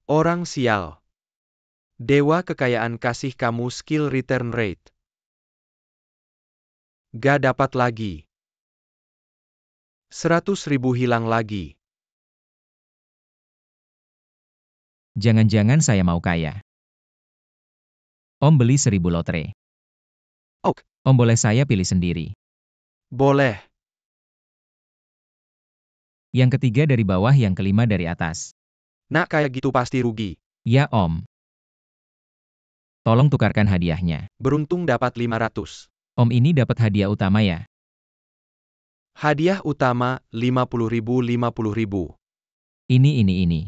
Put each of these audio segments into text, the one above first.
Orang sial. Dewa kekayaan kasih kamu skill return rate. Gak dapat lagi. 100.000 hilang lagi. Jangan-jangan saya mau kaya. Om beli 1000 lotre. Ok, Om boleh saya pilih sendiri. boleh. Yang ketiga dari bawah, yang kelima dari atas. Nak kayak gitu pasti rugi. Ya Om. Tolong tukarkan hadiahnya. Beruntung dapat 500. Om ini dapat hadiah utama ya. Hadiah utama 50.000 50.000. Ini. Ini.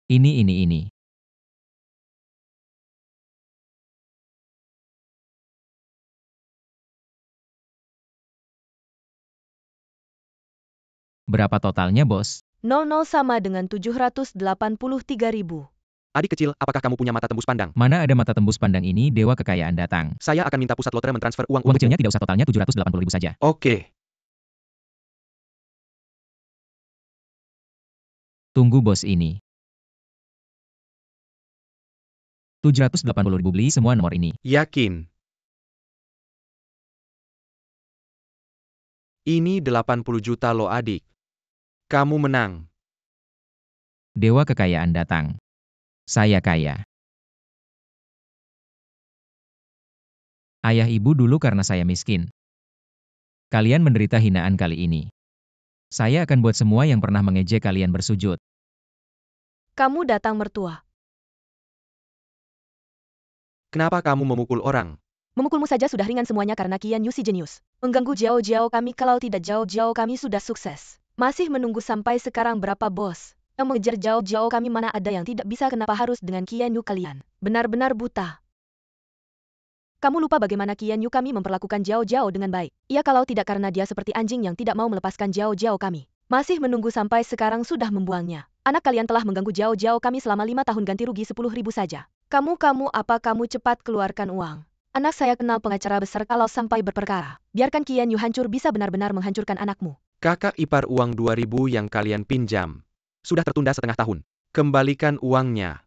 Ini. Berapa totalnya, Bos? 00 sama dengan 783.000. Adik kecil, apakah kamu punya mata tembus pandang? Mana ada mata tembus pandang ini, dewa kekayaan datang. Saya akan minta pusat lotre mentransfer uang Uang untukmu. kecilnya tidak usah, totalnya 780.000 saja. Oke. Tunggu bos, ini. 780.000, beli semua nomor ini. Yakin. Ini 80 juta lo adik. Kamu menang. Dewa kekayaan datang. Saya kaya. Ayah ibu dulu karena saya miskin. Kalian menderita hinaan kali ini. Saya akan buat semua yang pernah mengejek kalian bersujud. Kamu datang mertua. Kenapa kamu memukul orang? Memukulmu saja sudah ringan semuanya karena Qian Yu si jenius. Mengganggu Jiao kami, kalau tidak Jiao kami sudah sukses. Masih menunggu sampai sekarang berapa bos? Yang mengejar Jiao kami, mana ada yang tidak bisa, kenapa harus dengan Qian Yu kalian? Benar-benar buta. Kamu lupa bagaimana Qian Yu kami memperlakukan Jiao dengan baik. Iya, kalau tidak karena dia seperti anjing yang tidak mau melepaskan Jiao kami. Masih menunggu sampai sekarang sudah membuangnya. Anak kalian telah mengganggu Jiao kami selama 5 tahun, ganti rugi 10.000 saja. Kamu apa kamu cepat keluarkan uang. Anak saya kenal pengacara besar kalau sampai berperkara. Biarkan Qian Yu hancur, bisa benar-benar menghancurkan anakmu. Kakak ipar, uang 2.000 yang kalian pinjam. Sudah tertunda setengah tahun. Kembalikan uangnya.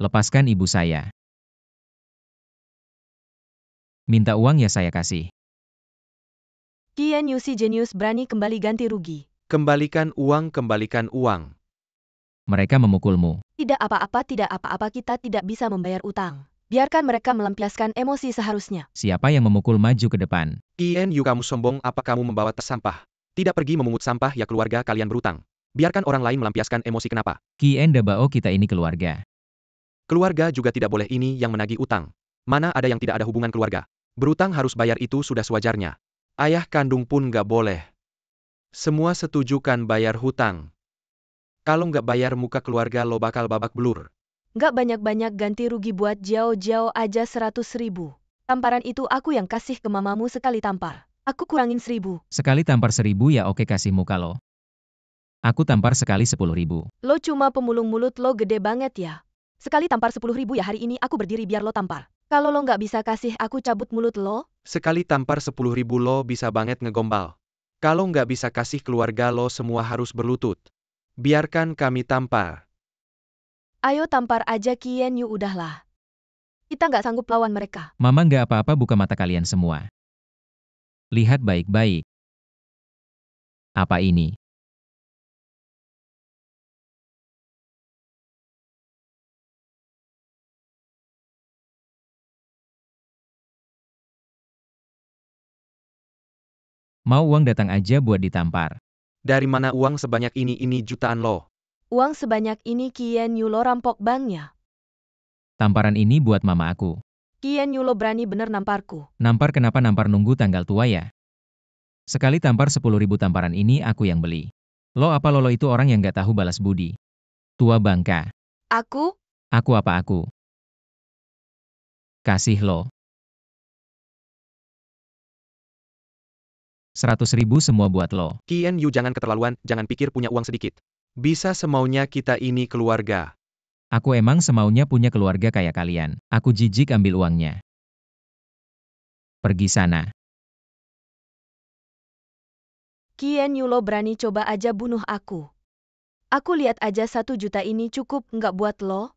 Lepaskan ibu saya. Minta uang ya saya kasih. Qian Yu si jenius berani kembali ganti rugi. Kembalikan uang, kembalikan uang. Mereka memukulmu. Tidak apa-apa, kita tidak bisa membayar utang. Biarkan mereka melampiaskan emosi seharusnya. Siapa yang memukul, maju ke depan. Qian Yu, kamu sombong, apa kamu membawa tas sampah? Tidak pergi memungut sampah ya, keluarga kalian berutang. Biarkan orang lain melampiaskan emosi, kenapa? Qian Dabao, kita ini keluarga. Keluarga juga tidak boleh, ini yang menagih utang. Mana ada yang tidak ada hubungan keluarga. Berutang harus bayar, itu sudah sewajarnya. Ayah kandung pun gak boleh. Semua setuju kan bayar hutang? Kalau nggak bayar, muka keluarga lo bakal babak belur. Nggak banyak-banyak, ganti rugi buat Jiao aja 100.000. Tamparan itu aku yang kasih ke mamamu sekali tampar. Aku kurangin 1.000. Sekali tampar 1.000 ya, oke, kasih muka lo. Aku tampar sekali 10.000. Lo cuma pemulung, mulut lo gede banget ya. Sekali tampar 10.000 ya, hari ini aku berdiri biar lo tampar. Kalau lo nggak bisa kasih, aku cabut mulut lo. Sekali tampar 10.000 lo bisa banget ngegombal. Kalau nggak bisa kasih, keluarga lo semua harus berlutut. Biarkan kami tampar. Ayo tampar aja Qian Yu, udahlah. Kita nggak sanggup lawan mereka. Mama nggak apa-apa, buka mata kalian semua. Lihat baik-baik. Apa ini? Mau uang, datang aja buat ditampar. Dari mana uang sebanyak ini jutaan lo? Uang sebanyak ini Qian Yu, lo rampok banknya. Tamparan ini buat mama aku. Qian Yu, lo berani bener namparku. Nampar kenapa nampar, nunggu tanggal tua ya? Sekali tampar 10.000, tamparan ini aku yang beli. Lo apa lo itu orang yang gak tahu balas budi. Tua bangka. Aku? Aku apa aku? Kasih lo. 100.000 semua buat lo. Qian Yu, jangan keterlaluan, jangan pikir punya uang sedikit. Bisa semaunya, kita ini keluarga. Aku emang semaunya punya keluarga kayak kalian. Aku jijik, ambil uangnya. Pergi sana. Qian Yu, lo berani coba aja bunuh aku. Aku lihat aja 1 juta ini cukup nggak buat lo?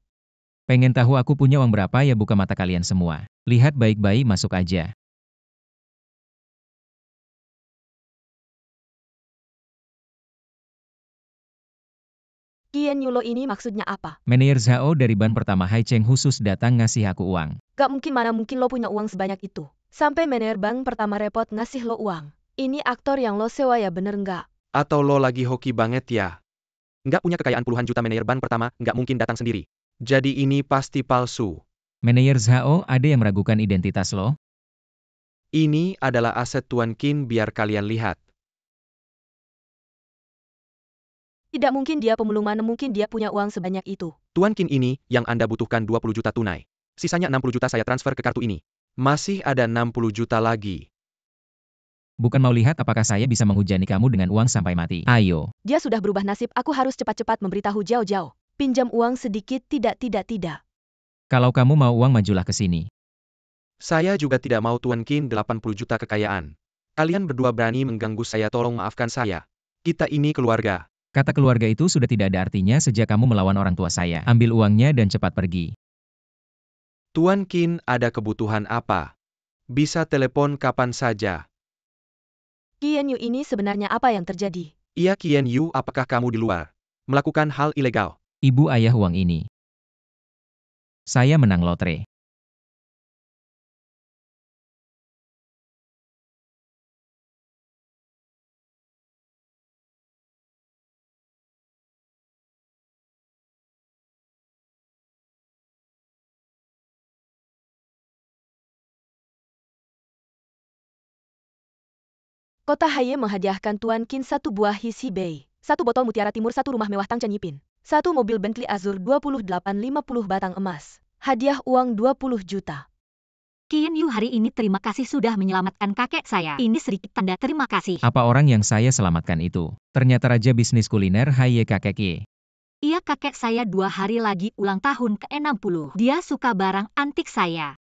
Pengen tahu aku punya uang berapa ya? Buka mata kalian semua. Lihat baik-baik, masuk aja. Qian Yu, lo ini maksudnya apa? Manajer Zhao dari ban pertama Hai Cheng khusus datang ngasih aku uang. Gak mungkin, mana mungkin lo punya uang sebanyak itu. Sampai manajer bank pertama repot ngasih lo uang. Ini aktor yang lo sewa ya, bener nggak? Atau lo lagi hoki banget ya? Nggak punya kekayaan puluhan juta, manajer ban pertama nggak mungkin datang sendiri. Jadi ini pasti palsu. Manajer Zhao, ada yang meragukan identitas lo? Ini adalah aset Tuan Qin, biar kalian lihat. Tidak mungkin dia pemulung, mana mungkin dia punya uang sebanyak itu. Tuan Qin ini yang Anda butuhkan 20 juta tunai. Sisanya 60 juta saya transfer ke kartu ini. Masih ada 60 juta lagi. Bukan mau lihat apakah saya bisa menghujani kamu dengan uang sampai mati. Ayo. Dia sudah berubah nasib, aku harus cepat-cepat memberitahu Jiao Jiao. Pinjam uang sedikit, tidak. Kalau kamu mau uang, majulah ke sini. Saya juga tidak mau Tuan Qin 80 juta kekayaan. Kalian berdua berani mengganggu saya, tolong maafkan saya. Kita ini keluarga. Kata keluarga itu sudah tidak ada artinya sejak kamu melawan orang tua saya. Ambil uangnya dan cepat pergi. Tuan Qin, ada kebutuhan apa? Bisa telepon kapan saja. Qian Yu, ini sebenarnya apa yang terjadi? Iya Qian Yu, apakah kamu di luar melakukan hal ilegal? Ibu ayah uang ini. Saya menang lotre. Kota Haye menghadiahkan Tuan Qin 1 buah Hisi Bei, 1 botol mutiara timur, 1 rumah mewah Tang Chen Yipin, 1 mobil Bentley Azur 2850 batang emas, hadiah uang 20 juta. Qian Yu, hari ini terima kasih sudah menyelamatkan kakek saya. Ini sedikit tanda terima kasih. Apa orang yang saya selamatkan itu? Ternyata raja bisnis kuliner Haye kakek Ye. Iya, kakek saya 2 hari lagi ulang tahun ke-60. Dia suka barang antik saya.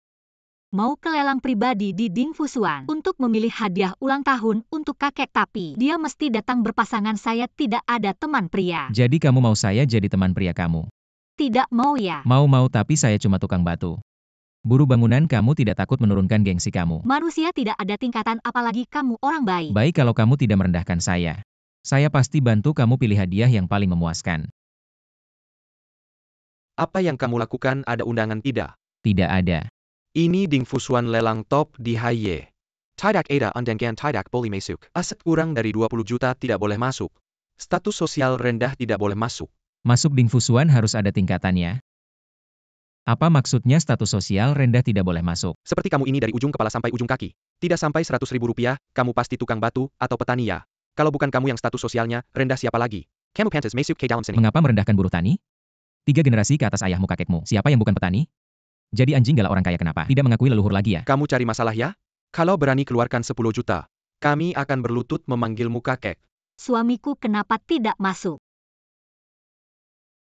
Mau ke lelang pribadi di Ding Fusuan untuk memilih hadiah ulang tahun untuk kakek, tapi dia mesti datang berpasangan, saya tidak ada teman pria. Jadi kamu mau saya jadi teman pria kamu? Tidak mau ya. Mau, tapi saya cuma tukang batu. Buru bangunan, kamu tidak takut menurunkan gengsi kamu? Manusia tidak ada tingkatan, apalagi kamu orang baik. Baik kalau kamu tidak merendahkan saya. Saya pasti bantu kamu pilih hadiah yang paling memuaskan. Apa yang kamu lakukan, ada undangan tidak? Tidak ada. Ini Ding Fusuan lelang top di Haye. Tidak ada undangan, tidak boleh masuk. Aset kurang dari 20 juta tidak boleh masuk. Status sosial rendah tidak boleh masuk. Masuk Ding Fusuan harus ada tingkatannya. Apa maksudnya status sosial rendah tidak boleh masuk? Seperti kamu ini dari ujung kepala sampai ujung kaki. Tidak sampai 100.000 rupiah, kamu pasti tukang batu atau petani ya. Kalau bukan kamu yang status sosialnya rendah, siapa lagi? Kamu pantas masuk ke dalam sini. Mengapa merendahkan buruh tani? 3 generasi ke atas ayahmu kakekmu. Siapa yang bukan petani? Jadi anjing galak orang kaya kenapa? Tidak mengakui leluhur lagi ya? Kamu cari masalah ya? Kalau berani keluarkan 10 juta, kami akan berlutut memanggilmu kakek. Suamiku kenapa tidak masuk?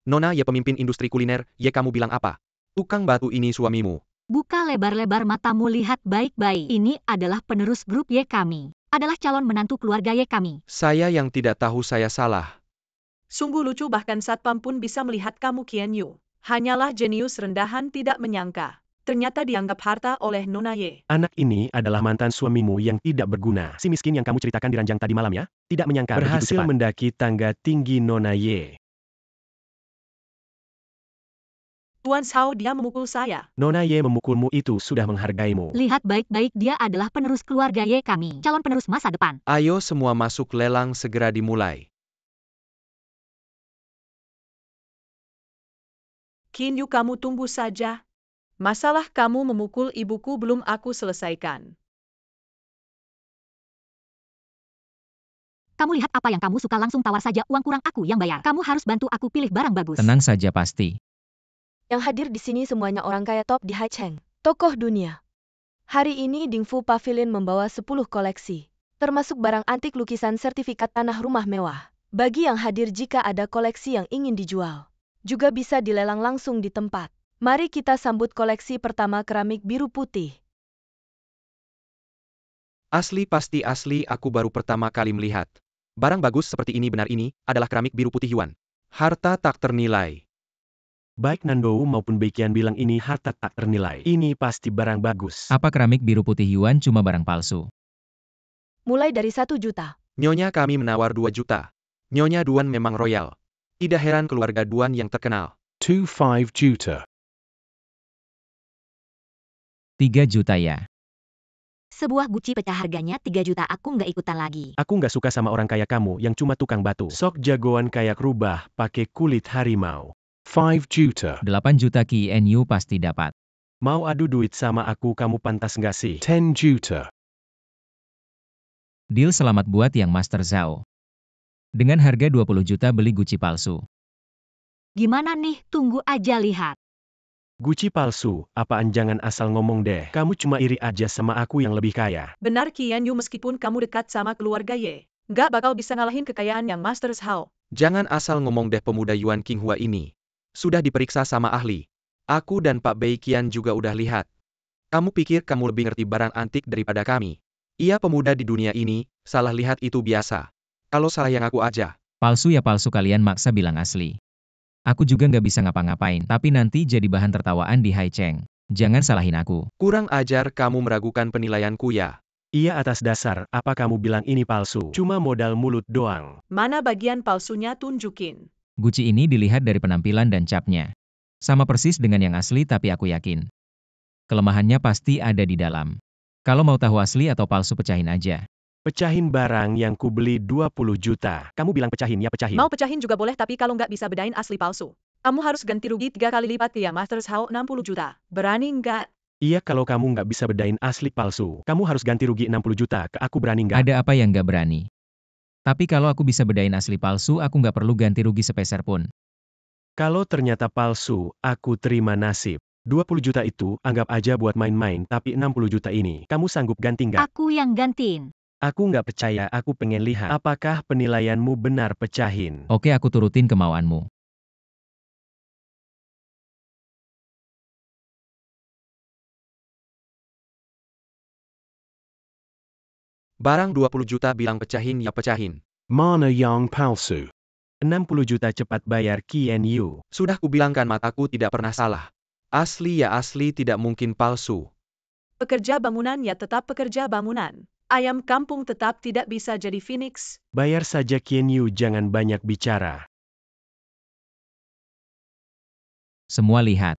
Nona Ye, pemimpin industri kuliner, Ye, kamu bilang apa? Tukang batu ini suamimu. Buka lebar-lebar matamu, lihat baik-baik. Ini adalah penerus grup Y kami. Adalah calon menantu keluarga Y kami. Saya yang tidak tahu saya salah. Sungguh lucu, bahkan satpam pun bisa melihat kamu, Qian Yu. Hanyalah jenius rendahan, tidak menyangka. Ternyata dianggap harta oleh Nona Ye. Anak ini adalah mantan suamimu yang tidak berguna. Si miskin yang kamu ceritakan di ranjang tadi malam ya? Tidak menyangka Berhasil begitu cepat mendaki tangga tinggi Nona Ye. Tuan Zhao, dia memukul saya. Nona Ye memukulmu itu sudah menghargaimu. Lihat baik-baik, dia adalah penerus keluarga Y kami. Calon penerus masa depan. Ayo semua masuk, lelang segera dimulai. Qian Yu, kamu tunggu saja. Masalah kamu memukul ibuku belum aku selesaikan. Kamu lihat apa yang kamu suka, langsung tawar saja, uang kurang aku yang bayar. Kamu harus bantu aku pilih barang bagus. Tenang saja, pasti. Yang hadir di sini semuanya orang kaya top di Hai Cheng, tokoh dunia. Hari ini Ding Fu Pavilion membawa 10 koleksi, termasuk barang antik, lukisan, sertifikat tanah, rumah mewah. Bagi yang hadir, jika ada koleksi yang ingin dijual, juga bisa dilelang langsung di tempat. Mari kita sambut koleksi pertama, keramik biru putih. Asli pasti asli, aku baru pertama kali melihat. Barang bagus seperti ini benar, ini adalah keramik biru putih Yuan. Harta tak ternilai. Baik Nando maupun Beiqian bilang ini harta tak ternilai. Ini pasti barang bagus. Apa keramik biru putih Yuan cuma barang palsu? Mulai dari 1 juta. Nyonya kami menawar 2 juta. Nyonya Duan memang royal. Tidak heran keluarga Duan yang terkenal. 25 juta. 3 juta ya. Sebuah guci pecah harganya 3 juta, aku nggak ikutan lagi. Aku nggak suka sama orang kaya kamu yang cuma tukang batu. Sok jagoan kayak rubah pakai kulit harimau. 5 juta. 8 juta KNU pasti dapat. Mau adu duit sama aku, kamu pantas nggak sih? 10 juta. Deal selamat buat yang Master Zhao. Dengan harga 20 juta beli guci palsu. Gimana nih, tunggu aja lihat. Guci palsu, apaan, jangan asal ngomong deh. Kamu cuma iri aja sama aku yang lebih kaya. Benar Qian Yu, meskipun kamu dekat sama keluarga Ye, nggak bakal bisa ngalahin kekayaan yang Master Zhao. Jangan asal ngomong deh, pemuda Yuan Qinghua ini. Sudah diperiksa sama ahli. Aku dan Pak Beiqian juga udah lihat. Kamu pikir kamu lebih ngerti barang antik daripada kami? Iya, pemuda di dunia ini, salah lihat itu biasa. Kalau salah yang aku aja. Palsu ya palsu, kalian maksa bilang asli. Aku juga nggak bisa ngapa-ngapain, tapi nanti jadi bahan tertawaan di Hai Cheng. Jangan salahin aku. Kurang ajar kamu meragukan penilaianku ya. Iya, atas dasar apa kamu bilang ini palsu? Cuma modal mulut doang. Mana bagian palsunya, tunjukin. Guci ini dilihat dari penampilan dan capnya. Sama persis dengan yang asli, tapi aku yakin. Kelemahannya pasti ada di dalam. Kalau mau tahu asli atau palsu, pecahin aja. Pecahin barang yang ku beli 20 juta. Kamu bilang pecahin ya, pecahin. Mau pecahin juga boleh, tapi kalau nggak bisa bedain asli palsu, kamu harus ganti rugi 3 kali lipat ke yang Master Zhao 60 juta. Berani nggak? Iya, kalau kamu nggak bisa bedain asli palsu, kamu harus ganti rugi 60 juta ke aku, berani nggak? Ada apa yang nggak berani? Tapi kalau aku bisa bedain asli palsu, aku nggak perlu ganti rugi sepeser pun. Kalau ternyata palsu, aku terima nasib. 20 juta itu, anggap aja buat main-main, tapi 60 juta ini, kamu sanggup ganti nggak? Aku yang gantiin. Aku nggak percaya, aku pengen lihat. Apakah penilaianmu benar, pecahin. Oke, aku turutin kemauanmu. Barang 20 juta bilang pecahin ya, pecahin. Mana yang palsu? 60 juta, cepat bayar Qian Yu. Sudah kubilangkan, mataku tidak pernah salah. Asli ya asli, tidak mungkin palsu. Pekerja bangunan ya tetap pekerja bangunan. Ayam kampung tetap tidak bisa jadi phoenix. Bayar saja Qian Yu, jangan banyak bicara. Semua lihat.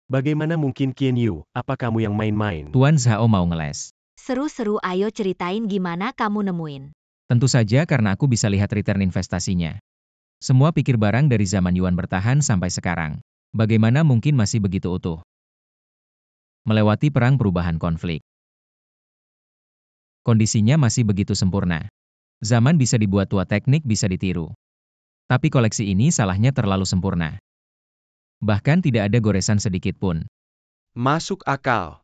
Bagaimana mungkin Qian Yu? Apa kamu yang main-main? Tuan Zhao mau ngeles. Seru-seru, ayo ceritain gimana kamu nemuin. Tentu saja karena aku bisa lihat return investasinya. Semua pikir barang dari zaman Yuan bertahan sampai sekarang. Bagaimana mungkin masih begitu utuh? Melewati perang, perubahan, konflik. Kondisinya masih begitu sempurna. Zaman bisa dibuat tua, teknik bisa ditiru. Tapi koleksi ini salahnya terlalu sempurna. Bahkan tidak ada goresan sedikit pun. Masuk akal.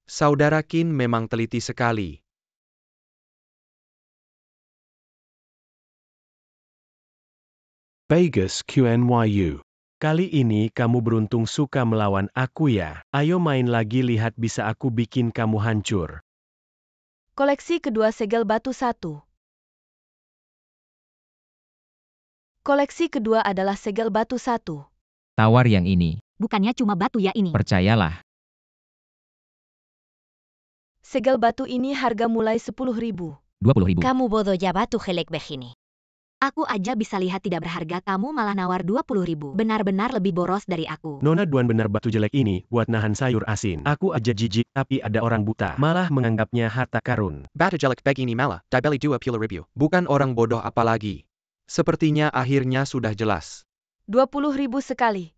Saudara Qin memang teliti sekali. Vegas QNYU. Kali ini kamu beruntung suka melawan aku ya. Ayo main lagi, lihat bisa aku bikin kamu hancur. Koleksi kedua, segel batu 1. Koleksi kedua adalah segel batu 1. Tawar yang ini. Bukannya cuma batu ya ini. Percayalah. Segel batu ini harga mulai 10.000. 20.000. Kamu bodoh ya, batu jelek begini. Aku aja bisa lihat tidak berharga, kamu malah nawar 20.000. Benar-benar lebih boros dari aku. Nona Duan benar batu jelek ini buat nahan sayur asin. Aku aja jijik, tapi ada orang buta malah menganggapnya harta karun. Batu jelek begini malah, dibeli 20 ribu. Bukan orang bodoh apalagi. Sepertinya akhirnya sudah jelas. 20.000 sekali.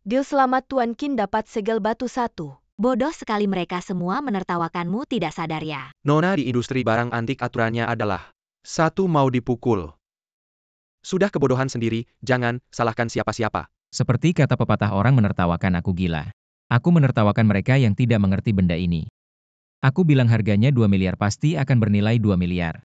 Deal selamat, Tuan Qin dapat segel batu 1. Bodoh sekali, mereka semua menertawakanmu, tidak sadar ya. Nona, di industri barang antik aturannya adalah satu mau dipukul. Sudah kebodohan sendiri, jangan salahkan siapa-siapa. Seperti kata pepatah, orang menertawakan aku gila. Aku menertawakan mereka yang tidak mengerti benda ini. Aku bilang harganya 2 miliar, pasti akan bernilai 2 miliar.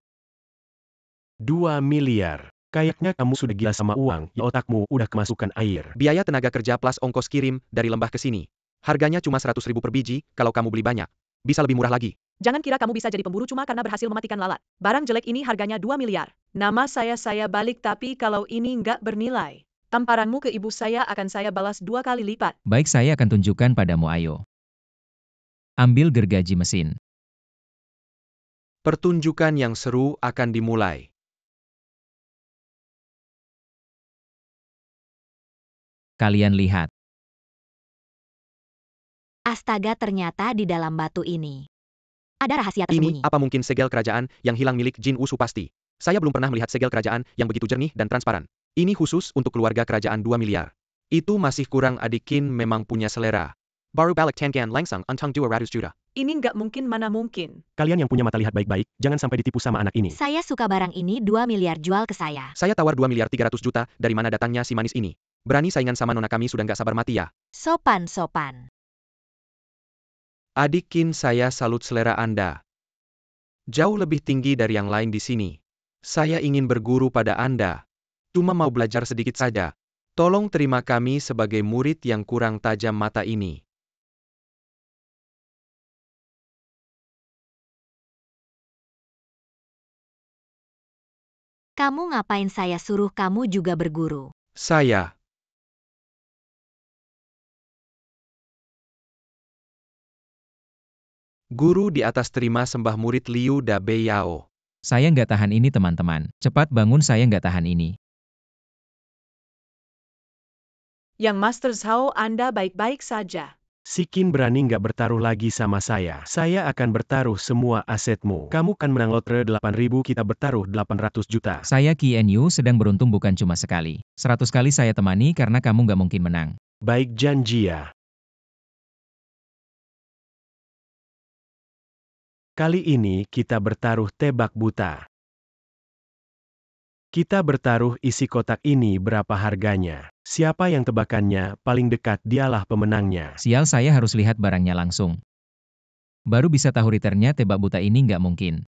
2 miliar. Kayaknya kamu sudah gila sama uang, ya otakmu udah kemasukan air. Biaya tenaga kerja plus ongkos kirim dari lembah ke sini. Harganya cuma 100.000 per biji, kalau kamu beli banyak. Bisa lebih murah lagi. Jangan kira kamu bisa jadi pemburu cuma karena berhasil mematikan lalat. Barang jelek ini harganya 2 miliar. Nama saya balik tapi kalau ini nggak bernilai. Tamparanmu ke ibu saya akan saya balas 2 kali lipat. Baik, saya akan tunjukkan padamu, ayo. Ambil gergaji mesin. Pertunjukan yang seru akan dimulai. Kalian lihat. Astaga, ternyata di dalam batu ini ada rahasia Ini, tersembunyi. apa mungkin segel kerajaan yang hilang milik Jin Wushu pasti? Saya belum pernah melihat segel kerajaan yang begitu jernih dan transparan. Ini khusus untuk keluarga kerajaan 2 miliar. Itu masih kurang. Adik Qin memang punya selera. Baru balik Tangan langsung untung 200 juta. Ini nggak mungkin, mana mungkin. Kalian yang punya mata lihat baik-baik, jangan sampai ditipu sama anak ini. Saya suka barang ini, 2 miliar jual ke saya. Saya tawar 2 miliar 300 juta, dari mana datangnya si manis ini? Berani saingan sama nona kami, sudah nggak sabar mati ya. Sopan-sopan. Adik Qin, saya salut selera Anda. Jauh lebih tinggi dari yang lain di sini. Saya ingin berguru pada Anda. Cuma mau belajar sedikit saja. Tolong terima kami sebagai murid yang kurang tajam mata ini. Kamu ngapain saya suruh kamu juga berguru? Saya. Guru di atas, terima sembah murid Liu Da Bei Yao. Saya nggak tahan ini, teman-teman. Cepat bangun, saya nggak tahan ini. Yang Master Zhao, Anda baik-baik saja. Si Qin berani nggak bertaruh lagi sama saya. Saya akan bertaruh semua asetmu. Kamu kan menang lotre 8.000, kita bertaruh 800 juta. Saya Qian Yu sedang beruntung bukan cuma sekali. 100 kali saya temani karena kamu nggak mungkin menang. Baik, janji ya. Kali ini kita bertaruh tebak buta. Kita bertaruh isi kotak ini berapa harganya. Siapa yang tebakannya paling dekat, dialah pemenangnya. Sial, saya harus lihat barangnya langsung. Baru bisa tahu returnnya. Tebak buta ini nggak mungkin.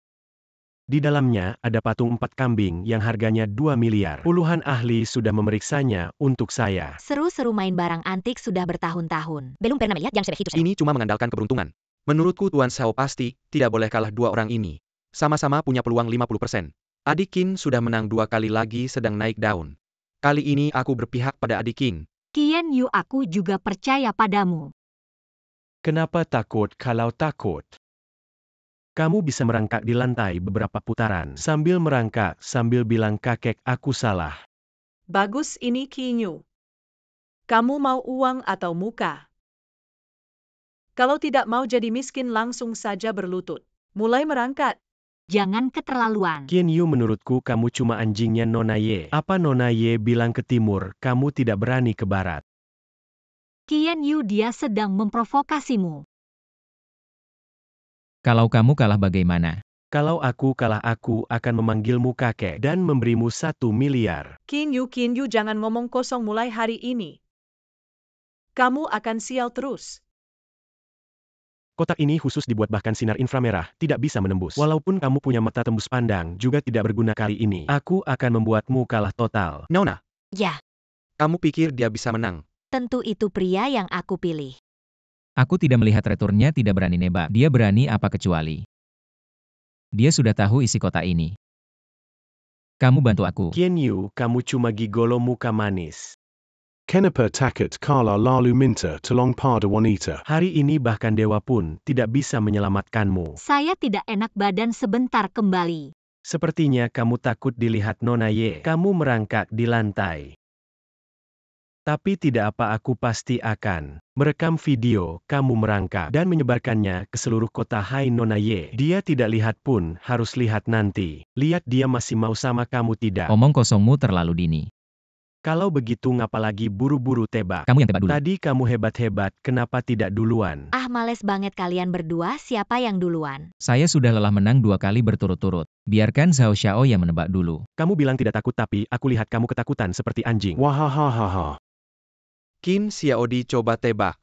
Di dalamnya ada patung 4 kambing yang harganya 2 miliar. Puluhan ahli sudah memeriksanya untuk saya. Seru-seru main barang antik sudah bertahun-tahun. Belum pernah melihat yang seperti itu. Ini cuma mengandalkan keberuntungan. Menurutku Tuan Xiao pasti tidak boleh kalah. Dua orang ini sama-sama punya peluang 50%. Adik Qin sudah menang 2 kali lagi, sedang naik daun. Kali ini aku berpihak pada Adik Qin. Qian Yu, aku juga percaya padamu. Kenapa takut? Kalau takut, kamu bisa merangkak di lantai beberapa putaran. Sambil merangkak, sambil bilang kakek aku salah. Bagus ini Qin Yu. Kamu mau uang atau muka? Kalau tidak mau jadi miskin, langsung saja berlutut. Mulai merangkat. Jangan keterlaluan. Qian Yu, menurutku kamu cuma anjingnya Nona Ye. Apa Nona Ye bilang ke timur, kamu tidak berani ke barat? Qian Yu, dia sedang memprovokasimu. Kalau kamu kalah bagaimana? Kalau aku kalah, aku akan memanggilmu kakek dan memberimu 1 miliar. Qin Yu, jangan ngomong kosong mulai hari ini. Kamu akan sial terus. Kotak ini khusus dibuat, bahkan sinar inframerah tidak bisa menembus. Walaupun kamu punya mata tembus pandang, juga tidak berguna. Kali ini aku akan membuatmu kalah total. Nona, Ya, kamu pikir dia bisa menang? tentu itu pria yang aku pilih. Aku tidak melihat returnnya, tidak berani nebak. Dia berani apa kecuali. Dia sudah tahu isi kotak ini. Kamu bantu aku. Qian Yu, kamu cuma gigolo muka manis. Kenapa takut kala lalu minta tolong pada wanita? Hari ini bahkan dewa pun tidak bisa menyelamatkanmu. Saya tidak enak badan sebentar kembali. Sepertinya kamu takut dilihat Nona Ye. Kamu merangkak di lantai. Tapi tidak apa, aku pasti akan merekam video kamu merangkak dan menyebarkannya ke seluruh kota. Hai Nona Ye, dia tidak lihat pun harus lihat nanti. Lihat dia masih mau sama kamu tidak? Omong kosongmu terlalu dini. Kalau begitu ngapa lagi buru-buru tebak? Kamu yang tebak dulu. Tadi kamu hebat-hebat, kenapa tidak duluan? Ah, males banget kalian berdua, siapa yang duluan? Saya sudah lelah menang 2 kali berturut-turut. Biarkan Zhao Xiao yang menebak dulu. Kamu bilang tidak takut, tapi aku lihat kamu ketakutan seperti anjing. Wahahaha. Qin Xiaodi, coba tebak.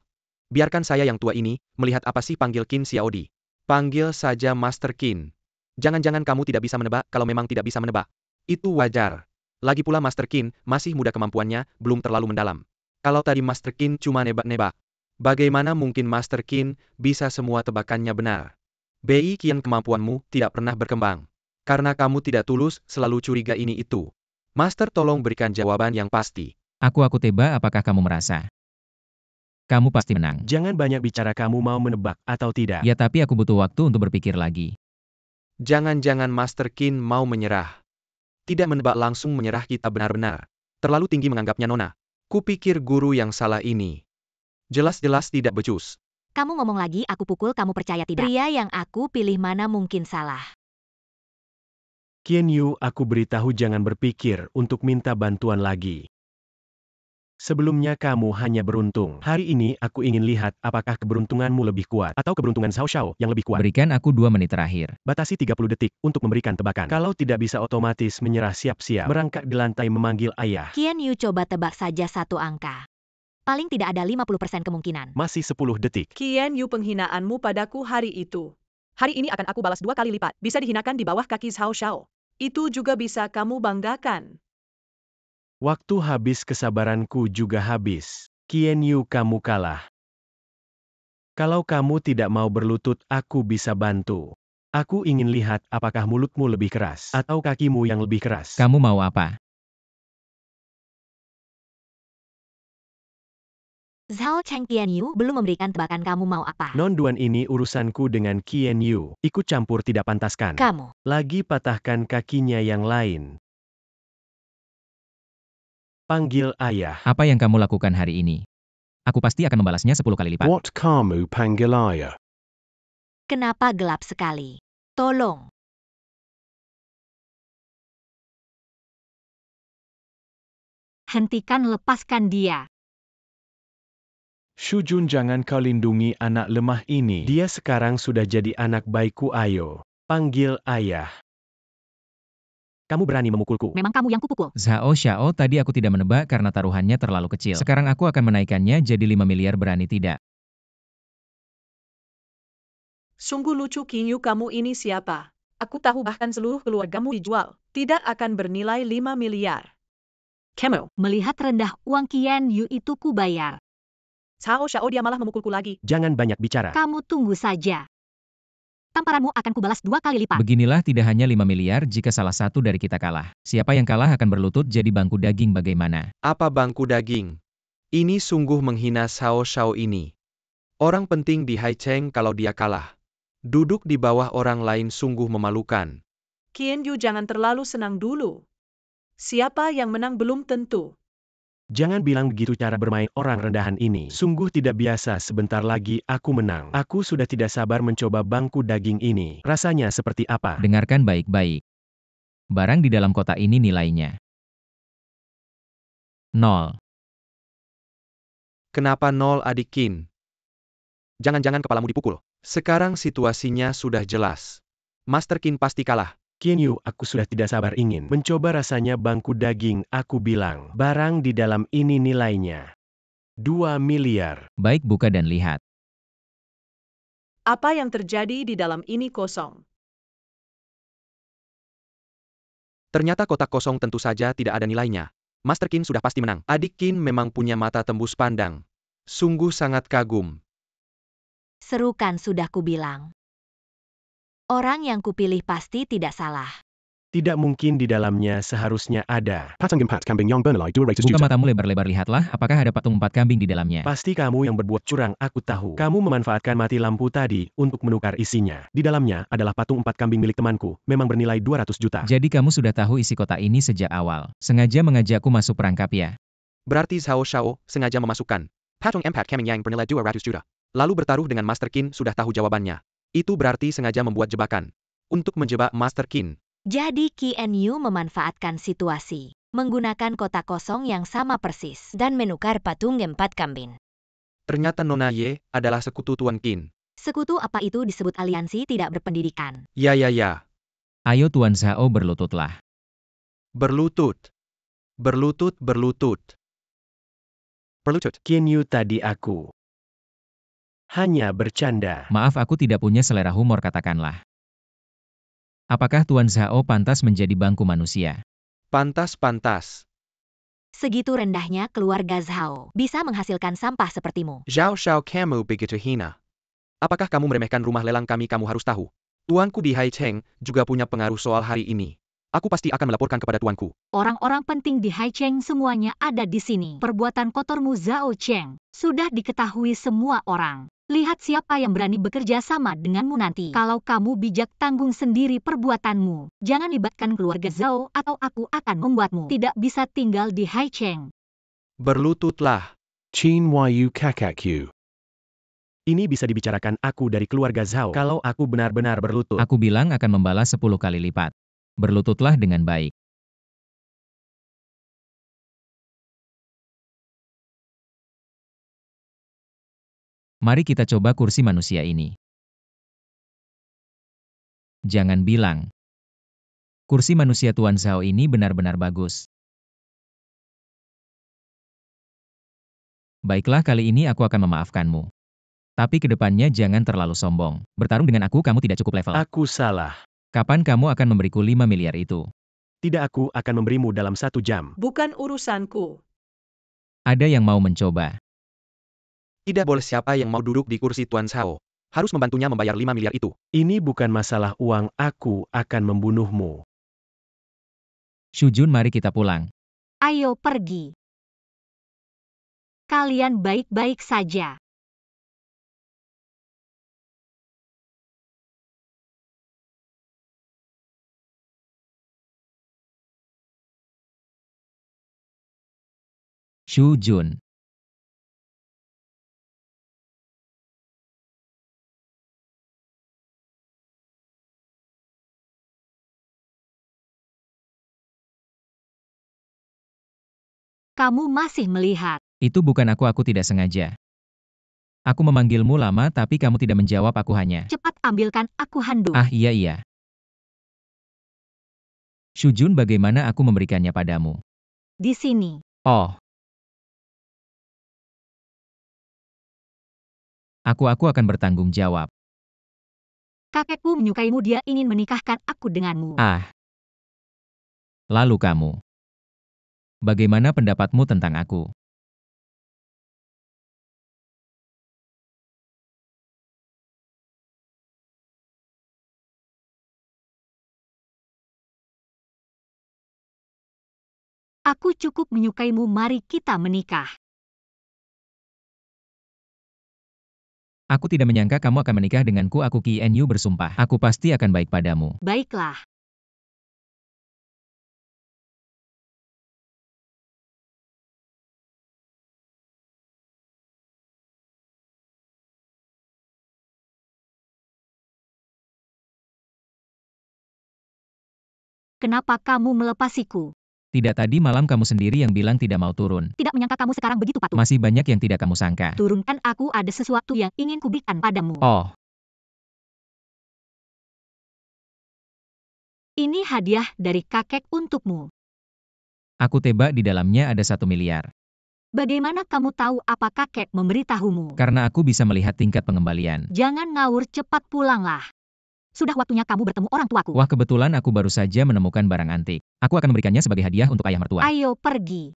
Biarkan saya yang tua ini melihat apa sih. Panggil Qin Xiaodi. Panggil saja Master Qin. Jangan-jangan kamu tidak bisa menebak. Kalau memang tidak bisa menebak, itu wajar. Lagi pula Master Qin masih muda, kemampuannya belum terlalu mendalam. Kalau tadi Master Qin cuma nebak-nebak, Bagaimana mungkin Master Qin bisa semua tebakannya benar? Bei Qian, kemampuanmu tidak pernah berkembang. Karena kamu tidak tulus, selalu curiga ini itu. Master, tolong berikan jawaban yang pasti. Aku Teba, apakah kamu merasa kamu pasti menang? Jangan banyak bicara, kamu mau menebak atau tidak. Ya, tapi aku butuh waktu untuk berpikir lagi. Jangan-jangan Master Qin mau menyerah. Tidak menebak, langsung menyerah, kita benar-benar terlalu tinggi menganggapnya, Nona. Kupikir guru yang salah ini. Jelas-jelas tidak becus. Kamu ngomong lagi, aku pukul, kamu percaya tidak? Pria yang aku pilih mana mungkin salah. Qian Yu, aku beritahu jangan berpikir untuk minta bantuan lagi. Sebelumnya kamu hanya beruntung. Hari ini aku ingin lihat apakah keberuntunganmu lebih kuat atau keberuntungan Xiao Xiao yang lebih kuat. Berikan aku 2 menit terakhir. Batasi 30 detik untuk memberikan tebakan. Kalau tidak bisa otomatis menyerah, siap-siap merangkak di lantai memanggil ayah. Qian Yu, coba tebak saja satu angka. Paling tidak ada 50% kemungkinan. Masih 10 detik. Qian Yu, penghinaanmu padaku hari itu. Hari ini akan aku balas 2 kali lipat. Bisa dihinakan di bawah kaki Xiao Xiao. Itu juga bisa kamu banggakan. Waktu habis, kesabaranku juga habis. Qian Yu, kamu kalah. Kalau kamu tidak mau berlutut, aku bisa bantu. Aku ingin lihat apakah mulutmu lebih keras atau kakimu yang lebih keras. Kamu mau apa? Zhao Cheng, Qian Yu belum memberikan tebakan, kamu mau apa? Non-duan ini urusanku dengan Qian Yu. Ikut campur tidak pantaskan. Kamu. Lagi patahkan kakinya yang lain. Panggil ayah. Apa yang kamu lakukan hari ini? Aku pasti akan membalasnya 10 kali lipat. What kamu panggilaya? Kenapa gelap sekali? Tolong. Hentikan, lepaskan dia. Shujun, jangan kau lindungi anak lemah ini. Dia sekarang sudah jadi anak baikku, ayo. Panggil ayah. Kamu berani memukulku. Memang kamu yang kupukul. Zhao Xiao, tadi aku tidak menebak karena taruhannya terlalu kecil. Sekarang aku akan menaikkannya jadi 5 miliar, berani tidak? Sungguh lucu, Qian Yu, kamu ini siapa? Aku tahu bahkan seluruh keluargamu dijual. Tidak akan bernilai 5 miliar. Kamu. Melihat rendah uang Qian Yu itu, ku bayar. Xiao Xiao, dia malah memukulku lagi. Jangan banyak bicara. Kamu tunggu saja. Tamparanmu akan kubalas 2 kali lipat. Beginilah, tidak hanya 5 miliar jika salah satu dari kita kalah. Siapa yang kalah akan berlutut jadi bangku daging, bagaimana? Apa bangku daging? Ini sungguh menghina Xiao Xiao ini. Orang penting di Hai Cheng kalau dia kalah. Duduk di bawah orang lain sungguh memalukan. Qian Yu, jangan terlalu senang dulu. Siapa yang menang belum tentu. Jangan bilang begitu, cara bermain orang rendahan ini sungguh tidak biasa. Sebentar lagi aku menang. Aku sudah tidak sabar mencoba bangku daging ini. Rasanya seperti apa? Dengarkan baik-baik. Barang di dalam kotak ini nilainya 0. Kenapa 0, adik Qin? Jangan-jangan kepalamu dipukul. Sekarang situasinya sudah jelas. Master Qin pasti kalah. Qian Yu, aku sudah tidak sabar ingin mencoba rasanya bangku daging. Aku bilang, barang di dalam ini nilainya 2 miliar. Baik, buka dan lihat. Apa yang terjadi di dalam ini kosong. Ternyata kotak kosong, tentu saja tidak ada nilainya. Master Qin sudah pasti menang. Adik Qin memang punya mata tembus pandang. Sungguh sangat kagum. Serukan, sudah kubilang. Orang yang kupilih pasti tidak salah. Tidak mungkin di dalamnya seharusnya ada. Patung Empat Kambing Yang Bernalai Dua Ratus Buka Juta. matamu lebar-lebar, lihatlah apakah ada patung 4 kambing di dalamnya. Pasti kamu yang berbuat curang, aku tahu. Kamu memanfaatkan mati lampu tadi untuk menukar isinya. Di dalamnya adalah patung 4 kambing milik temanku, memang bernilai 200 juta. Jadi kamu sudah tahu isi kotak ini sejak awal. Sengaja mengajakku masuk perangkap ya? Berarti Xiao Xiao sengaja memasukkan patung Empat Kambing yang bernilai 200 juta. Lalu bertaruh dengan Master Qin, sudah tahu jawabannya. Itu berarti sengaja membuat jebakan. Untuk menjebak Master Qin. Jadi Qian Yu memanfaatkan situasi, menggunakan kotak kosong yang sama persis, dan menukar patung 4 kambing. Ternyata Nona Ye adalah sekutu Tuan Qin. Sekutu apa itu disebut aliansi tidak berpendidikan. Ya. Ayo Tuan Zhao, berlututlah. Berlutut. Berlutut. Berlutut. Qian Yu, tadi aku hanya bercanda. Maaf, aku tidak punya selera humor, katakanlah. Apakah Tuan Zhao pantas menjadi bangku manusia? Pantas. Segitu rendahnya keluarga Zhao bisa menghasilkan sampah sepertimu. Zhao Xiao, kamu begitu hina. Apakah kamu meremehkan rumah lelang kami? Kamu harus tahu. Tuanku di Haicheng juga punya pengaruh soal hari ini. Aku pasti akan melaporkan kepada tuanku. Orang-orang penting di Haicheng semuanya ada di sini. Perbuatan kotormu Zhao Cheng sudah diketahui semua orang. Lihat siapa yang berani bekerja sama denganmu nanti. Kalau kamu bijak, tanggung sendiri perbuatanmu. Jangan libatkan keluarga Zhao atau aku akan membuatmu tidak bisa tinggal di Haicheng. Berlututlah. Qin Yu Kakak Yu. Ini bisa dibicarakan aku dari keluarga Zhao kalau aku benar-benar berlutut. Aku bilang akan membalas 10 kali lipat. Berlututlah dengan baik. Mari kita coba kursi manusia ini. Jangan bilang. Kursi manusia Tuan Zhao ini benar-benar bagus. Baiklah, kali ini aku akan memaafkanmu. Tapi kedepannya jangan terlalu sombong. Bertarung dengan aku kamu tidak cukup level. Aku salah. Kapan kamu akan memberiku 5 miliar itu? Tidak, aku akan memberimu dalam 1 jam. Bukan urusanku. Ada yang mau mencoba? Tidak boleh. Siapa yang mau duduk di kursi Tuan Zhao harus membantunya membayar 5 miliar itu. Ini bukan masalah uang, aku akan membunuhmu. Shujun, mari kita pulang. Ayo pergi. Kalian baik-baik saja. Shujun. Kamu masih melihat. Itu bukan aku tidak sengaja. Aku memanggilmu lama tapi kamu tidak menjawab, aku hanya. Cepat ambilkan aku handuk. Ah, iya. Shujun, bagaimana aku memberikannya padamu? Di sini. Oh. Aku akan bertanggung jawab. Kakekku menyukaimu, dia ingin menikahkan aku denganmu. Ah. Lalu kamu. Bagaimana pendapatmu tentang aku? Aku cukup menyukaimu, mari kita menikah. Aku tidak menyangka kamu akan menikah denganku. Aku Qin Yu bersumpah. Aku pasti akan baik padamu. Baiklah. Kenapa kamu melepasiku? Tidak, tadi malam kamu sendiri yang bilang tidak mau turun. Tidak menyangka kamu sekarang begitu patuh. Masih banyak yang tidak kamu sangka. Turunkan aku, ada sesuatu yang ingin kuberikan padamu. Oh. Ini hadiah dari kakek untukmu. Aku tebak di dalamnya ada 1 miliar. Bagaimana kamu tahu apa kakek memberitahumu? Karena aku bisa melihat tingkat pengembalian. Jangan ngawur, cepat pulanglah. Sudah waktunya kamu bertemu orang tuaku. Wah, kebetulan aku baru saja menemukan barang antik. Aku akan memberikannya sebagai hadiah untuk ayah mertua. Ayo pergi.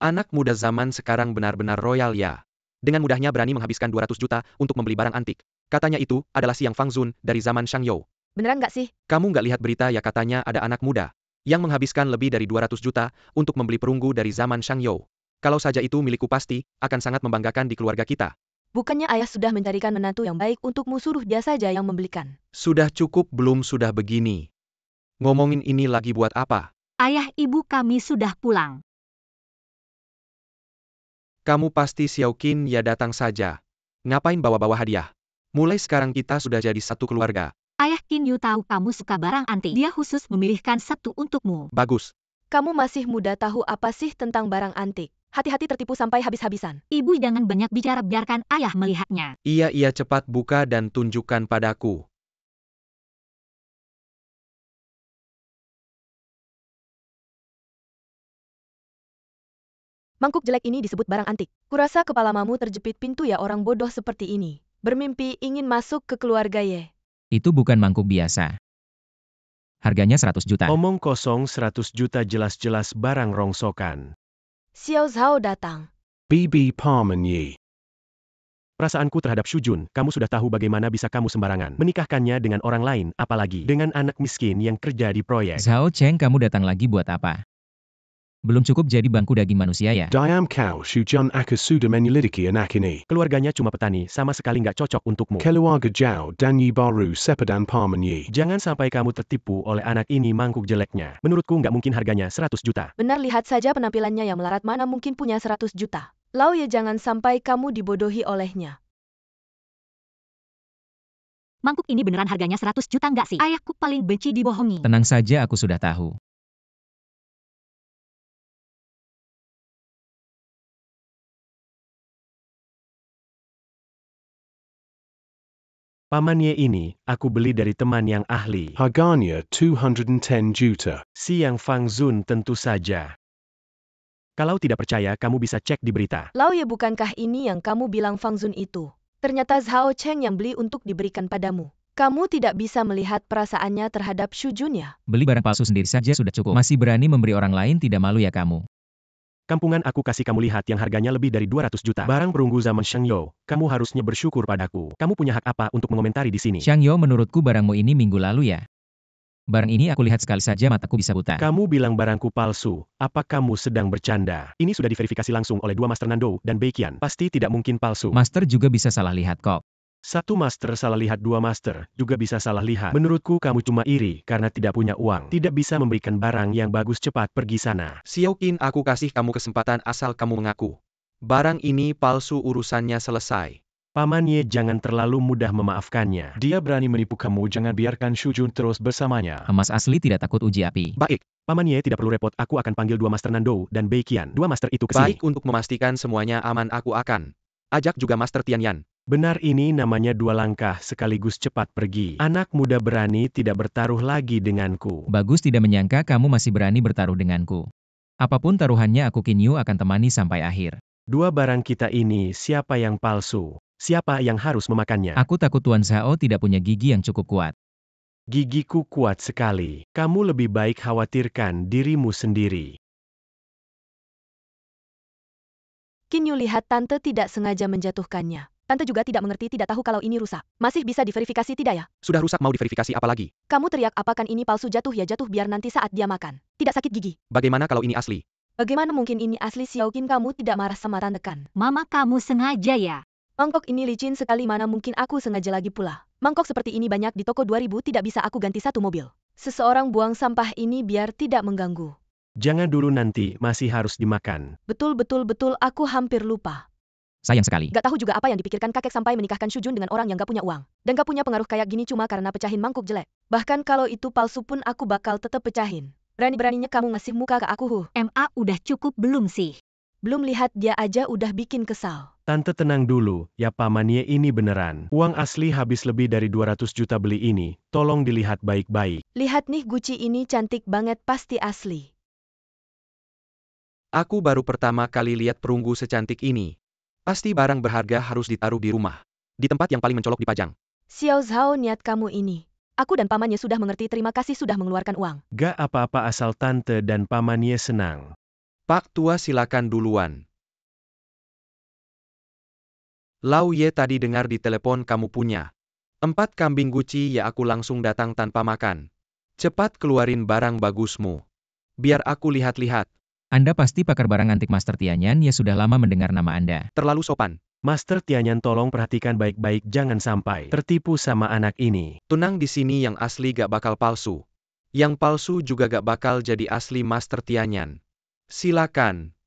Anak muda zaman sekarang benar-benar royal ya. Dengan mudahnya berani menghabiskan 200 juta untuk membeli barang antik. Katanya itu adalah Xiang Fangzun dari zaman Shang You. Beneran nggak sih? Kamu nggak lihat berita ya? Katanya ada anak muda yang menghabiskan lebih dari 200 juta untuk membeli perunggu dari zaman Shang You. Kalau saja itu milikku pasti akan sangat membanggakan di keluarga kita. Bukannya ayah sudah mencarikan menantu yang baik untukmu, suruh dia saja yang membelikan. Sudah cukup belum? Sudah begini. Ngomongin ini lagi buat apa? Ayah ibu kami sudah pulang. Kamu pasti Xiao Qin ya, datang saja. Ngapain bawa-bawa hadiah? Mulai sekarang kita sudah jadi satu keluarga. Ayah Qin Yu tahu kamu suka barang antik. Dia khusus memilihkan satu untukmu. Bagus. Kamu masih muda, tahu apa sih tentang barang antik? Hati-hati tertipu sampai habis-habisan. Ibu jangan banyak bicara, biarkan ayah melihatnya. Iya, cepat buka dan tunjukkan padaku. Mangkuk jelek ini disebut barang antik. Kurasa kepala mamu terjepit pintu ya, orang bodoh seperti ini. Bermimpi ingin masuk ke keluarga Ye. Itu bukan mangkuk biasa. Harganya 100 juta. Omong kosong 100 juta jelas-jelas barang rongsokan. Xiao Zhao datang. BB Parman Yi. Perasaanku terhadap Shujun, kamu sudah tahu bagaimana bisa kamu sembarangan menikahkannya dengan orang lain, apalagi dengan anak miskin yang kerja di proyek. Zhao Cheng, kamu datang lagi buat apa? Belum cukup jadi bangku daging manusia ya? Diam Kau Shujun Akasuda Menulidiki Anakini. Keluarganya cuma petani, sama sekali nggak cocok untukmu. Keluarga Jiao Dan Yi Baru Sepadan Parman Yi. Jangan sampai kamu tertipu oleh anak ini mangkuk jeleknya. Menurutku nggak mungkin harganya 100 juta. Benar, lihat saja penampilannya yang melarat, mana mungkin punya 100 juta. Lau Ye, jangan sampai kamu dibodohi olehnya. Mangkuk ini beneran harganya 100 juta nggak sih? Ayahku paling benci dibohongi. Tenang saja, aku sudah tahu. Pamannya ini, aku beli dari teman yang ahli. Harganya 210 juta. Si Yang Fang Zun tentu saja. Kalau tidak percaya, kamu bisa cek di berita. Lau Ye, bukankah ini yang kamu bilang Fang Zun itu? Ternyata Zhao Cheng yang beli untuk diberikan padamu. Kamu tidak bisa melihat perasaannya terhadap Shujun ya? Beli barang palsu sendiri saja sudah cukup. Masih berani memberi orang lain, tidak malu ya kamu? Kampungan aku kasih kamu lihat yang harganya lebih dari 200 juta. Barang perunggu zaman Sheng Yo, kamu harusnya bersyukur padaku. Kamu punya hak apa untuk mengomentari di sini? Xiang Yo, menurutku barangmu ini minggu lalu ya? Barang ini aku lihat sekali saja mataku bisa buta. Kamu bilang barangku palsu, apa kamu sedang bercanda? Ini sudah diverifikasi langsung oleh dua Master Nando dan Beiqian. Pasti tidak mungkin palsu. Master juga bisa salah lihat kok. Satu master salah lihat, dua master juga bisa salah lihat. Menurutku kamu cuma iri karena tidak punya uang. Tidak bisa memberikan barang yang bagus, cepat pergi sana. Xiao Qin, aku kasih kamu kesempatan asal kamu mengaku. Barang ini palsu, urusannya selesai. Pamannya jangan terlalu mudah memaafkannya. Dia berani menipu kamu, jangan biarkan Shujun terus bersamanya. Emas asli tidak takut uji api. Baik, Pamannya tidak perlu repot, aku akan panggil dua Master Nando dan Beiqian. Dua master itu ke sini. baik, untuk memastikan semuanya aman aku akan ajak juga Master Tianyan. Benar, ini namanya dua langkah sekaligus, cepat pergi. Anak muda berani tidak bertaruh lagi denganku. Bagus, tidak menyangka kamu masih berani bertaruh denganku. Apapun taruhannya, aku Qin Yu akan temani sampai akhir. Dua barang kita ini, siapa yang palsu? Siapa yang harus memakannya? Aku takut Tuan Zhao tidak punya gigi yang cukup kuat. Gigiku kuat sekali. Kamu lebih baik khawatirkan dirimu sendiri. Qin Yu lihat tante tidak sengaja menjatuhkannya. Tante juga tidak mengerti, tidak tahu kalau ini rusak. Masih bisa diverifikasi tidak ya? Sudah rusak mau diverifikasi apa lagi? Kamu teriak apakan ini palsu? Jatuh ya jatuh, biar nanti saat dia makan. Tidak sakit gigi. Bagaimana kalau ini asli? Bagaimana mungkin ini asli? Xiao Qin, kamu tidak marah sama tante kan? Mama, kamu sengaja ya? Mangkok ini licin sekali, mana mungkin aku sengaja lagi pula. Mangkok seperti ini banyak di toko 2000, tidak bisa aku ganti satu mobil. Seseorang buang sampah ini biar tidak mengganggu. Jangan dulu, nanti masih harus dimakan. Betul, aku hampir lupa. Sayang sekali. Gak tahu juga apa yang dipikirkan kakek sampai menikahkan Shujun dengan orang yang gak punya uang. Dan gak punya pengaruh kayak gini cuma karena pecahin mangkuk jelek. Bahkan kalau itu palsu pun aku bakal tetap pecahin. Berani-beraninya kamu ngasih muka ke aku, MA udah cukup belum sih? Belum lihat dia aja udah bikin kesal. Tante tenang dulu, ya pamannya ini beneran. Uang asli habis lebih dari 200 juta beli ini, tolong dilihat baik-baik. Lihat nih, Gucci ini cantik banget, pasti asli. Aku baru pertama kali lihat perunggu secantik ini. Pasti barang berharga harus ditaruh di rumah. Di tempat yang paling mencolok dipajang. Xiao Zhao, niat kamu ini. Aku dan pamannya sudah mengerti, terima kasih sudah mengeluarkan uang. Gak apa-apa asal tante dan pamannya senang. Pak Tua, silakan duluan. Lau Ye, tadi dengar di telepon kamu punya 4 kambing Gucci ya, aku langsung datang tanpa makan. Cepat keluarin barang bagusmu. Biar aku lihat-lihat. Anda pasti pakar barang antik Master Tianyan, ya sudah lama mendengar nama Anda. Terlalu sopan. Master Tianyan, tolong perhatikan baik-baik, jangan sampai tertipu sama anak ini. Tenang, di sini yang asli gak bakal palsu. Yang palsu juga gak bakal jadi asli Master Tianyan. Silakan.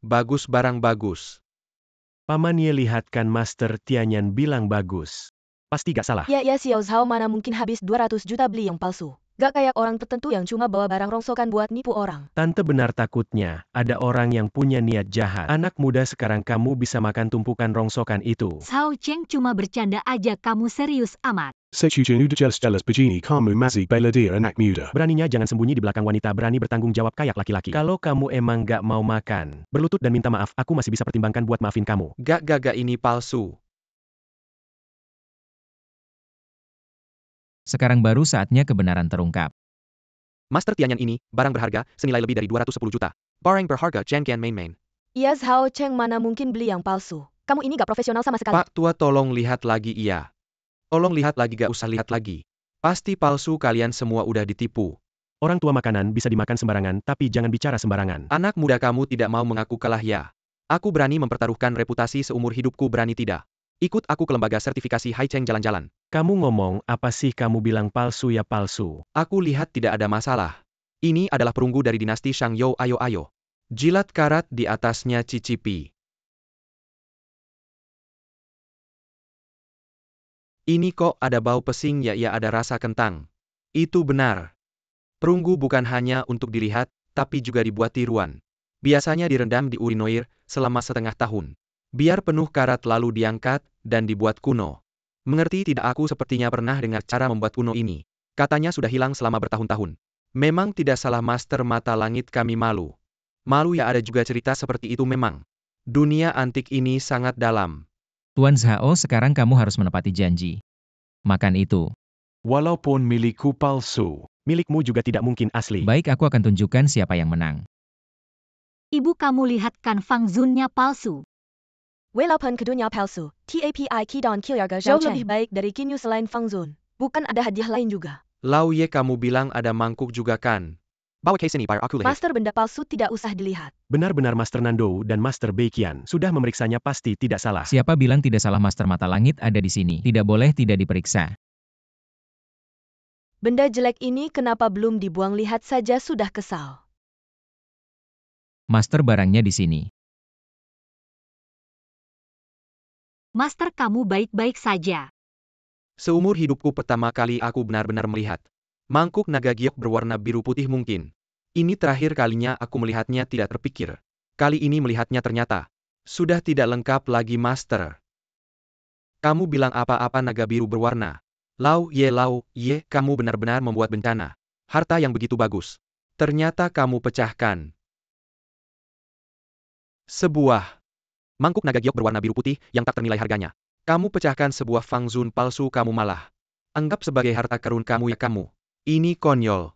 Bagus, barang bagus. Pamannya lihatkan Master Tianyan bilang bagus. Pasti gak salah. Ya Xiao Zhao, mana mungkin habis 200 juta beli yang palsu. Gak kayak orang tertentu yang cuma bawa barang rongsokan buat nipu orang. Tante benar, takutnya ada orang yang punya niat jahat. Anak muda sekarang kamu bisa makan tumpukan rongsokan itu. Zhao Cheng cuma bercanda aja, kamu serius amat. Shujun Uda Jelas Begini Kamu Mazi Beladir Anak Muda. Beraninya jangan sembunyi di belakang wanita, berani bertanggung jawab kayak laki-laki. Kalau kamu emang gak mau makan, berlutut dan minta maaf, aku masih bisa pertimbangkan buat maafin kamu. Gak, ini palsu. Sekarang baru saatnya kebenaran terungkap. Master Tianyan ini, barang berharga, senilai lebih dari 210 juta. Barang berharga Changqian main-main. Iya Zhao Cheng, mana mungkin beli yang palsu. Kamu ini gak profesional sama sekali. Pak Tua, tolong lihat lagi iya. Tolong lihat lagi, gak usah lihat lagi. Pasti palsu, kalian semua udah ditipu. Orang tua, makanan bisa dimakan sembarangan, tapi jangan bicara sembarangan. Anak muda, kamu tidak mau mengaku kalah ya? Aku berani mempertaruhkan reputasi seumur hidupku, berani tidak? Ikut aku ke lembaga sertifikasi Haicheng jalan-jalan. Kamu ngomong apa sih? Kamu bilang palsu ya palsu. Aku lihat tidak ada masalah. Ini adalah perunggu dari dinasti Shang Yo, ayo. Jilat karat di atasnya, cicipi. Ini kok ada bau pesing ya? Iya, ada rasa kentang. Itu benar. Perunggu bukan hanya untuk dilihat, tapi juga dibuat tiruan. Biasanya direndam di urinoir selama setengah tahun. Biar penuh karat lalu diangkat dan dibuat kuno. Mengerti tidak? Aku sepertinya pernah dengar cara membuat kuno ini. Katanya sudah hilang selama bertahun-tahun. Memang tidak salah Master Mata Langit, kami malu. Malu ya, ada juga cerita seperti itu memang. Dunia antik ini sangat dalam. Tuan Zhao, sekarang kamu harus menepati janji. Makan itu. Walaupun milikku palsu, Milikmu juga tidak mungkin asli. Baik, aku akan tunjukkan siapa yang menang. Ibu, kamu lihat kan Fang Zunnya palsu. Walaupun keduanya palsu, tapi Kidon keluarga Zhao Jauh lebih baik dari Qin Yu selain Fang Zun. Bukan ada hadiah lain juga. Lau Ye, kamu bilang ada mangkuk juga kan? Bawa ke sini biar aku lihat. Master, benda palsu tidak usah dilihat. Benar-benar Master Nando dan Master Beiqian sudah memeriksanya, pasti tidak salah. Siapa bilang tidak salah? Master Mata Langit ada di sini. Tidak boleh tidak diperiksa. Benda jelek ini kenapa belum dibuang? Lihat saja sudah kesal. Master, barangnya di sini. Master, kamu baik-baik saja. Seumur hidupku pertama kali aku benar-benar melihat mangkuk naga giok berwarna biru putih mungkin. Ini terakhir kalinya aku melihatnya, tidak terpikir. Kali ini melihatnya ternyata sudah tidak lengkap lagi, Master. Kamu bilang apa-apa naga biru berwarna? Lau Ye, kamu benar-benar membuat bencana. Harta yang begitu bagus. Ternyata kamu pecahkan. Sebuah mangkuk naga giok berwarna biru putih yang tak ternilai harganya. Kamu pecahkan sebuah Fang Zun palsu, kamu malah anggap sebagai harta karun kamu ya kamu. Ini konyol.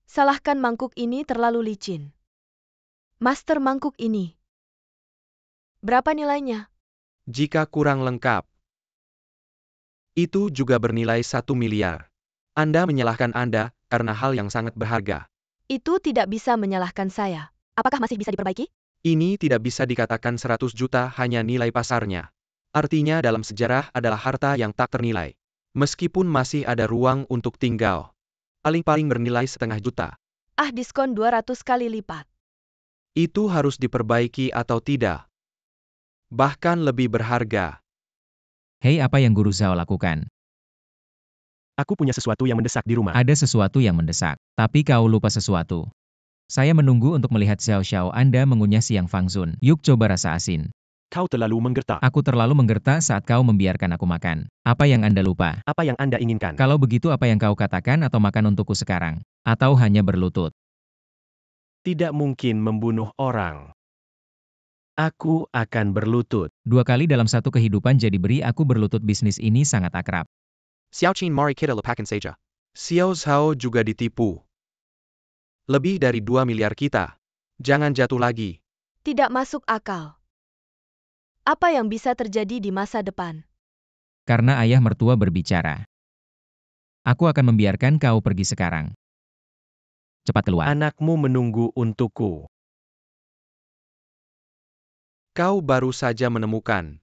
Salahkan mangkuk ini terlalu licin. Master, mangkuk ini berapa nilainya? Jika kurang lengkap, itu juga bernilai 1 miliar. Anda menyalahkan Anda karena hal yang sangat berharga. Itu tidak bisa menyalahkan saya. Apakah masih bisa diperbaiki? Ini tidak bisa dikatakan 100 juta hanya nilai pasarnya. Artinya dalam sejarah adalah harta yang tak ternilai. Meskipun masih ada ruang untuk tinggal. Paling-paling bernilai 0,5 juta. Diskon 200 kali lipat. Itu harus diperbaiki atau tidak? Bahkan lebih berharga. Hei, apa yang Guru Zhao lakukan? Aku punya sesuatu yang mendesak di rumah. Ada sesuatu yang mendesak. Tapi kau lupa sesuatu. Saya menunggu untuk melihat Xiao Anda mengunyah siang Fang Zun. Yuk coba rasa asin. Kau terlalu menggertak. Aku terlalu menggertak saat kau membiarkan aku makan. Apa yang Anda lupa? Apa yang Anda inginkan? Kalau begitu apa yang kau katakan, atau makan untukku sekarang? Atau hanya berlutut? Tidak mungkin membunuh orang. Aku akan berlutut. 2 kali dalam satu kehidupan, jadi beri aku berlutut. Bisnis ini sangat akrab. Xiao Qin mari kita lepakan saja. Xiao Zhao juga ditipu. Lebih dari 2 miliar kita. Jangan jatuh lagi. Tidak masuk akal. Apa yang bisa terjadi di masa depan? Karena ayah mertua berbicara. Aku akan membiarkan kau pergi sekarang. Cepat keluar. Anakmu menunggu untukku. Kau baru saja menemukan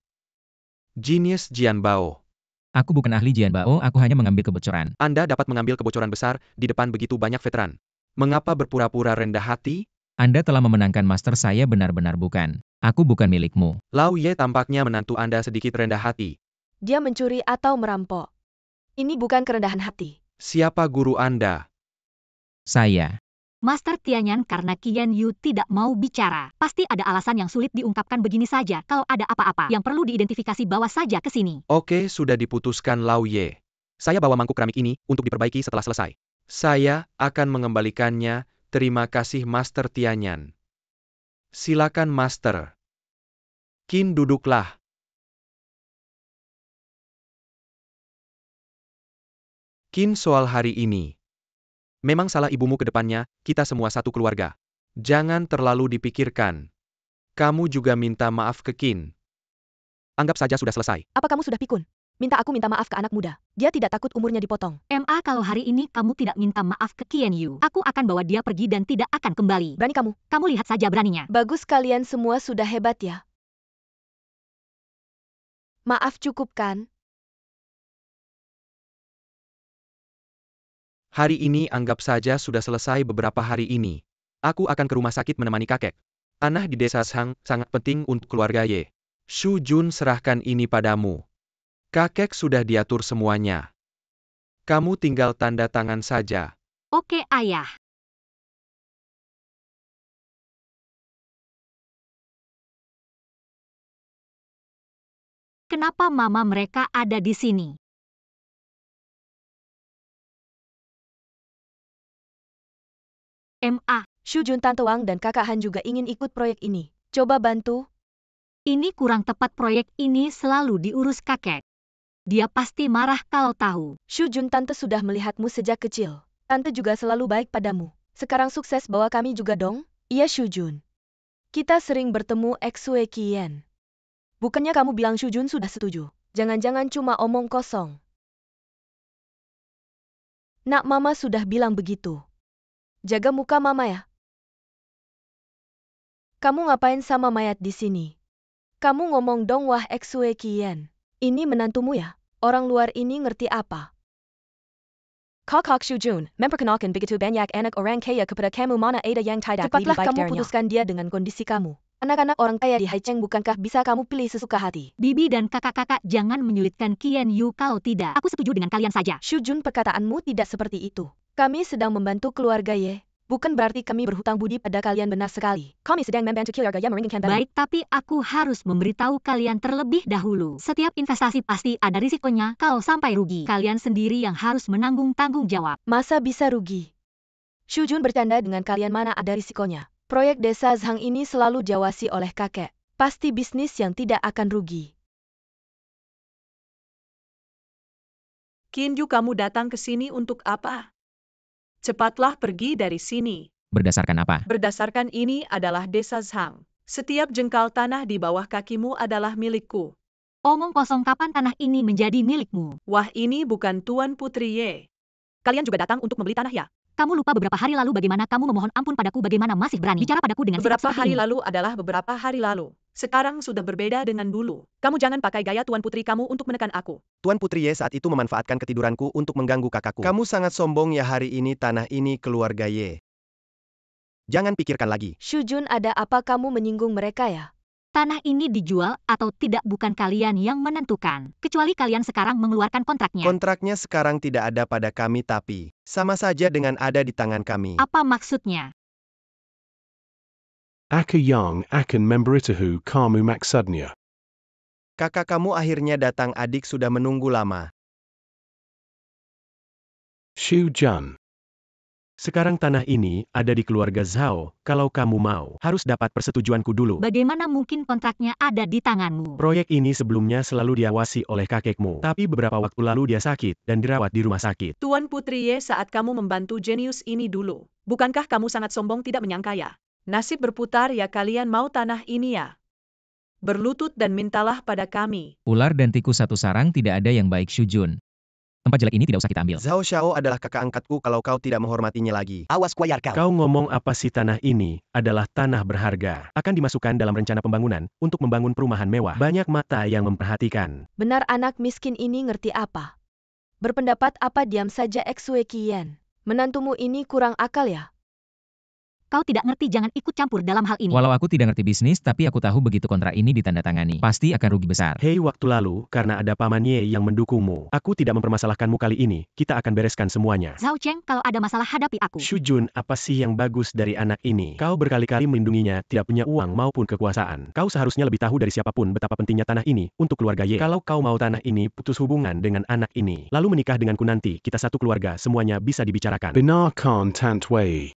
jenius Jian Bao. Aku bukan ahli Jian Bao, aku hanya mengambil kebocoran. Anda dapat mengambil kebocoran besar di depan begitu banyak veteran. Mengapa berpura-pura rendah hati? Anda telah memenangkan master, saya benar-benar bukan. Aku bukan milikmu. Lau Ye, tampaknya menantu Anda sedikit rendah hati. Dia mencuri atau merampok. Ini bukan kerendahan hati. Siapa guru Anda? Saya. Master Tianyan, karena Qian Yu tidak mau bicara. Pasti ada alasan yang sulit diungkapkan. Begini saja, kalau ada apa-apa yang perlu diidentifikasi, bawa saja ke sini. Oke, sudah diputuskan Lau Ye. Saya bawa mangkuk keramik ini untuk diperbaiki setelah selesai. Saya akan mengembalikannya. Terima kasih Master Tianyan. Silakan Master. Qin, duduklah. Qin soal hari ini. Memang salah ibumu ke depannya, kita semua satu keluarga. Jangan terlalu dipikirkan. Kamu juga minta maaf ke Qin. Anggap saja sudah selesai. Apa kamu sudah pikun? Minta aku minta maaf ke anak muda. Dia tidak takut umurnya dipotong. Kalau hari ini kamu tidak minta maaf ke Qian Yu, aku akan bawa dia pergi dan tidak akan kembali. Berani kamu? Kamu lihat saja beraninya. Bagus kalian semua sudah hebat ya. Maaf cukup kan? Hari ini anggap saja sudah selesai beberapa hari ini. Aku akan ke rumah sakit menemani kakek. Tanah di desa Shang sangat penting untuk keluarga Ye. Shu Jun serahkan ini padamu. Kakek sudah diatur semuanya. Kamu tinggal tanda tangan saja. Oke, Ayah. Kenapa mama mereka ada di sini? Shu Jun, Tante Wang dan Kakak Han juga ingin ikut proyek ini. Coba bantu. Ini kurang tepat, proyek ini selalu diurus kakek. Dia pasti marah kalau tahu. Shu Jun, Tante sudah melihatmu sejak kecil. Tante juga selalu baik padamu. Sekarang sukses bawa kami juga dong? Iya Shu Jun. Kita sering bertemu Xue Qian. Bukannya kamu bilang Shu Jun sudah setuju? Jangan-jangan cuma omong kosong. Nak, Mama sudah bilang begitu. Jaga muka Mama ya. Kamu ngapain sama mayat di sini? Kamu ngomong dong, wah Xue Qian. Ini menantumu ya? Orang luar ini ngerti apa? Kakak Shu Jun, memperkenalkan begitu banyak anak orang kaya kepada kamu, mana ada yang tidak Cepatlah lebih baik kamu darinya. putuskan dia dengan kondisi kamu. Anak-anak orang kaya di Haicheng bukankah bisa kamu pilih sesuka hati? Bibi dan kakak-kakak jangan menyulitkan Qian Yu, kalau tidak, aku setuju dengan kalian saja. Shu Jun, perkataanmu tidak seperti itu. Kami sedang membantu keluarga Ye. Bukan berarti kami berhutang budi pada kalian, benar sekali. Kami sedang membantu keluarga yang meringankan beban. Baik, tapi aku harus memberitahu kalian terlebih dahulu. Setiap investasi pasti ada risikonya, kalau sampai rugi, kalian sendiri yang harus menanggung tanggung jawab. Masa bisa rugi? Shu Jun bercanda dengan kalian, mana ada risikonya. Proyek desa Zhang ini selalu diawasi oleh kakek. Pasti bisnis yang tidak akan rugi. Qin Yu, kamu datang ke sini untuk apa? Cepatlah pergi dari sini. Berdasarkan apa? Berdasarkan ini adalah desa Zhang. Setiap jengkal tanah di bawah kakimu adalah milikku. Omong kosong, kapan tanah ini menjadi milikmu? Wah, ini bukan Tuan Putri Ye. Kalian juga datang untuk membeli tanah ya? Kamu lupa beberapa hari lalu bagaimana kamu memohon ampun padaku, bagaimana masih berani bicara padaku dengan sikap Beberapa seperti hari ini? lalu adalah beberapa hari lalu. Sekarang sudah berbeda dengan dulu. Kamu jangan pakai gaya Tuan Putri kamu untuk menekan aku. Tuan Putri Ye saat itu memanfaatkan ketiduranku untuk mengganggu kakakku. Kamu sangat sombong ya, hari ini tanah ini keluarga Ye. Jangan pikirkan lagi. Shu Jun, ada apa kamu menyinggung mereka ya? Tanah ini dijual atau tidak bukan kalian yang menentukan. Kecuali kalian sekarang mengeluarkan kontraknya. Kontraknya sekarang tidak ada pada kami, tapi sama saja dengan ada di tangan kami. Apa maksudnya? Aka yang akan memberitahu kamu maksudnya. Kakak kamu akhirnya datang, adik sudah menunggu lama. Shu Jun. Sekarang tanah ini ada di keluarga Zhao, kalau kamu mau, harus dapat persetujuanku dulu. Bagaimana mungkin kontraknya ada di tanganmu? Proyek ini sebelumnya selalu diawasi oleh kakekmu, tapi beberapa waktu lalu dia sakit dan dirawat di rumah sakit. Tuan Putri Ye, saat kamu membantu jenius ini dulu, bukankah kamu sangat sombong tidak menyangka ya? Nasib berputar ya, kalian mau tanah ini ya? Berlutut dan mintalah pada kami. Ular dan tikus satu sarang, tidak ada yang baik Shu Jun. Tempat jelek ini tidak usah kita ambil. Zhao Xiao adalah kakak angkatku, kalau kau tidak menghormatinya lagi. Awas kuayar kau. Kau ngomong apa sih? Tanah ini adalah tanah berharga. Akan dimasukkan dalam rencana pembangunan untuk membangun perumahan mewah. Banyak mata yang memperhatikan. Benar, anak miskin ini ngerti apa? Berpendapat apa diam saja Xue Qian? Menantumu ini kurang akal ya? Kau tidak ngerti, jangan ikut campur dalam hal ini. Walau aku tidak ngerti bisnis, tapi aku tahu begitu kontrak ini ditandatangani, pasti akan rugi besar. Hei, waktu lalu, karena ada Paman Ye yang mendukungmu, aku tidak mempermasalahkanmu kali ini, kita akan bereskan semuanya. Zhao Cheng, kalau ada masalah hadapi aku. Shu Jun, apa sih yang bagus dari anak ini? Kau berkali-kali melindunginya, tidak punya uang maupun kekuasaan. Kau seharusnya lebih tahu dari siapapun betapa pentingnya tanah ini untuk keluarga Ye. Kalau kau mau tanah ini, putus hubungan dengan anak ini, lalu menikah denganku, nanti kita satu keluarga, semuanya bisa dibicarakan. Benar kan Tant Wei.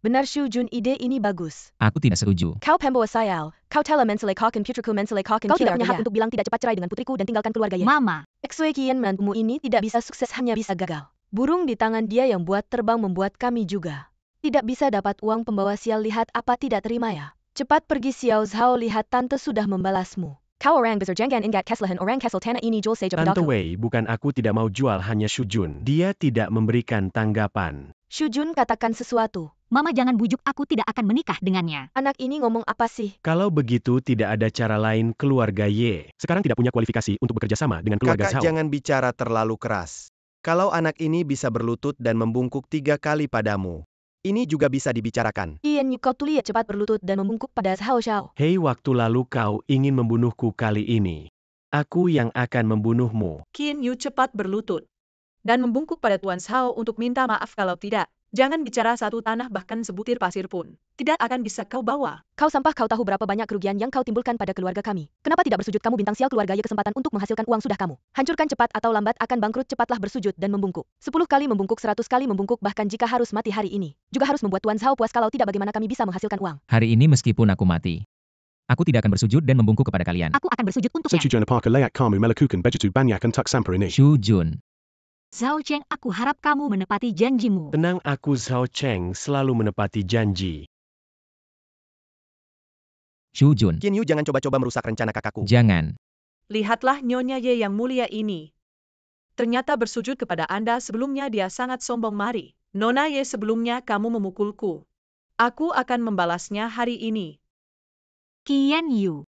Benar Shu Jun, ide ini bagus. Aku tidak setuju. Kau pembawa sial, kau telah menselekaukan putriku menselekaukan Kau tidak punya hak keluarga. untuk bilang tidak cepat cerai dengan putriku dan tinggalkan keluarga Ye. Mama, Xue Qian, menantumu ini tidak bisa sukses, hanya bisa gagal. Burung di tangan dia yang buat terbang membuat kami juga. Tidak bisa dapat uang pembawa sial, lihat apa tidak terima ya. Cepat pergi Xiao Zhao, lihat tante sudah membalasmu. Kau orang besar jangan ingat kesalahan orang kesel tanah ini jual saja Tante padaku. Wei, bukan aku tidak mau jual, hanya Shujun. Dia tidak memberikan tanggapan. Shu Jun, katakan sesuatu. Mama jangan bujuk, aku tidak akan menikah dengannya. Anak ini ngomong apa sih? Kalau begitu tidak ada cara lain, keluarga Ye sekarang tidak punya kualifikasi untuk bekerja sama dengan keluarga Kakak Zhao. jangan bicara terlalu keras. Kalau anak ini bisa berlutut dan membungkuk 3 kali padamu, ini juga bisa dibicarakan. Qian Yu, kau tulia cepat berlutut dan membungkuk pada Zhao Xiao. Hei, waktu lalu kau ingin membunuhku, kali ini aku yang akan membunuhmu. Qin Yu cepat berlutut dan membungkuk pada Tuan Zhao untuk minta maaf, kalau tidak, jangan bicara satu tanah bahkan sebutir pasir pun tidak akan bisa kau bawa. Kau sampah, kau tahu berapa banyak kerugian yang kau timbulkan pada keluarga kami. Kenapa tidak bersujud kamu, bintang sial keluarga Ye? Kesempatan untuk menghasilkan uang sudah kamu. Hancurkan, cepat atau lambat akan bangkrut, cepatlah bersujud dan membungkuk. 10 kali membungkuk, 100 kali membungkuk, bahkan jika harus mati hari ini. Juga harus membuat Tuan Zhao puas, kalau tidak bagaimana kami bisa menghasilkan uang. Hari ini meskipun aku mati, aku tidak akan bersujud dan membungkuk kepada kalian. Aku akan bersujud untuknya. Sechujana Parker Layak Kamu Melakukan Bejitu Banyak and Tuk Sampar ini. Shu Jun, Zhao Cheng, aku harap kamu menepati janjimu. Tenang, aku Zhao Cheng selalu menepati janji. Shu Jun, Qin Yu, jangan coba-coba merusak rencana kakakku. jangan. Lihatlah Nyonya Ye yang mulia ini. Ternyata bersujud kepada Anda, sebelumnya dia sangat sombong. Mari, Nona Ye, sebelumnya kamu memukulku. Aku akan membalasnya hari ini. Qian Yu,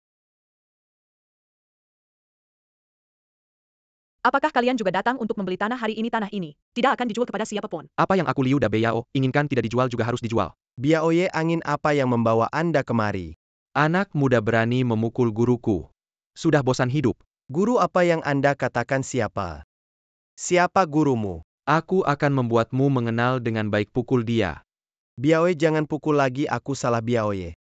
Apakah kalian juga datang untuk membeli tanah hari ini? Tanah ini tidak akan dijual kepada siapapun. Apa yang aku Liu da Beyao inginkan tidak dijual juga harus dijual. Biaoye, angin apa yang membawa Anda kemari? Anak muda berani memukul guruku. Sudah bosan hidup. Guru apa yang Anda katakan siapa? Siapa gurumu? Aku akan membuatmu mengenal dengan baik, pukul dia. Biaoye, jangan pukul lagi, aku salah Biaoye.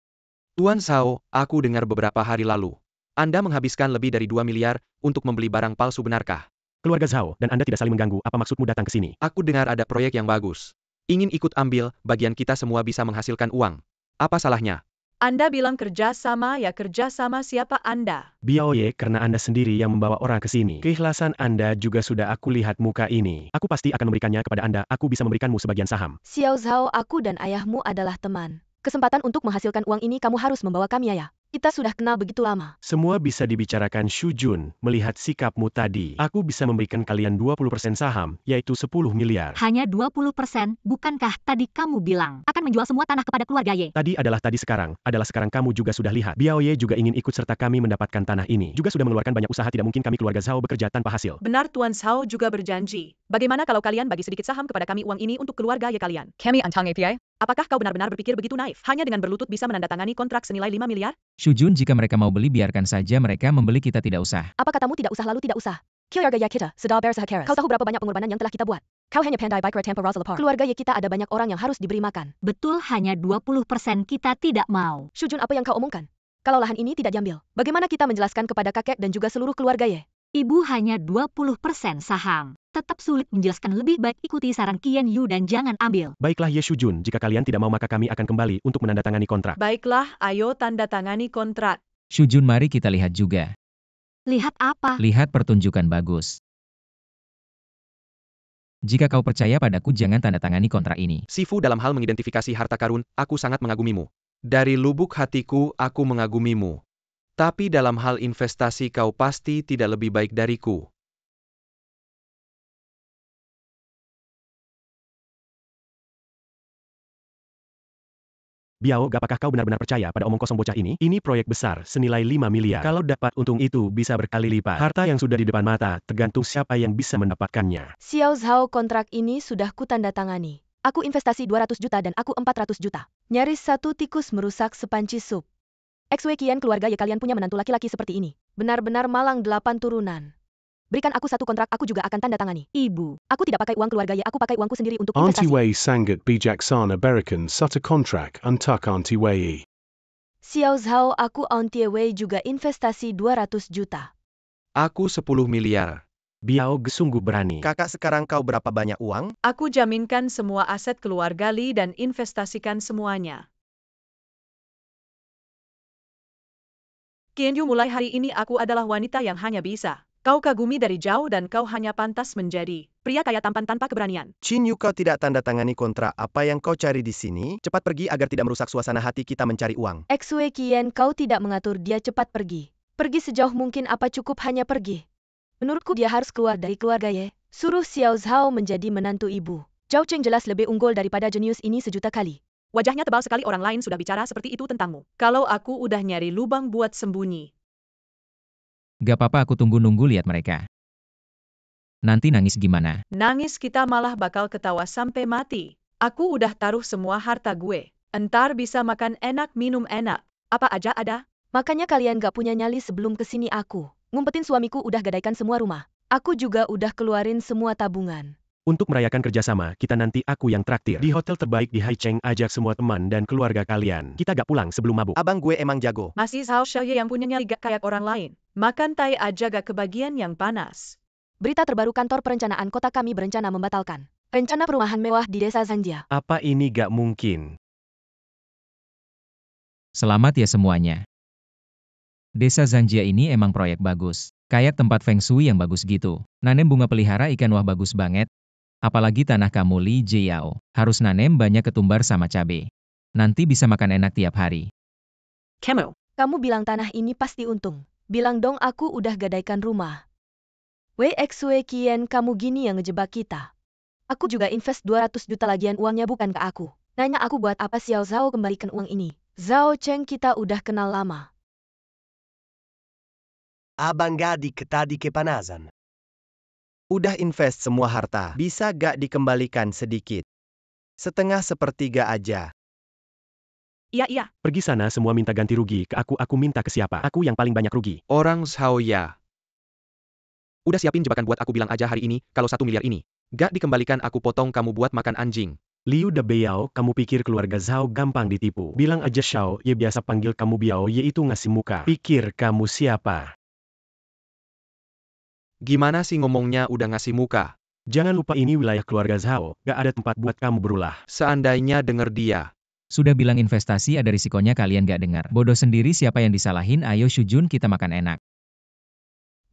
Tuan Zhao, aku dengar beberapa hari lalu Anda menghabiskan lebih dari 2 miliar untuk membeli barang palsu, benarkah? Keluarga Zhao dan Anda tidak saling mengganggu, apa maksudmu datang ke sini? Aku dengar ada proyek yang bagus. Ingin ikut ambil, bagian kita semua bisa menghasilkan uang. Apa salahnya? Anda bilang kerja sama, ya kerja sama siapa Anda? Biaoye, karena Anda sendiri yang membawa orang ke sini. Keikhlasan Anda juga sudah aku lihat muka ini. Aku pasti akan memberikannya kepada Anda, aku bisa memberikanmu sebagian saham. Xiao Zhao, aku dan ayahmu adalah teman. Kesempatan untuk menghasilkan uang ini kamu harus membawa kami, ayah. Kita sudah kenal begitu lama. Semua bisa dibicarakan, Shujun. Melihat sikapmu tadi, aku bisa memberikan kalian 20% saham, yaitu 10 miliar. hanya 20%, bukankah tadi kamu bilang akan menjual semua tanah kepada keluarga Ye? Tadi adalah tadi, sekarang adalah sekarang, kamu juga sudah lihat. Biaoye juga ingin ikut serta kami mendapatkan tanah ini. Juga sudah mengeluarkan banyak usaha, tidak mungkin kami keluarga Zhao bekerja tanpa hasil. Benar, Tuan Zhao juga berjanji. Bagaimana kalau kalian bagi sedikit saham kepada kami, uang ini untuk keluarga Ye kalian? Kami antang API. Apakah kau benar-benar berpikir begitu naif? Hanya dengan berlutut bisa menandatangani kontrak senilai 5 miliar? Shu Jun, jika mereka mau beli biarkan saja mereka membeli, kita tidak usah. Apa katamu tidak usah lalu tidak usah? Keluarga ya kita, sedar bersahakeras. Kau tahu berapa banyak pengorbanan yang telah kita buat? Kau hanya pandai bicara tanpa rasa lapar. Keluarga Ye kita ada banyak orang yang harus diberi makan. Betul, hanya 20% kita tidak mau. Shu Jun, apa yang kau omongkan? Kalau lahan ini tidak diambil, bagaimana kita menjelaskan kepada kakek dan juga seluruh keluarga Ye? Ibu hanya 20% saham. Tetap sulit menjelaskan, lebih baik ikuti saran Qian Yu dan jangan ambil. Baiklah Ye Shujun, jika kalian tidak mau maka kami akan kembali untuk menandatangani kontrak. Baiklah, ayo tanda tangani kontrak. Shu Jun, mari kita lihat juga. Lihat apa? Lihat pertunjukan bagus. Jika kau percaya padaku, jangan tanda tangani kontrak ini. Sifu, dalam hal mengidentifikasi harta karun, aku sangat mengagumimu. Dari lubuk hatiku, aku mengagumimu. Tapi dalam hal investasi kau pasti tidak lebih baik dariku. Biao, apakah kau benar-benar percaya pada omong kosong bocah ini? Ini proyek besar, senilai 5 miliar. Kalau dapat untung itu bisa berkali lipat. Harta yang sudah di depan mata, tergantung siapa yang bisa mendapatkannya. Xiao Zhao, kontrak ini sudah kutandatangani. Aku investasi 200 juta dan aku 400 juta. Nyaris satu tikus merusak sepanci sup. Xue Qian, keluarga Ye kalian punya menantu laki-laki seperti ini. Benar-benar malang 8 turunan. Berikan aku satu kontrak, aku juga akan tanda tangani. Ibu, Aku tidak pakai uang keluarga Ye, aku pakai uangku sendiri untuk Auntie investasi. Wei Sangat Bijaksana Berikan Sutta Kontrak Untuk Auntie Wei. Xiao Zhao, aku Auntie Wei juga investasi 200 juta. Aku 10 miliar. Biao Ge sungguh berani. Kakak, sekarang kau berapa banyak uang? Aku jaminkan semua aset keluarga Li dan investasikan semuanya. Qian Yu, mulai hari ini aku adalah wanita yang hanya bisa kau kagumi dari jauh dan kau hanya pantas menjadi pria kaya tampan tanpa keberanian. Qin Yu, kau tidak tanda tangani kontrak. Apa yang kau cari di sini? Cepat pergi agar tidak merusak suasana hati kita mencari uang. Xue Qian, kau tidak mengatur dia cepat pergi. Pergi sejauh mungkin, apa cukup hanya pergi? Menurutku dia harus keluar dari keluarga Ye. Suruh Xiao Zhao menjadi menantu ibu. Zhao Cheng jelas lebih unggul daripada jenius ini sejuta kali. Wajahnya tebal sekali, orang lain sudah bicara seperti itu tentangmu. Kalau aku udah nyari lubang buat sembunyi. Gak apa-apa, aku tunggu-nunggu lihat mereka. Nanti nangis gimana? Nangis kita malah bakal ketawa sampai mati. Aku udah taruh semua harta gue. Entar bisa makan enak, minum enak. Apa aja ada. Makanya kalian gak punya nyali sebelum kesini aku. Ngumpetin suamiku udah gadaikan semua rumah. Aku juga udah keluarin semua tabungan. Untuk merayakan kerjasama, kita nanti aku yang traktir. Di hotel terbaik di Haicheng, ajak semua teman dan keluarga kalian. Kita gak pulang sebelum mabuk. Abang gue emang jago. Masih Zhao Xiaoye yang punya nyali gak kayak orang lain. Makan tai aja gak kebagian yang panas. Berita terbaru, kantor perencanaan kota kami berencana membatalkan rencana perumahan mewah di desa Zanjia. Apa ini gak mungkin? Selamat ya semuanya. Desa Zanjia ini emang proyek bagus. Kayak tempat feng shui yang bagus gitu. Nanem bunga pelihara ikan, wah bagus banget. Apalagi tanah kamu Li Jiao. Harus nanem banyak ketumbar sama cabe. Nanti bisa makan enak tiap hari. Kamu bilang tanah ini pasti untung. Bilang dong aku udah gadaikan rumah. Wei Xue Qian, kamu gini yang ngejebak kita. Aku juga invest 200 juta lagian, uangnya bukan ke aku. Nanya aku buat apa? Xiao Zhao, kembalikan uang ini. Zhao Cheng, kita udah kenal lama. Abang Gadi tadi kepanasan. Udah invest semua harta. Bisa gak dikembalikan sedikit? Setengah sepertiga aja. Iya. Pergi sana semua minta ganti rugi ke aku minta ke siapa? Aku yang paling banyak rugi. Orang Xiaoya. Udah siapin jebakan buat aku, bilang aja hari ini, kalau 1 miliar ini gak dikembalikan aku potong kamu buat makan anjing. Liu de Biao, kamu pikir keluarga Zhao gampang ditipu? Bilang aja Xiao Ye, biasa panggil kamu Biao Ye itu ngasih muka. Pikir kamu siapa? Gimana sih ngomongnya udah ngasih muka? Jangan lupa ini wilayah keluarga Zhao, gak ada tempat buat kamu berulah. Seandainya denger dia. Sudah bilang investasi ada risikonya, kalian gak dengar. Bodoh sendiri, siapa yang disalahin? Ayo Shujun, kita makan enak.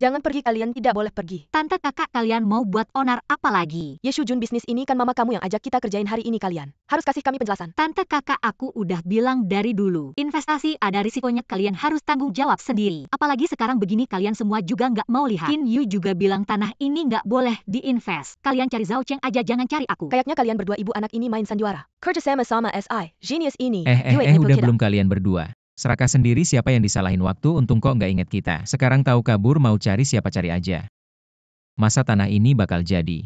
Jangan pergi, kalian tidak boleh pergi. Tante, kakak kalian mau buat onar apa lagi? Ye Shujun, bisnis ini kan mama kamu yang ajak kita kerjain hari ini, kalian harus kasih kami penjelasan. Tante, kakak aku udah bilang dari dulu. Investasi ada risikonya, kalian harus tanggung jawab sendiri. Apalagi sekarang begini, kalian semua juga nggak mau lihat. Qin Yu juga bilang tanah ini nggak boleh diinvest. Kalian cari Zhao Cheng aja, jangan cari aku. Kayaknya kalian berdua ibu anak ini main sandiwara. Kerja sama SI, genius ini. Udah belum kalian berdua. Serakah sendiri, siapa yang disalahin waktu, untung kok nggak inget kita. Sekarang tahu kabur, mau cari siapa cari aja. Masa tanah ini bakal jadi?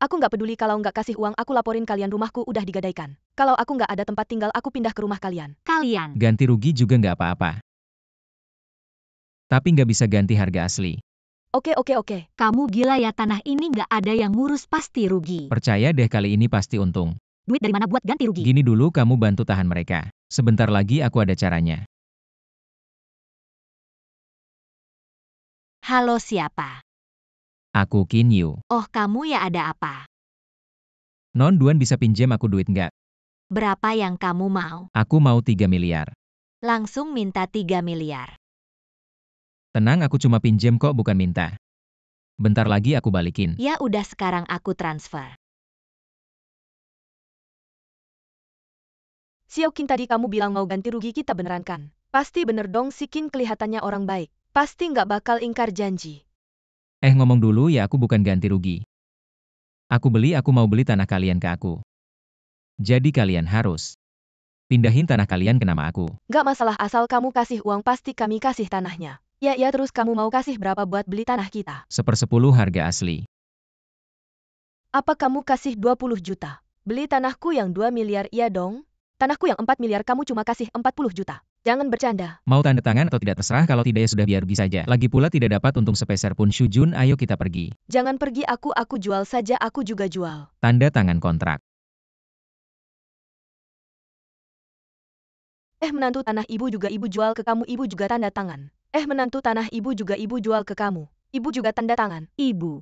Aku nggak peduli kalau nggak kasih uang, aku laporin kalian rumahku udah digadaikan. Kalau aku nggak ada tempat tinggal, aku pindah ke rumah kalian. Kalian. Ganti rugi juga nggak apa-apa. Tapi nggak bisa ganti harga asli. Oke. Kamu gila ya, tanah ini nggak ada yang ngurus, pasti rugi. Percaya deh, kali ini pasti untung. Duit dari mana buat ganti rugi? Gini dulu, kamu bantu tahan mereka. Sebentar lagi aku ada caranya. Halo, siapa? Aku Qin Yu. Oh, kamu ya, ada apa? Non Duan, bisa pinjam aku duit nggak? Berapa yang kamu mau? Aku mau 3 miliar. Langsung minta 3 miliar. Tenang, aku cuma pinjam kok, bukan minta. Bentar lagi aku balikin. Ya udah, sekarang aku transfer. Xiao Qin, tadi kamu bilang mau ganti rugi, kita beneran kan? Pasti bener dong, si Qin kelihatannya orang baik. Pasti nggak bakal ingkar janji. Ngomong dulu ya, aku bukan ganti rugi. Aku mau beli tanah kalian ke aku. Jadi kalian harus pindahin tanah kalian ke nama aku. Nggak masalah, asal kamu kasih uang pasti kami kasih tanahnya. Ya, terus kamu mau kasih berapa buat beli tanah kita? 1/10 harga asli. Apa kamu kasih 20 juta? Beli tanahku yang 2 miliar, iya dong? Tanahku yang 4 miliar kamu cuma kasih 40 juta. Jangan bercanda. Mau tanda tangan atau tidak terserah, kalau tidak ya sudah, biar pergi saja. Lagi pula tidak dapat untung sepeser pun. Shujun, ayo kita pergi. Jangan pergi, aku jual saja, aku juga jual. Tanda tangan kontrak. Menantu tanah ibu juga ibu jual ke kamu, ibu juga tanda tangan. Menantu tanah ibu juga ibu jual ke kamu. Ibu juga tanda tangan. Ibu.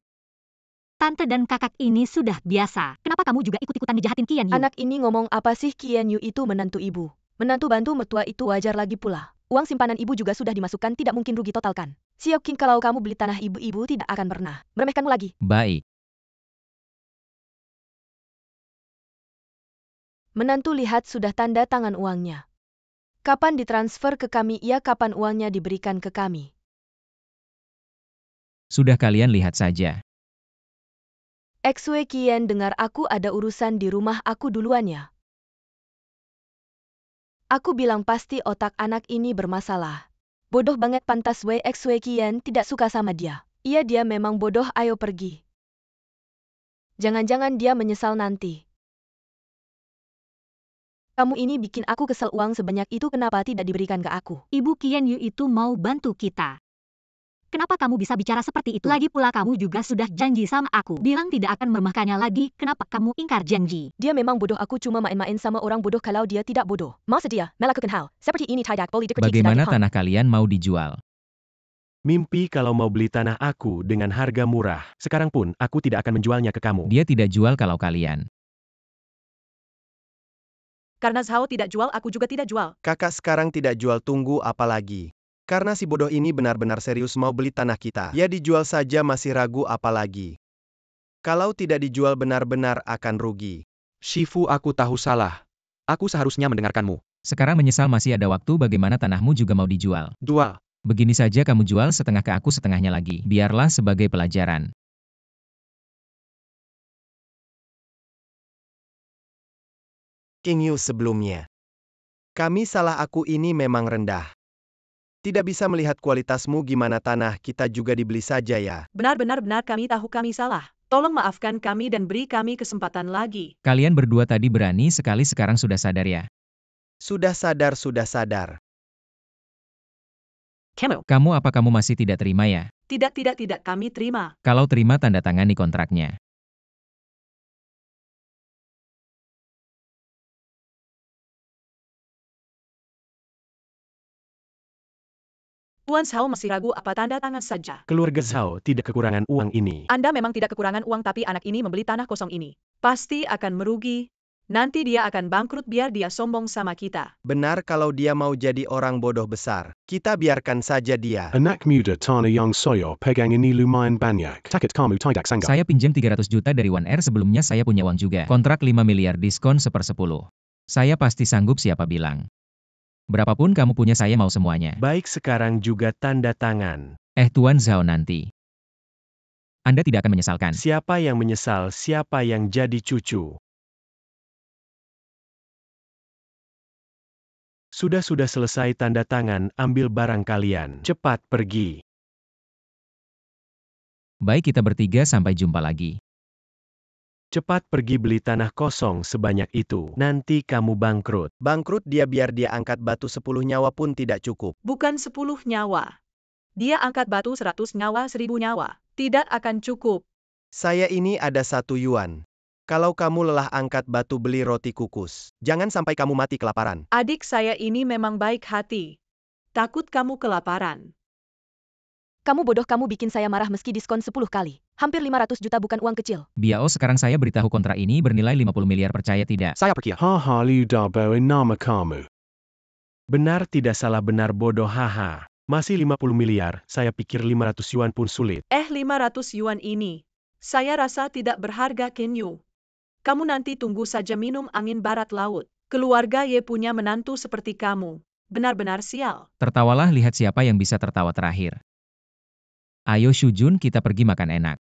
Tante dan kakak ini sudah biasa. Kenapa kamu juga ikut-ikutan dijahatin Qian Yu? Anak ini ngomong apa sih? Qian Yu itu menantu ibu. Menantu bantu mertua itu wajar lagi pula. Uang simpanan ibu juga sudah dimasukkan, tidak mungkin rugi total kan? Xiao Qing, kalau kamu beli tanah ibu tidak akan pernah meremehkanmu lagi. Baik. Menantu lihat sudah tanda tangan uangnya. Kapan ditransfer ke kami? Iya, kapan uangnya diberikan ke kami? Sudah kalian lihat saja. Xue Qian, dengar, aku ada urusan di rumah, aku duluan ya. Aku bilang pasti otak anak ini bermasalah. Bodoh banget, pantas Xue Qian tidak suka sama dia. Iya, dia memang bodoh, ayo pergi. Jangan-jangan dia menyesal nanti. Kamu ini bikin aku kesel, uang sebanyak itu kenapa tidak diberikan ke aku? Ibu Qian Yu itu mau bantu kita. Kenapa kamu bisa bicara seperti itu? Lagi pula kamu juga sudah janji sama aku. Bilang tidak akan meremehkannya lagi, kenapa kamu ingkar janji? Dia memang bodoh, aku cuma main-main sama orang bodoh. Kalau dia tidak bodoh, masa dia melakukan hal seperti ini? Tidak boleh dikritik. Bagaimana tanah kalian mau dijual? Mimpi kalau mau beli tanah aku dengan harga murah. Sekarang pun aku tidak akan menjualnya ke kamu. Dia tidak jual kalau kalian. Karena Zhao tidak jual, aku juga tidak jual. Kakak sekarang tidak jual, tunggu apa lagi? Karena si bodoh ini benar-benar serius mau beli tanah kita. Ya dijual saja masih ragu apa lagi? Kalau tidak dijual benar-benar akan rugi. Shifu, aku tahu salah. Aku seharusnya mendengarkanmu. Sekarang menyesal masih ada waktu, bagaimana tanahmu juga mau dijual? Jual. Begini saja kamu jual setengah ke aku, setengahnya lagi. Biarlah sebagai pelajaran. King Yu sebelumnya. Kami salah, aku ini memang rendah. Tidak bisa melihat kualitasmu, gimana tanah kita juga dibeli saja ya. Benar-benar kami tahu kami salah. Tolong maafkan kami dan beri kami kesempatan lagi. Kalian berdua tadi berani sekali, sekarang sudah sadar ya? Sudah sadar, sudah sadar. Kamu apa kamu masih tidak terima ya? Tidak, kami terima. Kalau terima tanda tangani kontraknya. Tuan Zhao masih ragu, apa tanda tangan saja? Keluarga Zhao tidak kekurangan uang ini. Anda memang tidak kekurangan uang, tapi anak ini membeli tanah kosong ini. Pasti akan merugi. Nanti dia akan bangkrut, biar dia sombong sama kita. Benar, kalau dia mau jadi orang bodoh besar, kita biarkan saja dia. Anak muda tanah yang soyo pegang ini lumayan banyak. Takut kamu tidak sanggup. Saya pinjam 300 juta dari One Air, sebelumnya saya punya uang juga. Kontrak 5 miliar, diskon 1/10. Saya pasti sanggup, siapa bilang. Berapapun kamu punya, saya mau semuanya. Baik, sekarang juga tanda tangan. Tuan Zhao, nanti Anda tidak akan menyesalkan. Siapa yang menyesal, siapa yang jadi cucu? Sudah selesai tanda tangan, ambil barang kalian. Cepat pergi. Baik, kita bertiga sampai jumpa lagi. Cepat pergi, beli tanah kosong sebanyak itu. Nanti kamu bangkrut. Bangkrut dia, biar dia angkat batu 10 nyawa pun tidak cukup. Bukan 10 nyawa. Dia angkat batu 100 nyawa, 1000 nyawa. Tidak akan cukup. Saya ini ada 1 yuan. Kalau kamu lelah angkat batu, beli roti kukus. Jangan sampai kamu mati kelaparan. Adik saya ini memang baik hati. Takut kamu kelaparan. Kamu bodoh, kamu bikin saya marah meski diskon 10 kali. Hampir 500 juta, bukan uang kecil. Biao, sekarang saya beritahu kontrak ini bernilai 50 miliar, percaya tidak? Saya pergi. Haha, liu dabo nama kamu. Benar tidak salah, benar bodoh, haha. Masih 50 miliar, saya pikir 500 yuan pun sulit. 500 yuan ini. Saya rasa tidak berharga, Ken Yu. Kamu nanti tunggu saja minum angin barat laut. Keluarga Ye punya menantu seperti kamu. Benar-benar sial. Tertawalah, lihat siapa yang bisa tertawa terakhir. Ayo Shujun, kita pergi makan enak.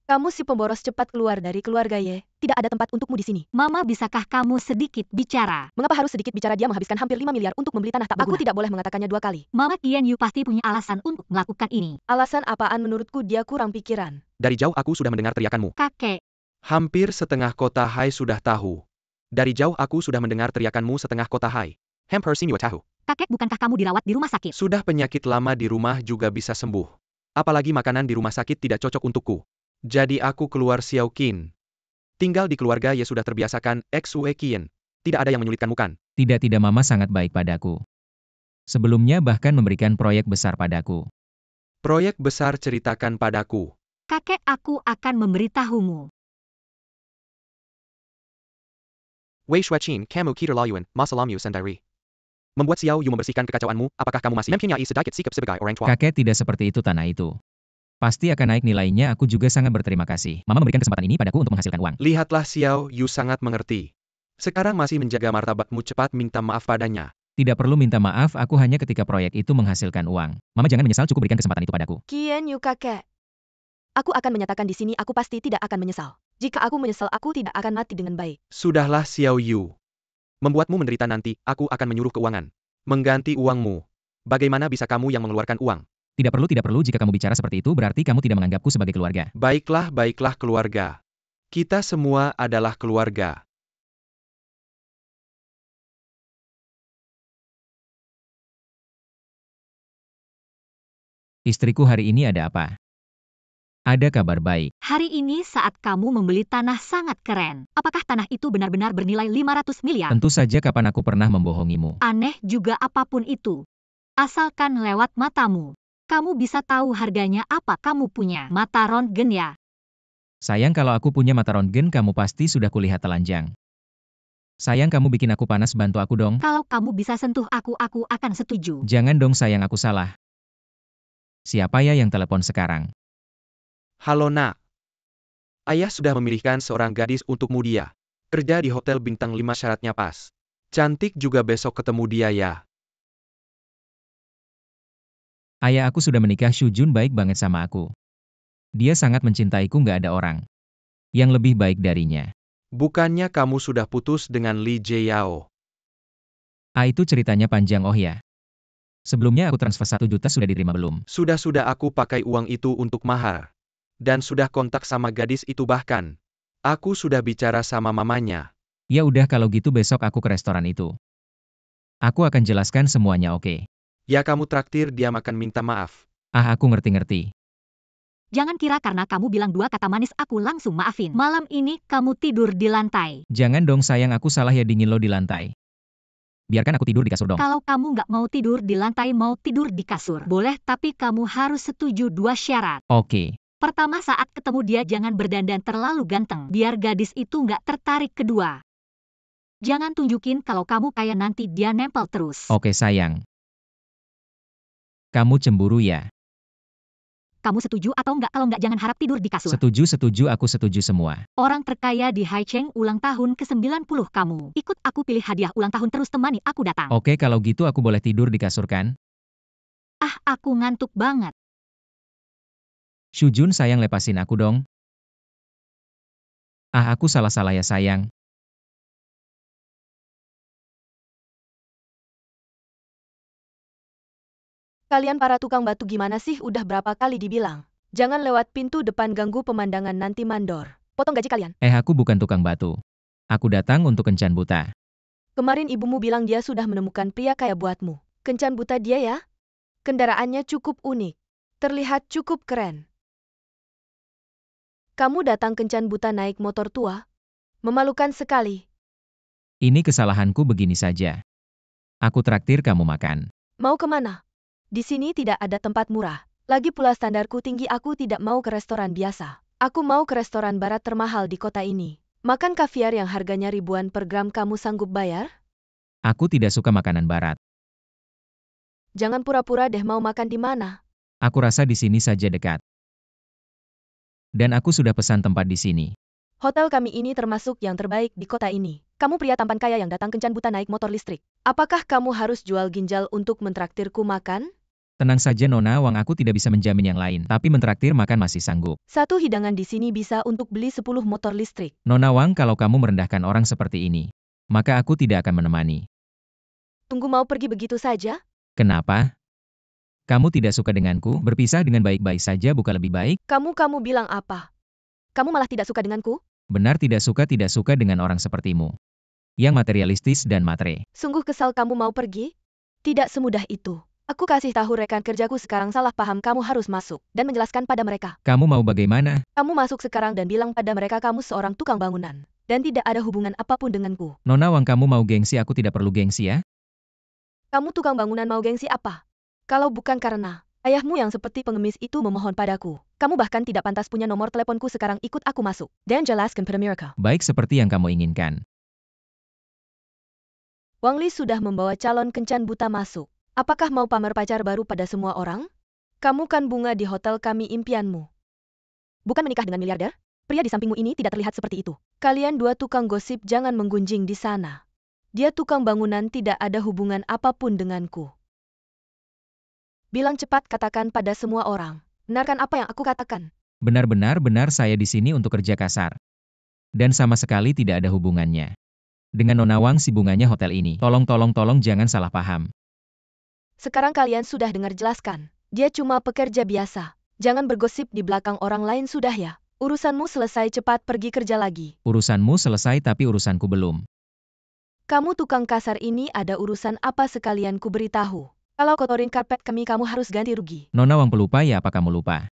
Kamu si pemboros, cepat keluar dari keluarga Ye. Tidak ada tempat untukmu di sini. Mama, bisakah kamu sedikit bicara? Mengapa harus sedikit bicara? Dia menghabiskan hampir 5 miliar untuk membeli tanah tak berguna. Aku tidak boleh mengatakannya 2 kali. Mama, Qian Yu pasti punya alasan untuk melakukan ini. Alasan apaan? Menurutku dia kurang pikiran. Dari jauh aku sudah mendengar teriakanmu. Kakek. Hampir setengah kota Hai sudah tahu. Dari jauh aku sudah mendengar teriakanmu, setengah kota Hai. Hampir semua tahu. Kakek, bukankah kamu dirawat di rumah sakit? Sudah, penyakit lama di rumah juga bisa sembuh. Apalagi makanan di rumah sakit tidak cocok untukku. Jadi aku keluar Xiao Qin. Tinggal di keluarga Ye sudah terbiasakan, Xue Qian. Tidak ada yang menyulitkanmu kan? Tidak, Mama sangat baik padaku. Sebelumnya bahkan memberikan proyek besar padaku. Proyek besar ceritakan padaku. Kakek aku akan memberitahumu. Wei Xueqin, kamu kita layuan, masalamu sendiri. Membuat Xiao Yu membersihkan kekacauanmu, apakah kamu masih mempunyai sedikit sikap sebagai orang tua? Kakek tidak seperti itu tanah itu. Pasti akan naik nilainya, aku juga sangat berterima kasih. Mama memberikan kesempatan ini padaku untuk menghasilkan uang. Lihatlah Xiao Yu sangat mengerti. Sekarang masih menjaga martabatmu, cepat minta maaf padanya. Tidak perlu minta maaf, aku hanya ketika proyek itu menghasilkan uang. Mama jangan menyesal, cukup berikan kesempatan itu padaku. Kian Yu kakek. Aku akan menyatakan di sini aku pasti tidak akan menyesal. Jika aku menyesal aku tidak akan mati dengan baik. Sudahlah Xiao Yu. Membuatmu menderita nanti, aku akan menyuruh keuangan. Mengganti uangmu. Bagaimana bisa kamu yang mengeluarkan uang? Tidak perlu jika kamu bicara seperti itu berarti kamu tidak menganggapku sebagai keluarga. Baiklah keluarga. Kita semua adalah keluarga. Istriku, hari ini ada apa? Ada kabar baik. Hari ini saat kamu membeli tanah sangat keren. Apakah tanah itu benar-benar bernilai 500 miliar? Tentu saja, kapan aku pernah membohongimu. Aneh juga apapun itu. Asalkan lewat matamu. Kamu bisa tahu harganya apa kamu punya. Mata röntgen ya. Sayang, kalau aku punya mata röntgen kamu pasti sudah kulihat telanjang. Sayang, kamu bikin aku panas, bantu aku dong. Kalau kamu bisa sentuh aku akan setuju. Jangan dong sayang, aku salah. Siapa ya yang telepon sekarang? Halo nak. Ayah sudah memilihkan seorang gadis untukmu, dia. Kerja di hotel bintang 5, syaratnya pas. Cantik juga, besok ketemu dia ya. Ayah, aku sudah menikah. Xu Jun baik banget sama aku. Dia sangat mencintaiku, nggak ada orang yang lebih baik darinya. Bukannya kamu sudah putus dengan Li Jiao? Itu ceritanya panjang. Oh ya. Sebelumnya aku transfer 1 juta, sudah diterima belum? Sudah aku pakai uang itu untuk mahar. Dan sudah kontak sama gadis itu bahkan. Aku sudah bicara sama mamanya. Ya udah, kalau gitu besok aku ke restoran itu. Aku akan jelaskan semuanya, oke? Ya kamu traktir dia makan, minta maaf. Aku ngerti. Jangan kira karena kamu bilang 2 kata manis aku langsung maafin. Malam ini kamu tidur di lantai. Jangan dong sayang, aku salah ya, dingin lo di lantai. Biarkan aku tidur di kasur dong. Kalau kamu nggak mau tidur di lantai, mau tidur di kasur. Boleh, tapi kamu harus setuju 2 syarat. Oke. Pertama, saat ketemu dia jangan berdandan terlalu ganteng. Biar gadis itu nggak tertarik. Kedua, jangan tunjukin kalau kamu kaya, nanti dia nempel terus. Oke sayang. Kamu cemburu ya? Kamu setuju atau nggak? Kalau nggak jangan harap tidur di kasur. Setuju, aku setuju semua. Orang terkaya di Haicheng ulang tahun ke-90 kamu. Ikut aku pilih hadiah ulang tahun, terus temani aku datang. Oke, kalau gitu aku boleh tidur di kasur kan? Aku ngantuk banget. Xu Jun sayang, lepasin aku dong. Aku salah ya sayang. Kalian para tukang batu gimana sih? Udah berapa kali dibilang? Jangan lewat pintu depan, ganggu pemandangan, nanti mandor. Potong gaji kalian. Aku bukan tukang batu. Aku datang untuk kencan buta. Kemarin ibumu bilang dia sudah menemukan pria kaya buatmu. Kencan buta dia ya? Kendaraannya cukup unik. Terlihat cukup keren. Kamu datang kencan buta naik motor tua? Memalukan sekali. Ini kesalahanku, begini saja. Aku traktir kamu makan. Mau kemana? Di sini tidak ada tempat murah. Lagi pula standarku tinggi, aku tidak mau ke restoran biasa. Aku mau ke restoran barat termahal di kota ini. Makan kaviar yang harganya ribuan per gram, kamu sanggup bayar? Aku tidak suka makanan barat. Jangan pura-pura deh, mau makan di mana? Aku rasa di sini saja dekat. Dan aku sudah pesan tempat di sini. Hotel kami ini termasuk yang terbaik di kota ini. Kamu pria tampan kaya yang datang kencan buta naik motor listrik. Apakah kamu harus jual ginjal untuk mentraktirku makan? Tenang saja Nona, Wang, aku tidak bisa menjamin yang lain. Tapi mentraktir makan masih sanggup. Satu hidangan di sini bisa untuk beli 10 motor listrik. Nona Wang, kalau kamu merendahkan orang seperti ini, maka aku tidak akan menemani. Tunggu, mau pergi begitu saja? Kenapa? Kamu tidak suka denganku? Berpisah dengan baik-baik saja bukan lebih baik? Kamu bilang apa? Kamu malah tidak suka denganku? Benar, tidak suka dengan orang sepertimu. Yang materialistis dan matre. Sungguh kesal kamu mau pergi? Tidak semudah itu. Aku kasih tahu rekan kerjaku sekarang salah paham, kamu harus masuk dan menjelaskan pada mereka. Kamu mau bagaimana? Kamu masuk sekarang dan bilang pada mereka kamu seorang tukang bangunan. Dan tidak ada hubungan apapun denganku. Nona Wang, kamu mau gengsi, aku tidak perlu gengsi ya? Kamu tukang bangunan mau gengsi apa? Kalau bukan karena Ayahmu yang seperti pengemis itu memohon padaku. Kamu bahkan tidak pantas punya nomor teleponku sekarang ikut aku masuk. Dan jelaskan pada mereka. Baik seperti yang kamu inginkan. Wang Li sudah membawa calon kencan buta masuk. Apakah mau pamer pacar baru pada semua orang? Kamu kan bunga di hotel kami impianmu. Bukan menikah dengan miliarder? Pria di sampingmu ini tidak terlihat seperti itu. Kalian dua tukang gosip jangan menggunjing di sana. Dia tukang bangunan tidak ada hubungan apapun denganku. Bilang cepat katakan pada semua orang. Benarkan apa yang aku katakan. Benar-benar saya di sini untuk kerja kasar. Dan sama sekali tidak ada hubungannya dengan Nona Wang si bunganya hotel ini. Tolong jangan salah paham. Sekarang kalian sudah dengar jelaskan. Dia cuma pekerja biasa. Jangan bergosip di belakang orang lain sudah ya. Urusanmu selesai cepat pergi kerja lagi. Urusanmu selesai tapi urusanku belum. Kamu tukang kasar ini ada urusan apa sekalian ku beritahu. Kalau kotorin karpet kami kamu harus ganti rugi. Nona Wang pelupa ya apa kamu lupa?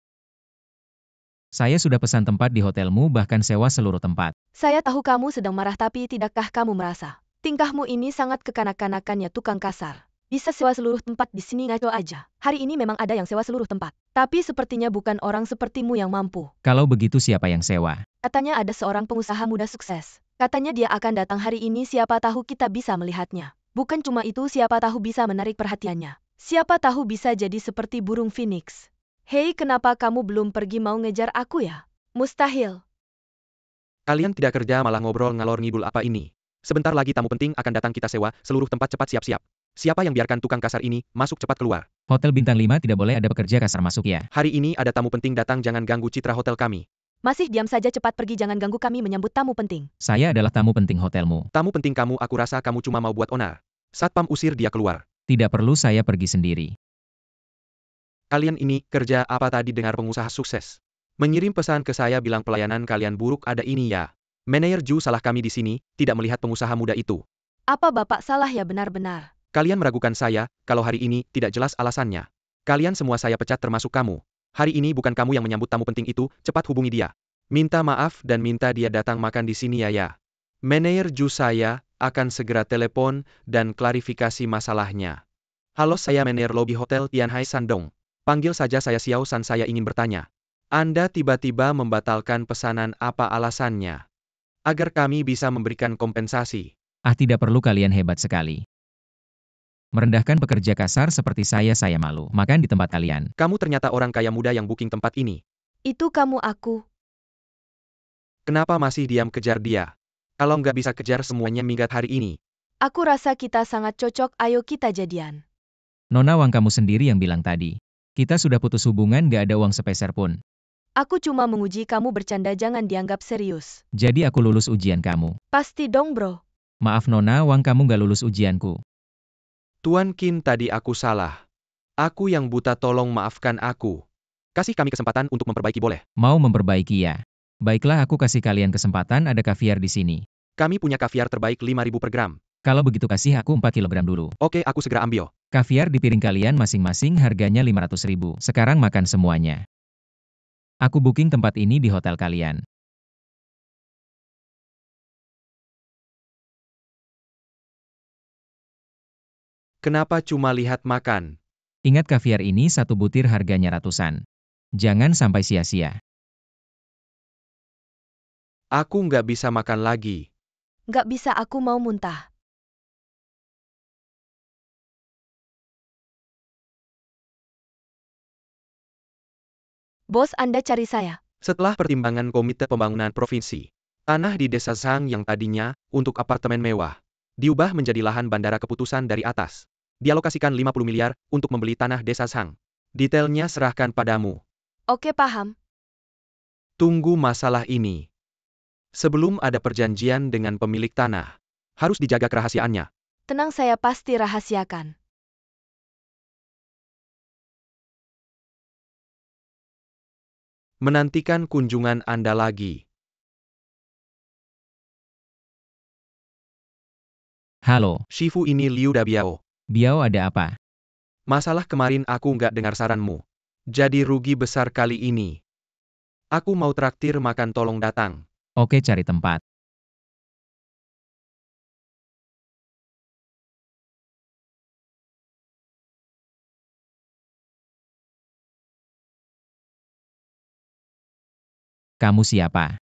Saya sudah pesan tempat di hotelmu bahkan sewa seluruh tempat. Saya tahu kamu sedang marah tapi tidakkah kamu merasa? Tingkahmu ini sangat kekanak-kanakannya tukang kasar. Bisa sewa seluruh tempat di sini ngaco aja. Hari ini memang ada yang sewa seluruh tempat. Tapi sepertinya bukan orang sepertimu yang mampu. Kalau begitu siapa yang sewa? Katanya ada seorang pengusaha muda sukses. Katanya dia akan datang hari ini siapa tahu kita bisa melihatnya. Bukan cuma itu siapa tahu bisa menarik perhatiannya. Siapa tahu bisa jadi seperti burung phoenix. Hei kenapa kamu belum pergi mau ngejar aku ya? Mustahil. Kalian tidak kerja malah ngobrol ngalor ngidul apa ini? Sebentar lagi tamu penting akan datang kita sewa, seluruh tempat cepat siap-siap. Siapa yang biarkan tukang kasar ini masuk cepat keluar? Hotel bintang 5 tidak boleh ada pekerja kasar masuk ya. Hari ini ada tamu penting datang jangan ganggu citra hotel kami. Masih diam saja cepat pergi jangan ganggu kami menyambut tamu penting. Saya adalah tamu penting hotelmu. Tamu penting kamu aku rasa kamu cuma mau buat onar. Satpam usir dia keluar. Tidak perlu saya pergi sendiri. Kalian ini kerja apa tadi dengar pengusaha sukses? Mengirim pesan ke saya bilang pelayanan kalian buruk ada ini ya. Manajer Ju salah kami di sini, tidak melihat pengusaha muda itu. Apa bapak salah ya benar-benar? Kalian meragukan saya, kalau hari ini tidak jelas alasannya. Kalian semua saya pecat termasuk kamu. Hari ini bukan kamu yang menyambut tamu penting itu, cepat hubungi dia. Minta maaf dan minta dia datang makan di sini ya. Manajer Ju saya akan segera telepon dan klarifikasi masalahnya. Halo saya manajer lobi hotel Tianhai Shandong. Panggil saja saya Xiao San saya ingin bertanya. Anda tiba-tiba membatalkan pesanan apa alasannya? Agar kami bisa memberikan kompensasi. Tidak perlu kalian hebat sekali. Merendahkan pekerja kasar seperti saya malu. Makan di tempat kalian. Kamu ternyata orang kaya muda yang booking tempat ini. Itu kamu aku. Kenapa masih diam kejar dia? Kalau nggak bisa kejar semuanya minggat hari ini. Aku rasa kita sangat cocok ayo kita jadian. Nona Wang kamu sendiri yang bilang tadi. Kita sudah putus hubungan gak ada uang sepeser pun. Aku cuma menguji kamu bercanda jangan dianggap serius. Jadi aku lulus ujian kamu. Pasti dong bro. Maaf Nona Wang kamu gak lulus ujianku. Tuan Qin tadi aku salah. Aku yang buta tolong maafkan aku. Kasih kami kesempatan untuk memperbaiki boleh? Mau memperbaiki ya. Baiklah aku kasih kalian kesempatan ada kaviar di sini. Kami punya kaviar terbaik 5.000 per gram. Kalau begitu kasih aku 4 kilogram dulu. Oke aku segera ambil. Kaviar di piring kalian masing-masing harganya 500.000. Sekarang makan semuanya. Aku booking tempat ini di hotel kalian. Kenapa cuma lihat makan? Ingat kaviar ini satu butir harganya ratusan. Jangan sampai sia-sia. Aku nggak bisa makan lagi. Nggak bisa aku mau muntah. Bos Anda cari saya. Setelah pertimbangan Komite Pembangunan Provinsi, tanah di Desa Zhang yang tadinya untuk apartemen mewah, diubah menjadi lahan bandara keputusan dari atas. Dialokasikan 50 miliar untuk membeli tanah Desa Zhang. Detailnya serahkan padamu. Oke paham. Tunggu masalah ini. Sebelum ada perjanjian dengan pemilik tanah, harus dijaga kerahasiaannya. Tenang saya pasti rahasiakan. Menantikan kunjungan Anda lagi. Halo. Shifu ini Liu Dabiao. Biao ada apa? Masalah kemarin aku nggak dengar saranmu. Jadi rugi besar kali ini. Aku mau traktir makan tolong datang. Oke cari tempat. Kamu siapa?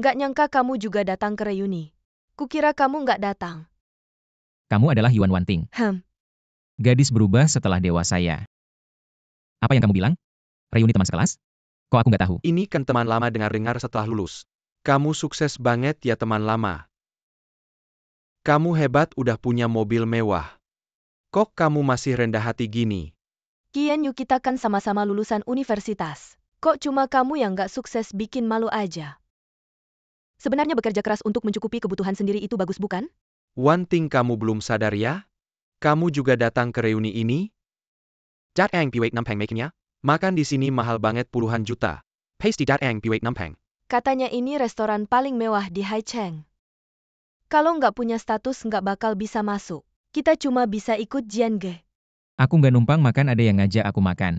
Nggak nyangka kamu juga datang ke reuni. Kukira kamu nggak datang. Kamu adalah Yuan Wanting. Gadis berubah setelah dewasa ya. Apa yang kamu bilang? Reuni teman sekelas? Kok aku nggak tahu? Ini kan teman lama dengar-dengar setelah lulus. Kamu sukses banget ya teman lama. Kamu hebat udah punya mobil mewah. Kok kamu masih rendah hati gini? Kian Yu, kita kan sama-sama lulusan universitas. Kok cuma kamu yang nggak sukses, bikin malu aja. Sebenarnya bekerja keras untuk mencukupi kebutuhan sendiri itu bagus bukan? Wanting, kamu belum sadar ya? Kamu juga datang ke reuni ini? Jat Ang Piwek Nampeng making-nya? Makan di sini mahal banget puluhan juta. Paste di Jat Ang Piwek Nampeng. Katanya ini restoran paling mewah di Haicheng. Kalau nggak punya status nggak bakal bisa masuk. Kita cuma bisa ikut Jiange. Aku nggak numpang makan, ada yang ngajak aku makan.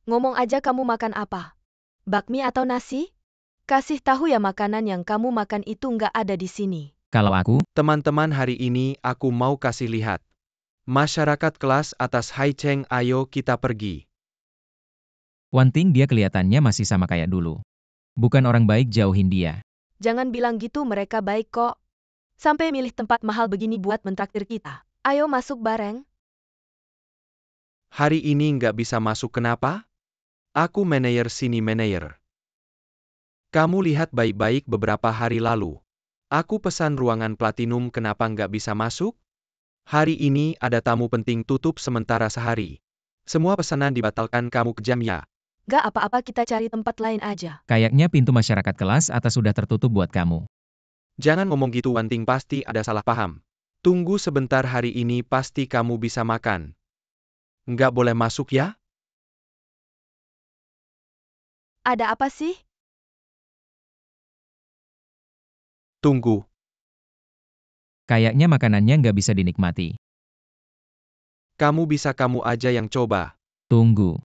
Ngomong aja, kamu makan apa? Bakmi atau nasi? Kasih tahu ya, makanan yang kamu makan itu nggak ada di sini. Kalau aku, Teman-teman, hari ini aku mau kasih lihat. Masyarakat kelas atas Haicheng, ayo kita pergi. Wanting, dia kelihatannya masih sama kayak dulu. Bukan orang baik, jauhin dia. Jangan bilang gitu, mereka baik kok. Sampai milih tempat mahal begini buat mentraktir kita. Ayo masuk bareng. Hari ini nggak bisa masuk, kenapa? Aku manajer sini, manajer. Kamu lihat baik-baik beberapa hari lalu. Aku pesan ruangan platinum, kenapa nggak bisa masuk? Hari ini ada tamu penting, tutup sementara sehari. Semua pesanan dibatalkan, kamu kejam ya. Gak apa-apa, kita cari tempat lain aja. Kayaknya pintu masyarakat kelas atas sudah tertutup buat kamu. Jangan ngomong gitu Wanting, pasti ada salah paham. Tunggu sebentar, hari ini pasti kamu bisa makan. Nggak boleh masuk ya? Ada apa sih? Tunggu. Kayaknya makanannya nggak bisa dinikmati. Kamu bisa, kamu aja yang coba. Tunggu.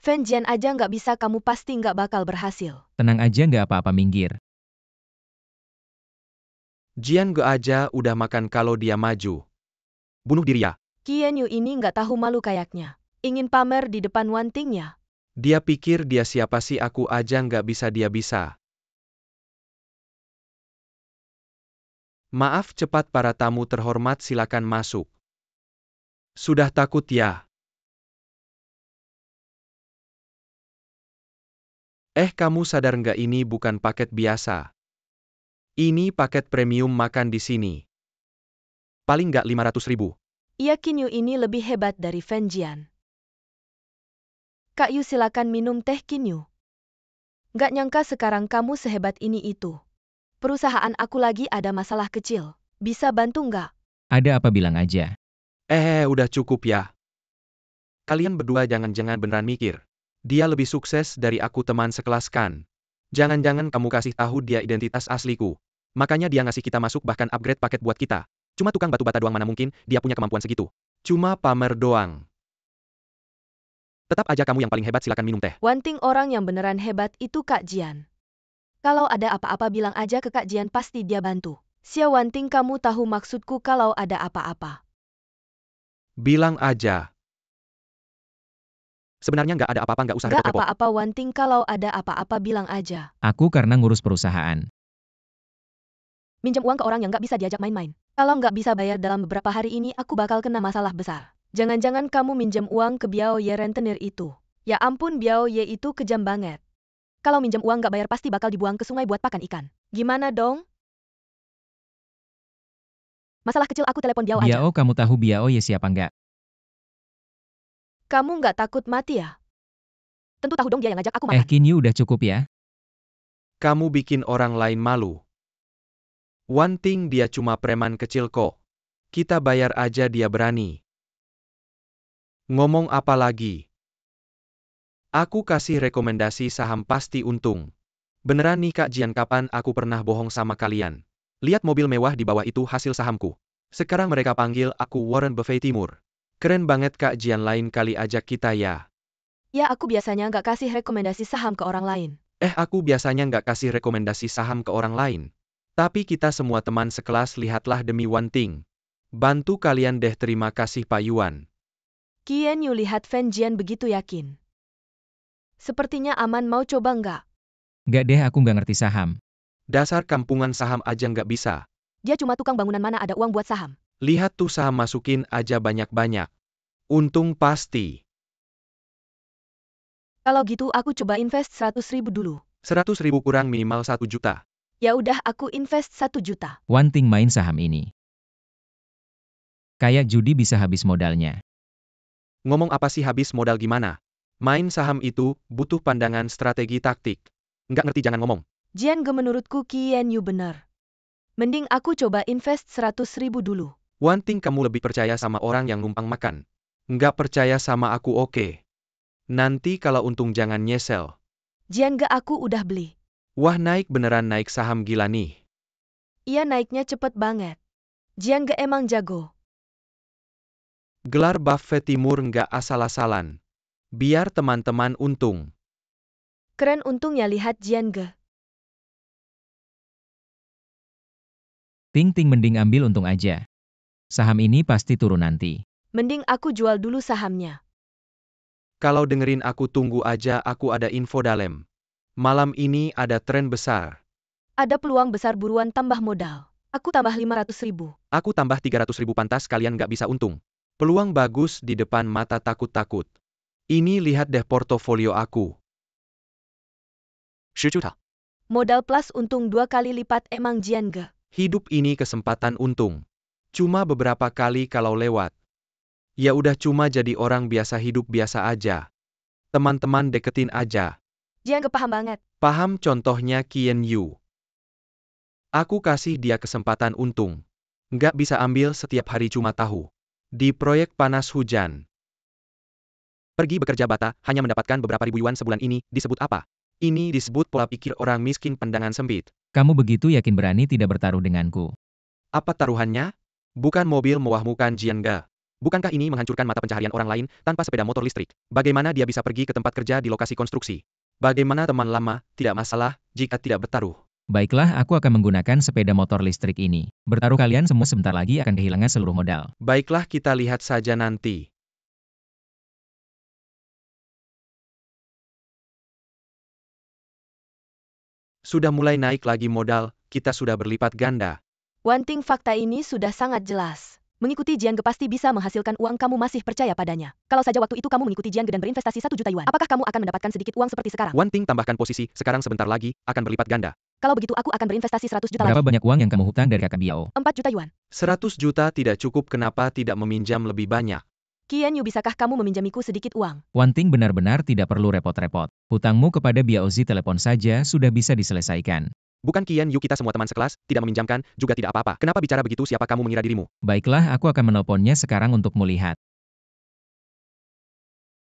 Fan Jian aja nggak bisa, kamu pasti nggak bakal berhasil. Tenang aja, nggak apa-apa, minggir. Jian Ge aja udah makan kalau dia maju. Bunuh diri ya? Kian Yu ini nggak tahu malu kayaknya. Ingin pamer di depan Wantingnya. Dia pikir dia siapa sih, aku aja nggak bisa, dia bisa. Maaf, cepat para tamu terhormat, silakan masuk. Sudah takut ya? Kamu sadar nggak ini bukan paket biasa? Ini paket premium, makan di sini. Paling nggak 500.000. Iya, Qin Yu ini lebih hebat dari Fan Jian. Kak Yu, silakan minum teh, Qin Yu. Nggak nyangka sekarang kamu sehebat ini itu. Perusahaan aku lagi ada masalah kecil. Bisa bantu nggak? Ada apa, bilang aja. Udah cukup ya. Kalian berdua jangan-jangan beneran mikir. Dia lebih sukses dari aku, teman sekelas kan. Jangan-jangan kamu kasih tahu dia identitas asliku. Makanya dia ngasih kita masuk, bahkan upgrade paket buat kita. Cuma tukang batu bata doang, mana mungkin dia punya kemampuan segitu. Cuma pamer doang. Tetap aja kamu yang paling hebat, silakan minum teh. Wanting, orang yang beneran hebat itu Kak Jian. Kalau ada apa-apa bilang aja ke Kak Jian, pasti dia bantu. Xia Wanting, kamu tahu maksudku kalau ada apa-apa. Bilang aja. Sebenarnya nggak ada apa-apa, nggak usah Nggak repot-repot. apa-apa Wanting, kalau ada apa-apa bilang aja. Aku karena ngurus perusahaan. Minjem uang ke orang yang nggak bisa diajak main-main. Kalau nggak bisa bayar dalam beberapa hari ini, aku bakal kena masalah besar. Jangan-jangan kamu minjem uang ke Biao Ye rentenir itu. Ya ampun, Biao Ye itu kejam banget. Kalau minjem uang nggak bayar pasti bakal dibuang ke sungai buat pakan ikan. Gimana dong? Masalah kecil, aku telepon Biao aja. Biao, kamu tahu Biao ya siapa nggak? Kamu nggak takut mati ya? Tentu tahu dong, dia yang ngajak aku makan. Qin Yu, udah cukup ya. Kamu bikin orang lain malu. Wanting, dia cuma preman kecil kok. Kita bayar aja, dia berani. Ngomong apa lagi? Aku kasih rekomendasi saham pasti untung. Beneran nih Kak Jian, kapan aku pernah bohong sama kalian? Lihat mobil mewah di bawah itu hasil sahamku. Sekarang mereka panggil aku Warren Buffett Timur. Keren banget Kak Jian, lain kali ajak kita ya. Ya, aku biasanya nggak kasih rekomendasi saham ke orang lain. Aku biasanya nggak kasih rekomendasi saham ke orang lain. Tapi kita semua teman sekelas, lihatlah demi Wanting. Bantu kalian deh, terima kasih Pak Yuan. Kian Yu lihat Fan Jian begitu yakin. Sepertinya aman, mau coba nggak? Nggak deh, aku nggak ngerti saham. Dasar kampungan saham aja nggak bisa. Dia cuma tukang bangunan, mana ada uang buat saham. Lihat tuh saham masukin aja banyak-banyak. Untung pasti. Kalau gitu aku coba invest 100.000 dulu. 100.000 kurang minimal 1 juta. Ya udah, aku invest 1 juta. Wanting main saham ini. Kayak judi bisa habis modalnya. Ngomong apa sih habis modal gimana? Main saham itu butuh pandangan strategi taktik. Nggak ngerti jangan ngomong. Jian Ge, menurutku Qian Yu benar. Mending aku coba invest 100.000 dulu. Wanting, kamu lebih percaya sama orang yang numpang makan. Nggak percaya sama aku, oke. Nanti kalau untung jangan nyesel. Jian Ge, aku udah beli. Wah, naik beneran, naik saham gila nih. Iya, naiknya cepet banget. Jian Ge emang jago. Gelar Buffett Timur nggak asal-asalan. Biar teman-teman untung. Keren, untungnya, lihat Jian Ge. Ting mending ambil untung aja. Saham ini pasti turun nanti. Mending aku jual dulu sahamnya. Kalau dengerin aku, tunggu aja, aku ada info dalam. Malam ini ada tren besar. Ada peluang besar, buruan tambah modal. Aku tambah 500.000. Aku tambah 300.000, pantas kalian nggak bisa untung. Peluang bagus di depan mata, takut-takut. Ini lihat deh portofolio aku. 10 juta. Modal plus untung 2 kali lipat, emang Jian Ge. Hidup ini kesempatan untung. Cuma beberapa kali kalau lewat. Ya udah, cuma jadi orang biasa, hidup biasa aja. Teman-teman deketin aja. Jian Ge paham banget. Paham, contohnya Qian Yu. Aku kasih dia kesempatan untung. Nggak bisa ambil setiap hari, cuma tahu. Di proyek panas hujan. Pergi bekerja bata, hanya mendapatkan beberapa ribu yuan sebulan, ini disebut apa? Ini disebut pola pikir orang miskin, pandangan sempit. Kamu begitu yakin berani tidak bertaruh denganku? Apa taruhannya? Bukan mobil mewahmu kan, Jian Ge. Bukankah ini menghancurkan mata pencaharian orang lain tanpa sepeda motor listrik? Bagaimana dia bisa pergi ke tempat kerja di lokasi konstruksi? Bagaimana teman lama, tidak masalah jika tidak bertaruh. Baiklah, aku akan menggunakan sepeda motor listrik ini. Bertaruh, kalian semua sebentar lagi akan kehilangan seluruh modal. Baiklah, kita lihat saja nanti. Sudah mulai naik lagi modal, kita sudah berlipat ganda. Wanting, fakta ini sudah sangat jelas. Mengikuti Jian Ge pasti bisa menghasilkan uang, kamu masih percaya padanya. Kalau saja waktu itu kamu mengikuti Jian Ge dan berinvestasi 1 juta yuan, apakah kamu akan mendapatkan sedikit uang seperti sekarang? Wanting, tambahkan posisi, sekarang sebentar lagi akan berlipat ganda. Kalau begitu aku akan berinvestasi 100 juta Berapa lagi. banyak uang yang kamu hutang dari kakak Biao? 4 juta yuan. 100 juta tidak cukup, kenapa tidak meminjam lebih banyak? Qian Yu, bisakah kamu meminjamiku sedikit uang? Wanting benar-benar tidak perlu repot-repot. Hutangmu kepada Biaozi telepon saja sudah bisa diselesaikan. Bukan Qian Yu, kita semua teman sekelas, tidak meminjamkan, juga tidak apa-apa. Kenapa bicara begitu, siapa kamu mengira dirimu? Baiklah, aku akan menelponnya sekarang untuk melihat.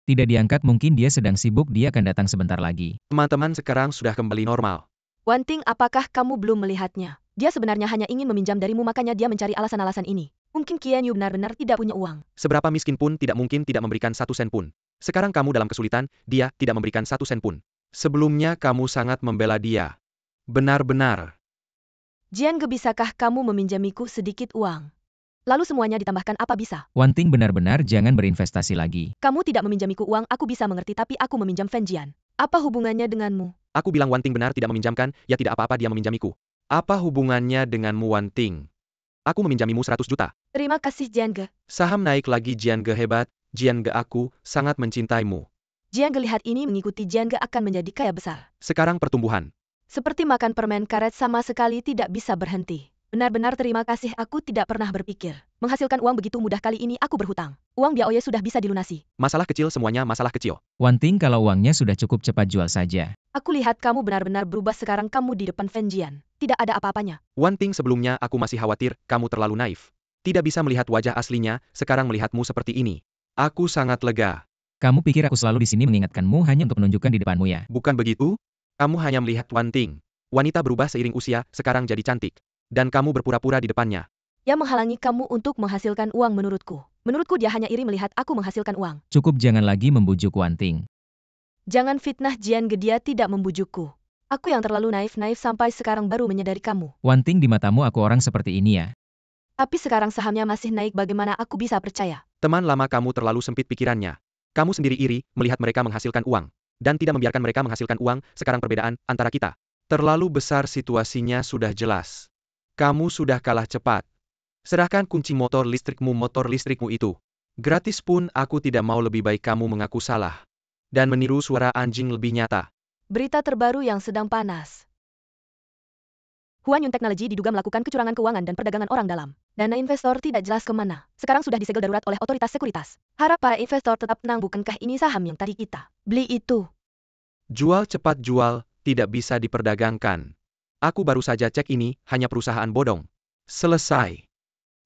Tidak diangkat, mungkin dia sedang sibuk, dia akan datang sebentar lagi. Teman-teman sekarang sudah kembali normal. Wanting, apakah kamu belum melihatnya? Dia sebenarnya hanya ingin meminjam darimu, makanya dia mencari alasan-alasan ini. Mungkin Qian Yu benar-benar tidak punya uang. Seberapa miskin pun tidak mungkin tidak memberikan 1 sen pun. Sekarang kamu dalam kesulitan, dia tidak memberikan 1 sen pun. Sebelumnya kamu sangat membela dia. Benar-benar. Jian Ge, bisakah kamu meminjamiku sedikit uang? Lalu semuanya ditambahkan, apa bisa? Wanting, benar-benar jangan berinvestasi lagi. Kamu tidak meminjamiku uang, aku bisa mengerti, tapi aku meminjam Fen Jian. Apa hubungannya denganmu? Aku bilang Wanting benar tidak meminjamkan, ya tidak apa-apa dia meminjamiku. Apa hubungannya denganmu, Wanting? Aku meminjamimu 100 juta. Terima kasih Jian Ge. Saham naik lagi, Jian Ge hebat. Jian Ge, aku sangat mencintaimu. Jian Ge, lihat ini, mengikuti Jian Ge akan menjadi kaya besar. Sekarang pertumbuhan. Seperti makan permen karet, sama sekali tidak bisa berhenti. Benar-benar terima kasih, aku tidak pernah berpikir. Menghasilkan uang begitu mudah, kali ini aku berhutang. Uang Biaoye sudah bisa dilunasi. Masalah kecil, semuanya masalah kecil. Wanting, kalau uangnya sudah cukup, cepat jual saja. Aku lihat kamu benar-benar berubah sekarang, kamu di depan Fen Jian. Tidak ada apa-apanya. Wanting, sebelumnya aku masih khawatir, kamu terlalu naif. Tidak bisa melihat wajah aslinya, sekarang melihatmu seperti ini. Aku sangat lega. Kamu pikir aku selalu di sini mengingatkanmu hanya untuk menunjukkan di depanmu ya? Bukan begitu? Kamu hanya melihat Wanting. Wanita berubah seiring usia, sekarang jadi cantik. Dan kamu berpura-pura di depannya. Yang menghalangi kamu untuk menghasilkan uang menurutku. Menurutku dia hanya iri melihat aku menghasilkan uang. Cukup, jangan lagi membujuk Wanting. Jangan fitnah Jian Ge, dia tidak membujukku. Aku yang terlalu naif sampai sekarang baru menyadari kamu. Wanting, di matamu aku orang seperti ini ya? Tapi sekarang sahamnya masih naik, bagaimana aku bisa percaya? Teman lama kamu terlalu sempit pikirannya. Kamu sendiri iri, melihat mereka menghasilkan uang. dan tidak membiarkan mereka menghasilkan uang. Sekarang perbedaan antara kita terlalu besar, situasinya sudah jelas. Kamu sudah kalah cepat. Serahkan kunci motor listrikmu itu. Gratis pun aku tidak mau. Lebih baik kamu mengaku salah dan meniru suara anjing lebih nyata. Berita terbaru yang sedang panas. Huanyun Technology diduga melakukan kecurangan keuangan dan perdagangan orang dalam. Dana investor tidak jelas kemana. Sekarang sudah disegel darurat oleh otoritas sekuritas. Harap para investor tetap tenang. Bukankah ini saham yang tadi kita beli itu? Jual cepat jual, tidak bisa diperdagangkan. Aku baru saja cek, ini hanya perusahaan bodong. Selesai.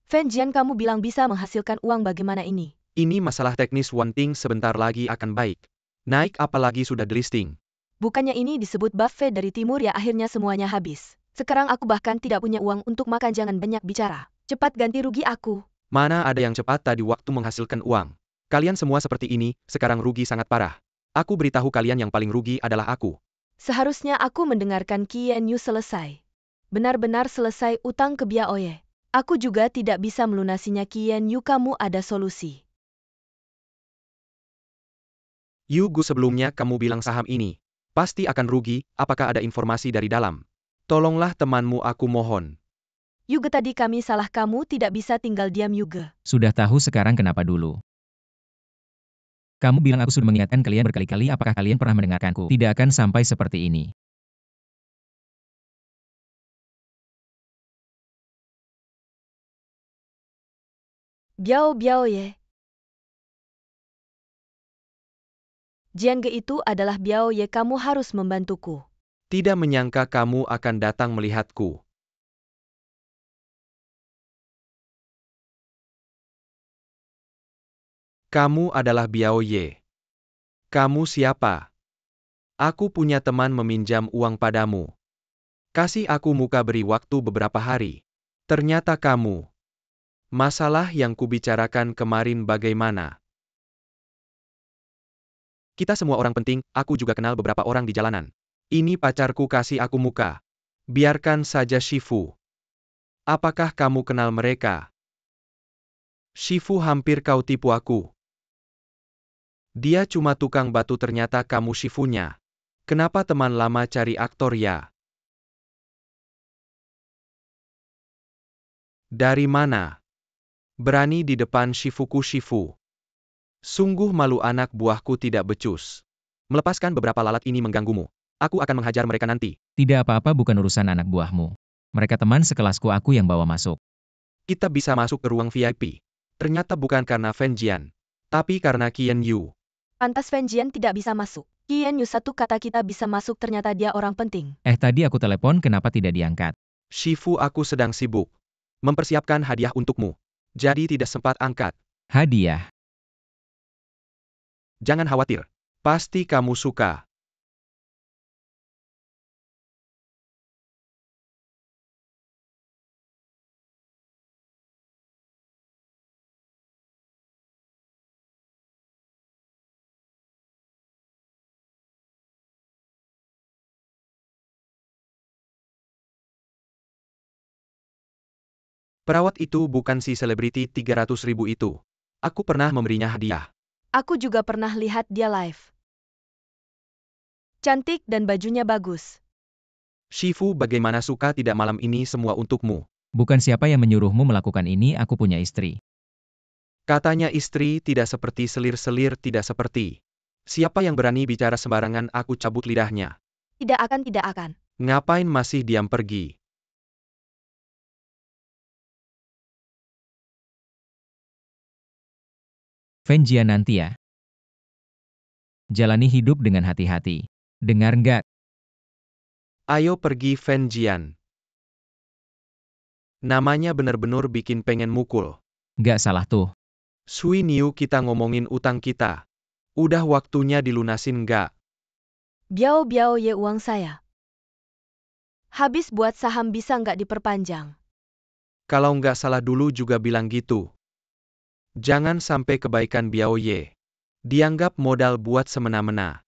Fan Jian, kamu bilang bisa menghasilkan uang, bagaimana ini? Ini masalah teknis. One Thing sebentar lagi akan baik. Naik apalagi sudah delisting. Bukannya ini disebut buffet dari timur ya? Akhirnya semuanya habis. Sekarang aku bahkan tidak punya uang untuk makan. Jangan banyak bicara. Cepat ganti rugi aku. Mana ada yang cepat tadi waktu menghasilkan uang. Kalian semua seperti ini, sekarang rugi sangat parah. Aku beritahu kalian yang paling rugi adalah aku. Seharusnya aku mendengarkan Qian Yu selesai. Benar-benar selesai utang ke Biaoye. Aku juga tidak bisa melunasinya. Qian Yu, kamu ada solusi? Yu Gu, sebelumnya kamu bilang saham ini pasti akan rugi. Apakah ada informasi dari dalam? Tolonglah temanmu, aku mohon. Yuge, tadi kami salah. Kamu tidak bisa tinggal diam, Yuge. Sudah tahu sekarang kenapa dulu. Kamu bilang aku sudah mengingatkan kalian berkali-kali. Apakah kalian pernah mendengarkanku? Tidak akan sampai seperti ini. Biaoye. Jiange itu adalah Biaoye. Kamu harus membantuku. Tidak menyangka kamu akan datang melihatku. Kamu adalah Biaoye. Kamu siapa? Aku punya teman meminjam uang padamu. Kasih aku muka, beri waktu beberapa hari. Ternyata kamu. Masalah yang kubicarakan kemarin bagaimana? Kita semua orang penting, aku juga kenal beberapa orang di jalanan. Ini pacarku, kasih aku muka. Biarkan saja Shifu. Apakah kamu kenal mereka? Shifu, hampir kau tipu aku. Dia cuma tukang batu, ternyata kamu Shifunya. Kenapa teman lama cari aktor ya? Dari mana? Berani di depan Shifuku, Shifu. Sungguh malu, anak buahku tidak becus. Melepaskan beberapa lalat ini mengganggumu. Aku akan menghajar mereka nanti. Tidak apa-apa, bukan urusan anak buahmu. Mereka teman sekelasku, aku yang bawa masuk. Kita bisa masuk ke ruang VIP. Ternyata bukan karena Fan Jian, tapi karena Qian Yu. Pantas Fan Jian tidak bisa masuk. Qian Yu, satu kata kita bisa masuk, ternyata dia orang penting. Tadi aku telepon, kenapa tidak diangkat? Shifu, aku sedang sibuk. Mempersiapkan hadiah untukmu. Jadi tidak sempat angkat. Hadiah? Jangan khawatir. Pasti kamu suka. Perawat itu bukan si selebriti 300.000 itu. Aku pernah memberinya hadiah. Aku juga pernah lihat dia live. Cantik dan bajunya bagus. Shifu, bagaimana suka tidak, malam ini semua untukmu. Bukan siapa yang menyuruhmu melakukan ini, aku punya istri. Katanya istri, tidak seperti selir-selir, tidak seperti. Siapa yang berani bicara sembarangan, aku cabut lidahnya. Tidak akan, tidak akan. Ngapain masih diam, pergi. Fan Jian, nanti ya. Jalani hidup dengan hati-hati. Dengar nggak? Ayo pergi, Fan Jian. Namanya bener-bener bikin pengen mukul. Nggak salah tuh. Sui Niu, kita ngomongin utang kita. Udah waktunya dilunasin nggak? Biaoye, uang saya. Habis buat saham, bisa nggak diperpanjang? Kalau nggak salah dulu juga bilang gitu. Jangan sampai kebaikan Biaoye dianggap modal buat semena-mena.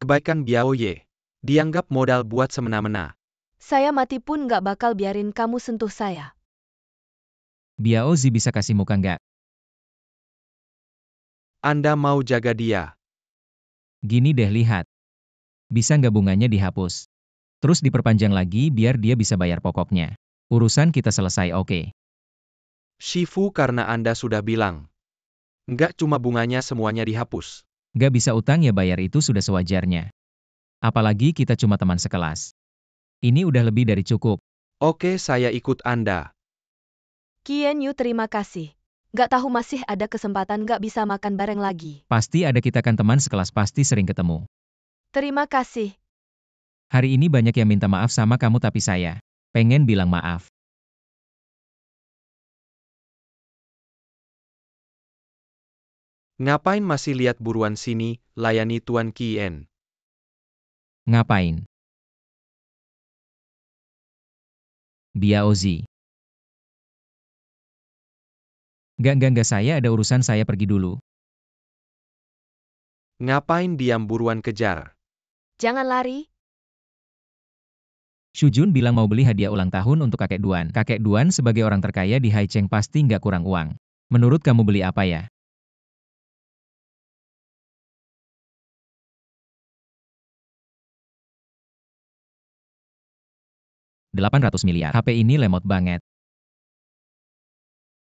Kebaikan Biaoye dianggap modal buat semena-mena. Saya mati pun nggak bakal biarin kamu sentuh saya. Biaozi bisa kasih muka nggak? Anda mau jaga dia? Gini deh, lihat. Bisa nggak bunganya dihapus? Terus diperpanjang lagi biar dia bisa bayar pokoknya. Urusan kita selesai, oke? Shifu, karena Anda sudah bilang. Nggak cuma bunganya semuanya dihapus. Nggak bisa utang ya, bayar itu sudah sewajarnya. Apalagi kita cuma teman sekelas. Ini udah lebih dari cukup. Oke, saya ikut Anda. Kian Yu, terima kasih. Nggak tahu masih ada kesempatan nggak bisa makan bareng lagi. Pasti ada, kita kan teman sekelas, pasti sering ketemu. Terima kasih. Hari ini banyak yang minta maaf sama kamu tapi saya pengen bilang maaf. Ngapain masih lihat, buruan sini, layani Tuan Kian. Ngapain? Biaozi. Nggak, saya ada urusan, saya pergi dulu. Ngapain diam, buruan kejar. Jangan lari. Shujun bilang mau beli hadiah ulang tahun untuk kakek Duan. Kakek Duan sebagai orang terkaya di Haicheng pasti nggak kurang uang. Menurut kamu beli apa ya? $800 miliar. HP ini lemot banget.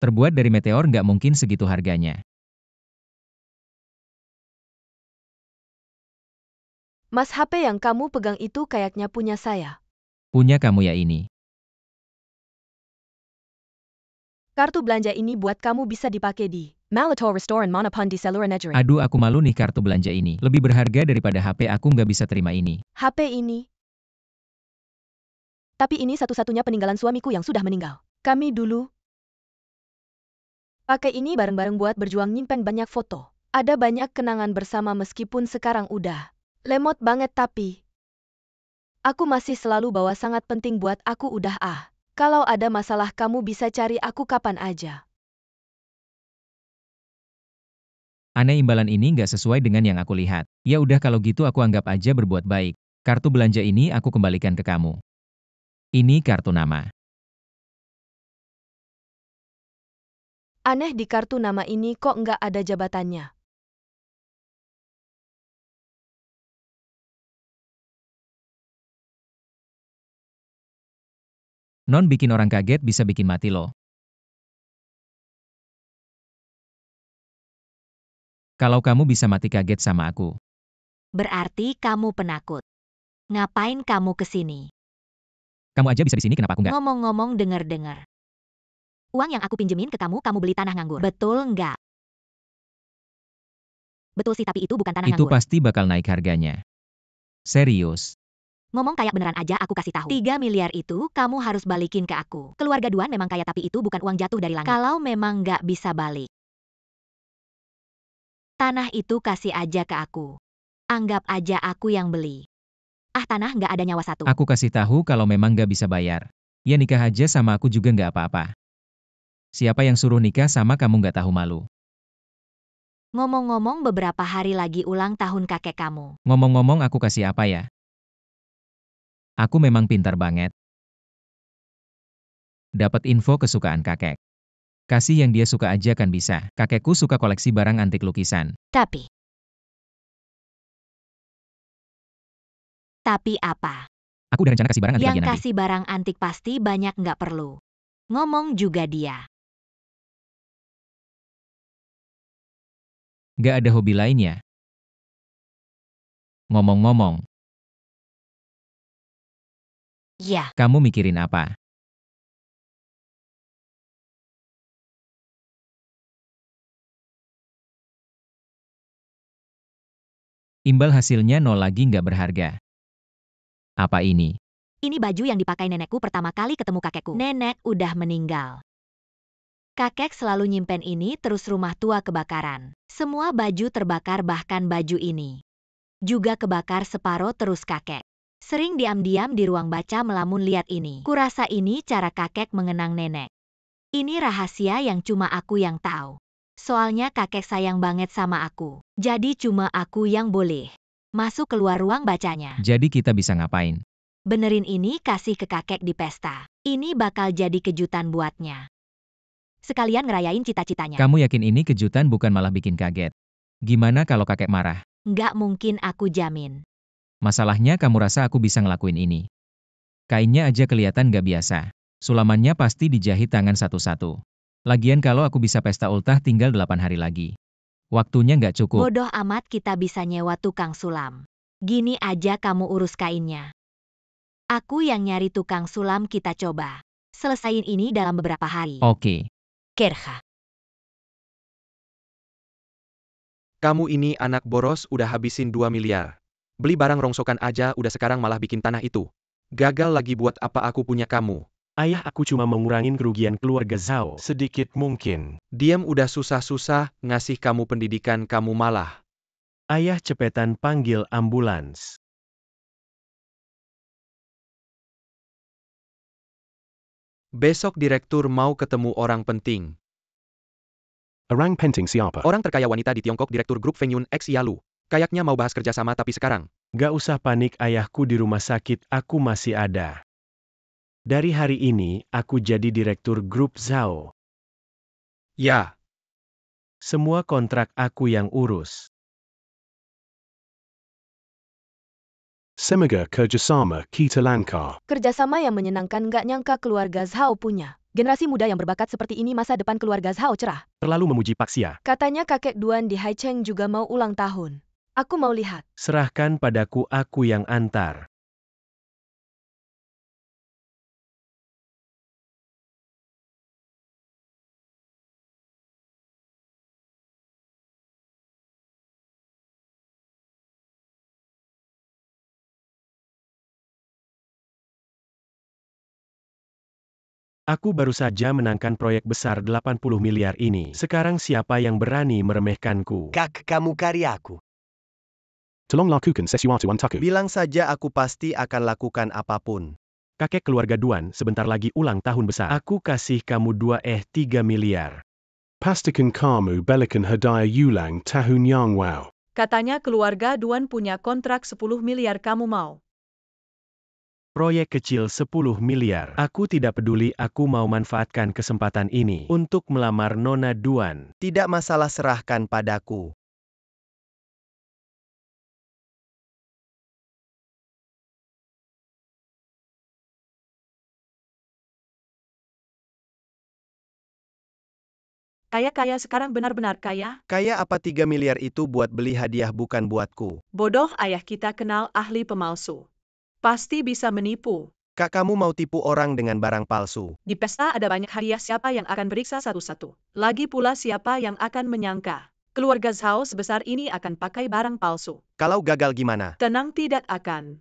Terbuat dari meteor, nggak mungkin segitu harganya. Mas, HP yang kamu pegang itu kayaknya punya saya. Punya kamu ya ini. Kartu belanja ini buat kamu bisa dipakai di Malator restoran mana pun di seluruh negeri. Aduh, aku malu nih, kartu belanja ini lebih berharga daripada HP, aku nggak bisa terima ini. HP ini. Tapi ini satu-satunya peninggalan suamiku yang sudah meninggal. Kami dulu pakai ini bareng-bareng buat berjuang, nyimpen banyak foto. Ada banyak kenangan bersama meskipun sekarang udah lemot banget, tapi aku masih selalu bawa, sangat penting buat aku. Udah kalau ada masalah kamu bisa cari aku kapan aja. Aneh, imbalan ini nggak sesuai dengan yang aku lihat. Ya udah kalau gitu aku anggap aja berbuat baik. Kartu belanja ini aku kembalikan ke kamu. Ini kartu nama. Aneh, di kartu nama ini kok nggak ada jabatannya. Non, bikin orang kaget bisa bikin mati loh. Kalau kamu bisa mati kaget sama aku. Berarti kamu penakut. Ngapain kamu kesini? Kamu aja bisa di sini, kenapa aku nggak? Ngomong-ngomong, dengar-dengar. Uang yang aku pinjemin ke kamu beli tanah nganggur. Betul nggak? Betul sih, tapi itu bukan tanah Itu nganggur. pasti bakal naik harganya. Serius. Ngomong kayak beneran aja, aku kasih tahu. 3 miliar itu kamu harus balikin ke aku. Keluarga Duan memang kaya, tapi itu bukan uang jatuh dari langit. Kalau memang nggak bisa balik, tanah itu kasih aja ke aku. Anggap aja aku yang beli. Tanah nggak ada nyawa satu. Aku kasih tahu kalau memang nggak bisa bayar. Ya nikah aja sama aku juga nggak apa-apa. Siapa yang suruh nikah sama kamu, nggak tahu malu? Ngomong-ngomong, beberapa hari lagi ulang tahun kakek kamu. Ngomong-ngomong, aku kasih apa ya? Aku memang pintar banget. Dapat info kesukaan kakek. Kasih yang dia suka aja kan bisa. Kakekku suka koleksi barang antik lukisan. Tapi apa? Aku udah rencana kasih barang antik Yang lagi nanti. kasih barang antik pasti banyak, nggak perlu ngomong juga dia. Nggak ada hobi lainnya. Ngomong-ngomong, Ya, kamu mikirin apa? Imbal hasilnya nol lagi, nggak berharga. Apa ini? ini baju yang dipakai nenekku pertama kali ketemu kakekku. Nenek udah meninggal. Kakek selalu nyimpen ini, terus rumah tua kebakaran. Semua baju terbakar, bahkan baju ini juga kebakar separuh. Terus kakek sering diam-diam di ruang baca melamun lihat ini. Kurasa ini cara kakek mengenang nenek. Ini rahasia yang cuma aku yang tahu. Soalnya kakek sayang banget sama aku. Jadi cuma aku yang boleh masuk keluar ruang bacanya. Jadi kita bisa ngapain? Benerin ini, kasih ke kakek di pesta. Ini bakal jadi kejutan buatnya. Sekalian ngerayain cita-citanya. Kamu yakin ini kejutan, bukan malah bikin kaget? Gimana kalau kakek marah? Nggak mungkin, aku jamin. Masalahnya kamu rasa aku bisa ngelakuin ini. Kainnya aja kelihatan gak biasa. Sulamannya pasti dijahit tangan satu-satu. Lagian kalau aku bisa pesta ultah tinggal 8 hari lagi. Waktunya nggak cukup. Bodoh amat, kita bisa nyewa tukang sulam. Gini aja kamu urus kainnya. Aku yang nyari tukang sulam, kita coba. Selesain ini dalam beberapa hari. Oke. Kerja. Kamu ini anak boros udah habisin 2 miliar. Beli barang rongsokan aja udah, sekarang malah bikin tanah itu. Gagal lagi, buat apa aku punya kamu? Ayah, aku cuma mengurangin kerugian keluarga Zhao sedikit mungkin. Diam, udah susah-susah ngasih kamu pendidikan, kamu malah. Ayah, cepetan panggil ambulans. Besok direktur mau ketemu orang penting. Orang penting siapa? Orang terkaya wanita di Tiongkok, direktur grup Fengyun X Yalu. Kayaknya mau bahas kerjasama, tapi sekarang. Gak usah panik ayahku, di rumah sakit aku masih ada. Dari hari ini, aku jadi direktur grup Zhao. Ya. Semua kontrak aku yang urus. Semoga kerjasama kita lancar. Kerjasama yang menyenangkan, gak nyangka keluarga Zhao punya. Generasi muda yang berbakat seperti ini, masa depan keluarga Zhao cerah. Terlalu memuji Pak Xia. Katanya kakek Duan di Haicheng juga mau ulang tahun. Aku mau lihat. Serahkan padaku, aku yang antar. Aku baru saja menangkan proyek besar 80 miliar ini. Sekarang siapa yang berani meremehkanku? Kak, kamu karyaku. Tolong lakukan sesuatu untukku. Bilang saja, aku pasti akan lakukan apapun. Kakek keluarga Duan, sebentar lagi ulang tahun besar. Aku kasih kamu 3 miliar. Pastikan kamu belikan hadiah ulang tahun yang wow. Katanya keluarga Duan punya kontrak 10 miliar, kamu mau? Proyek kecil 10 miliar. Aku tidak peduli, aku mau manfaatkan kesempatan ini untuk melamar Nona Duan. Tidak masalah, serahkan padaku. Kaya sekarang benar-benar kaya? Kaya apa 3 miliar itu buat beli hadiah, bukan buatku. Bodoh, ayah kita kenal ahli pemalsu. Pasti bisa menipu. Kak, kamu mau tipu orang dengan barang palsu. Di pesta ada banyak hadiah, siapa yang akan periksa satu-satu? Lagi pula siapa yang akan menyangka keluarga Zhao sebesar ini akan pakai barang palsu? Kalau gagal gimana? Tenang, tidak akan.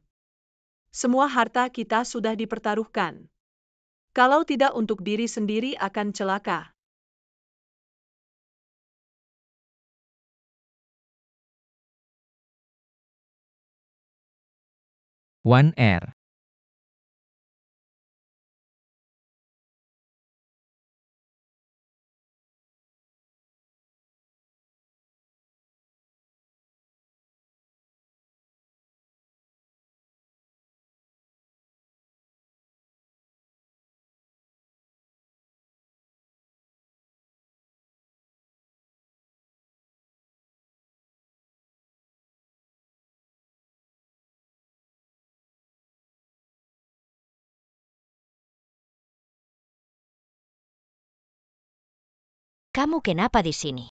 Semua harta kita sudah dipertaruhkan. Kalau tidak untuk diri sendiri akan celaka. One Air. Kamu kenapa di sini?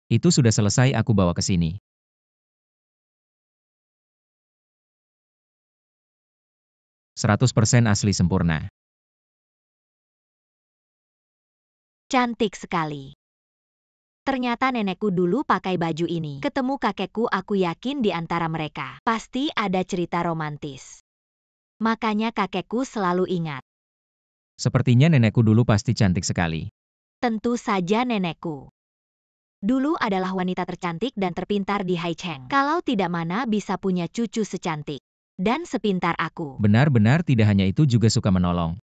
Itu sudah selesai, aku bawa ke sini. 100% asli sempurna. Cantik sekali. Ternyata nenekku dulu pakai baju ini. Ketemu kakekku, aku yakin di antara mereka pasti ada cerita romantis. Makanya kakekku selalu ingat. Sepertinya nenekku dulu pasti cantik sekali. Tentu saja nenekku dulu adalah wanita tercantik dan terpintar di Haicheng. Kalau tidak, mana bisa punya cucu secantik dan sepintar aku. Benar-benar tidak hanya itu, juga suka menolong.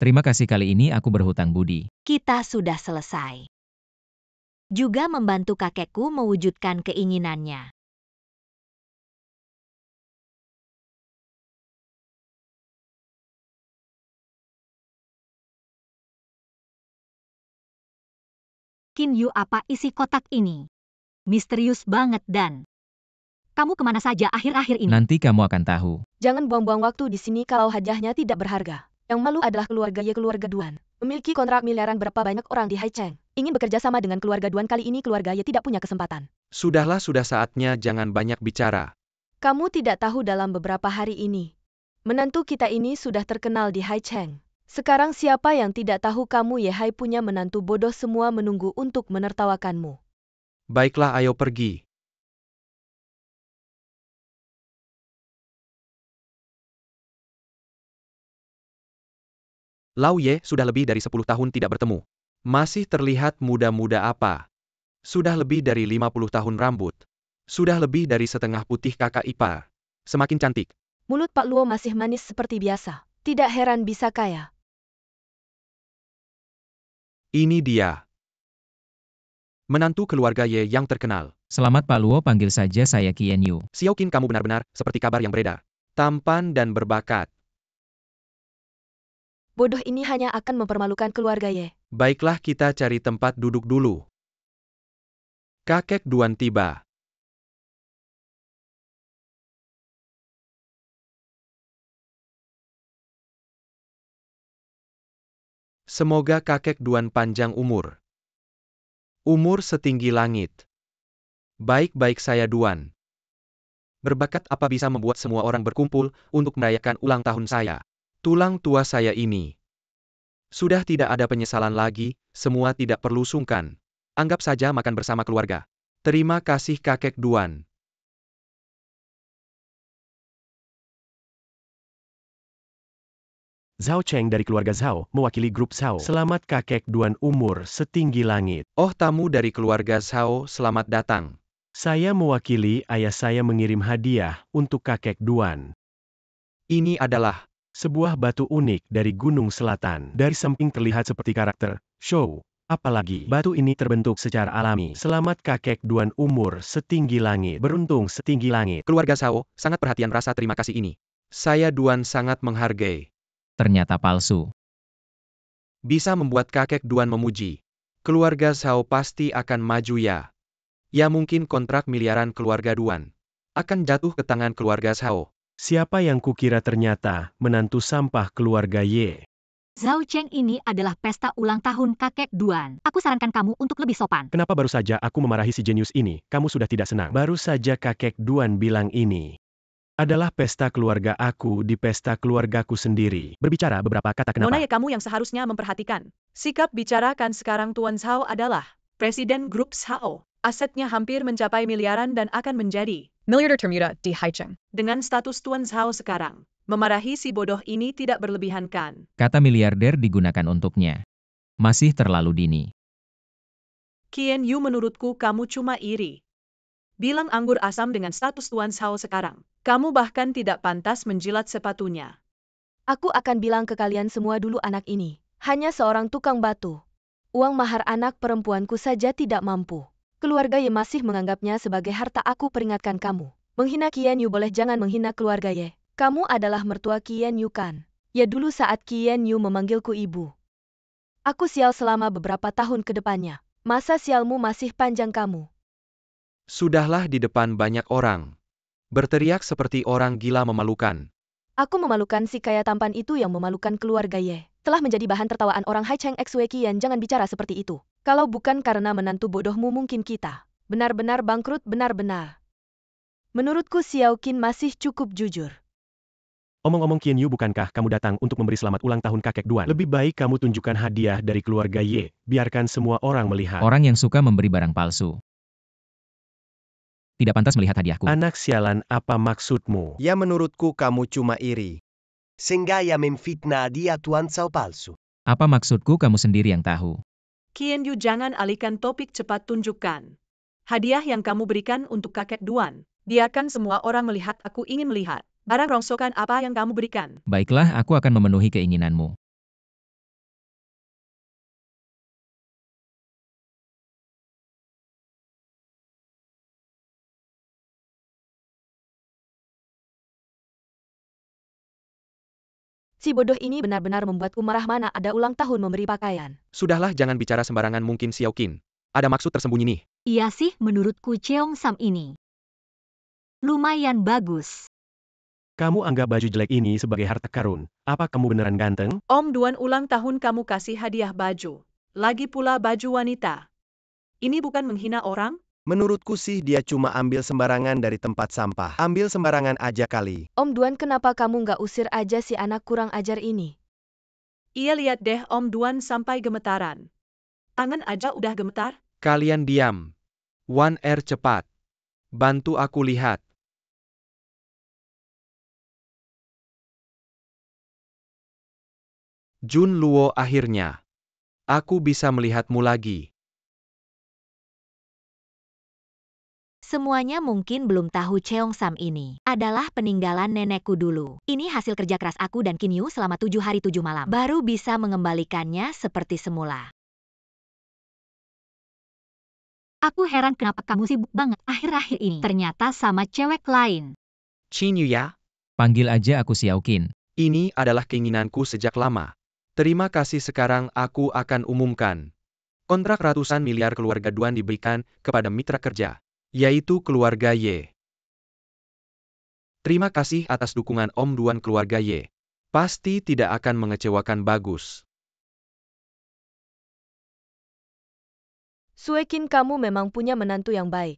Terima kasih, kali ini aku berhutang budi. Kita sudah selesai. Juga membantu kakekku mewujudkan keinginannya. Qin Yu, apa isi kotak ini? misterius banget dan... Kamu kemana saja akhir-akhir ini? Nanti kamu akan tahu. Jangan buang-buang waktu di sini kalau hadiahnya tidak berharga. Yang malu adalah keluarga Ye, keluarga Duan. Memiliki kontrak miliaran, berapa banyak orang di Haicheng. Ingin bekerja sama dengan keluarga Duan, kali ini keluarga Ye tidak punya kesempatan. Sudahlah, sudah saatnya jangan banyak bicara. Kamu tidak tahu dalam beberapa hari ini. Menantu kita ini sudah terkenal di Haicheng. Sekarang siapa yang tidak tahu kamu Ye Hai punya menantu bodoh, semua menunggu untuk menertawakanmu. Baiklah, ayo pergi. Lau Ye sudah lebih dari 10 tahun tidak bertemu. Masih terlihat muda-muda apa. Sudah lebih dari 50 tahun rambut. Sudah lebih dari setengah putih kakak ipar. Semakin cantik. Mulut Pak Luo masih manis seperti biasa. Tidak heran bisa kaya. Ini dia. Menantu keluarga Ye yang terkenal. Selamat Pak Luo, panggil saja saya Qian Yu. Xiao Qin, kamu benar-benar seperti kabar yang beredar. Tampan dan berbakat. Bodoh ini hanya akan mempermalukan keluarga Ye. Baiklah, kita cari tempat duduk dulu. Kakek Duan tiba. Semoga kakek Duan panjang umur. Umur setinggi langit. Baik-baik saya Duan. Berbakat apa bisa membuat semua orang berkumpul untuk merayakan ulang tahun saya. Tulang tua saya ini. Sudah tidak ada penyesalan lagi, semua tidak perlu sungkan. Anggap saja makan bersama keluarga. Terima kasih kakek Duan. Zhao Cheng dari keluarga Zhao, mewakili grup Zhao. Selamat kakek Duan umur setinggi langit. Oh, tamu dari keluarga Zhao, selamat datang. Saya mewakili ayah saya mengirim hadiah untuk kakek Duan. Ini adalah sebuah batu unik dari Gunung Selatan. Dari samping terlihat seperti karakter show. Apalagi batu ini terbentuk secara alami. Selamat kakek Duan umur setinggi langit. Beruntung setinggi langit. keluarga Zhao, sangat perhatian rasa terima kasih ini. Saya Duan sangat menghargai. Ternyata palsu. Bisa membuat kakek Duan memuji. Keluarga Zhao pasti akan maju ya. Ya mungkin kontrak miliaran keluarga Duan akan jatuh ke tangan keluarga Zhao. Siapa yang kukira ternyata menantu sampah keluarga Ye. Zhao Cheng, ini adalah pesta ulang tahun kakek Duan. Aku sarankan kamu untuk lebih sopan. Kenapa baru saja aku memarahi si jenius ini, kamu sudah tidak senang? Baru saja kakek Duan bilang ini adalah pesta keluarga aku di pesta keluargaku sendiri. Berbicara beberapa kata kenapa? Nona Ye, kamu yang seharusnya memperhatikan. Sikap bicarakan sekarang Tuan Zhao adalah Presiden Grup Zhao. Asetnya hampir mencapai miliaran dan akan menjadi miliarder termuda di Haicheng. dengan status Tuan Zhao sekarang. Memarahi si bodoh ini tidak berlebihan kan? Kata miliarder digunakan untuknya. Masih terlalu dini. Qian Yu, menurutku kamu cuma iri. Bilang anggur asam dengan status Tuan Zhao sekarang. Kamu bahkan tidak pantas menjilat sepatunya. Aku akan bilang ke kalian semua dulu, anak ini hanya seorang tukang batu. Uang mahar anak perempuanku saja tidak mampu. Keluarga Ye masih menganggapnya sebagai harta. Aku peringatkan kamu. Menghina Qian Yu boleh, jangan menghina keluarga Ye. Kamu adalah mertua Qian Yu kan? Ya, dulu saat Qian Yu memanggilku ibu. Aku sial selama beberapa tahun ke depannya. Masa sialmu masih panjang kamu. Sudahlah, di depan banyak orang. Berteriak seperti orang gila memalukan. Aku memalukan si kaya tampan itu yang memalukan keluarga Ye. Telah menjadi bahan tertawaan orang Haicheng X Wei Qian, jangan bicara seperti itu. Kalau bukan karena menantu bodohmu mungkin kita benar-benar bangkrut, benar-benar. Menurutku Xiao Qin masih cukup jujur. Omong-omong Qian Yu, bukankah kamu datang untuk memberi selamat ulang tahun kakek Duan? Lebih baik kamu tunjukkan hadiah dari keluarga Ye. Biarkan semua orang melihat. Orang yang suka memberi barang palsu tidak pantas melihat hadiahku. Anak sialan, apa maksudmu? Ya, menurutku kamu cuma iri. Sengaja memfitnah dia Tuan Zhao palsu. Apa maksudku, kamu sendiri yang tahu. Qian Yu, jangan alihkan topik, cepat tunjukkan hadiah yang kamu berikan untuk kakek Duan. Biarkan semua orang melihat, aku ingin melihat. Barang rongsokan apa yang kamu berikan? Baiklah, aku akan memenuhi keinginanmu. Si bodoh ini benar-benar membuatku marah. Mana ada ulang tahun memberi pakaian. Sudahlah, jangan bicara sembarangan, mungkin Xiao Qin ada maksud tersembunyi nih. Iya sih, menurutku Cheong Sam ini lumayan bagus. Kamu anggap baju jelek ini sebagai harta karun. Apa kamu beneran ganteng? Om Duan ulang tahun kamu kasih hadiah baju. Lagi pula baju wanita. Ini bukan menghina orang? Menurutku sih dia cuma ambil sembarangan dari tempat sampah. Ambil sembarangan aja kali. Om Duan, kenapa kamu nggak usir aja si anak kurang ajar ini? Iya, lihat deh Om Duan sampai gemetaran. Tangan aja udah gemetar. Kalian diam. Wan Er cepat. Bantu aku lihat. Jun Luo, akhirnya. Aku bisa melihatmu lagi. Semuanya mungkin belum tahu Cheong Sam ini adalah peninggalan nenekku dulu. Ini hasil kerja keras aku dan Kim Yu selama 7 hari 7 malam. Baru bisa mengembalikannya seperti semula. Aku heran kenapa kamu sibuk banget akhir-akhir ini. Ternyata sama cewek lain. Chin Yu ya, Panggil aja aku Xiaoqin. ini adalah keinginanku sejak lama. Terima kasih, sekarang aku akan umumkan. Kontrak ratusan miliar keluarga Duan diberikan kepada mitra kerja, yaitu keluarga Ye. Terima kasih atas dukungan Om Duan, keluarga Ye. Pasti tidak akan mengecewakan. Bagus. Suekin, kamu memang punya menantu yang baik.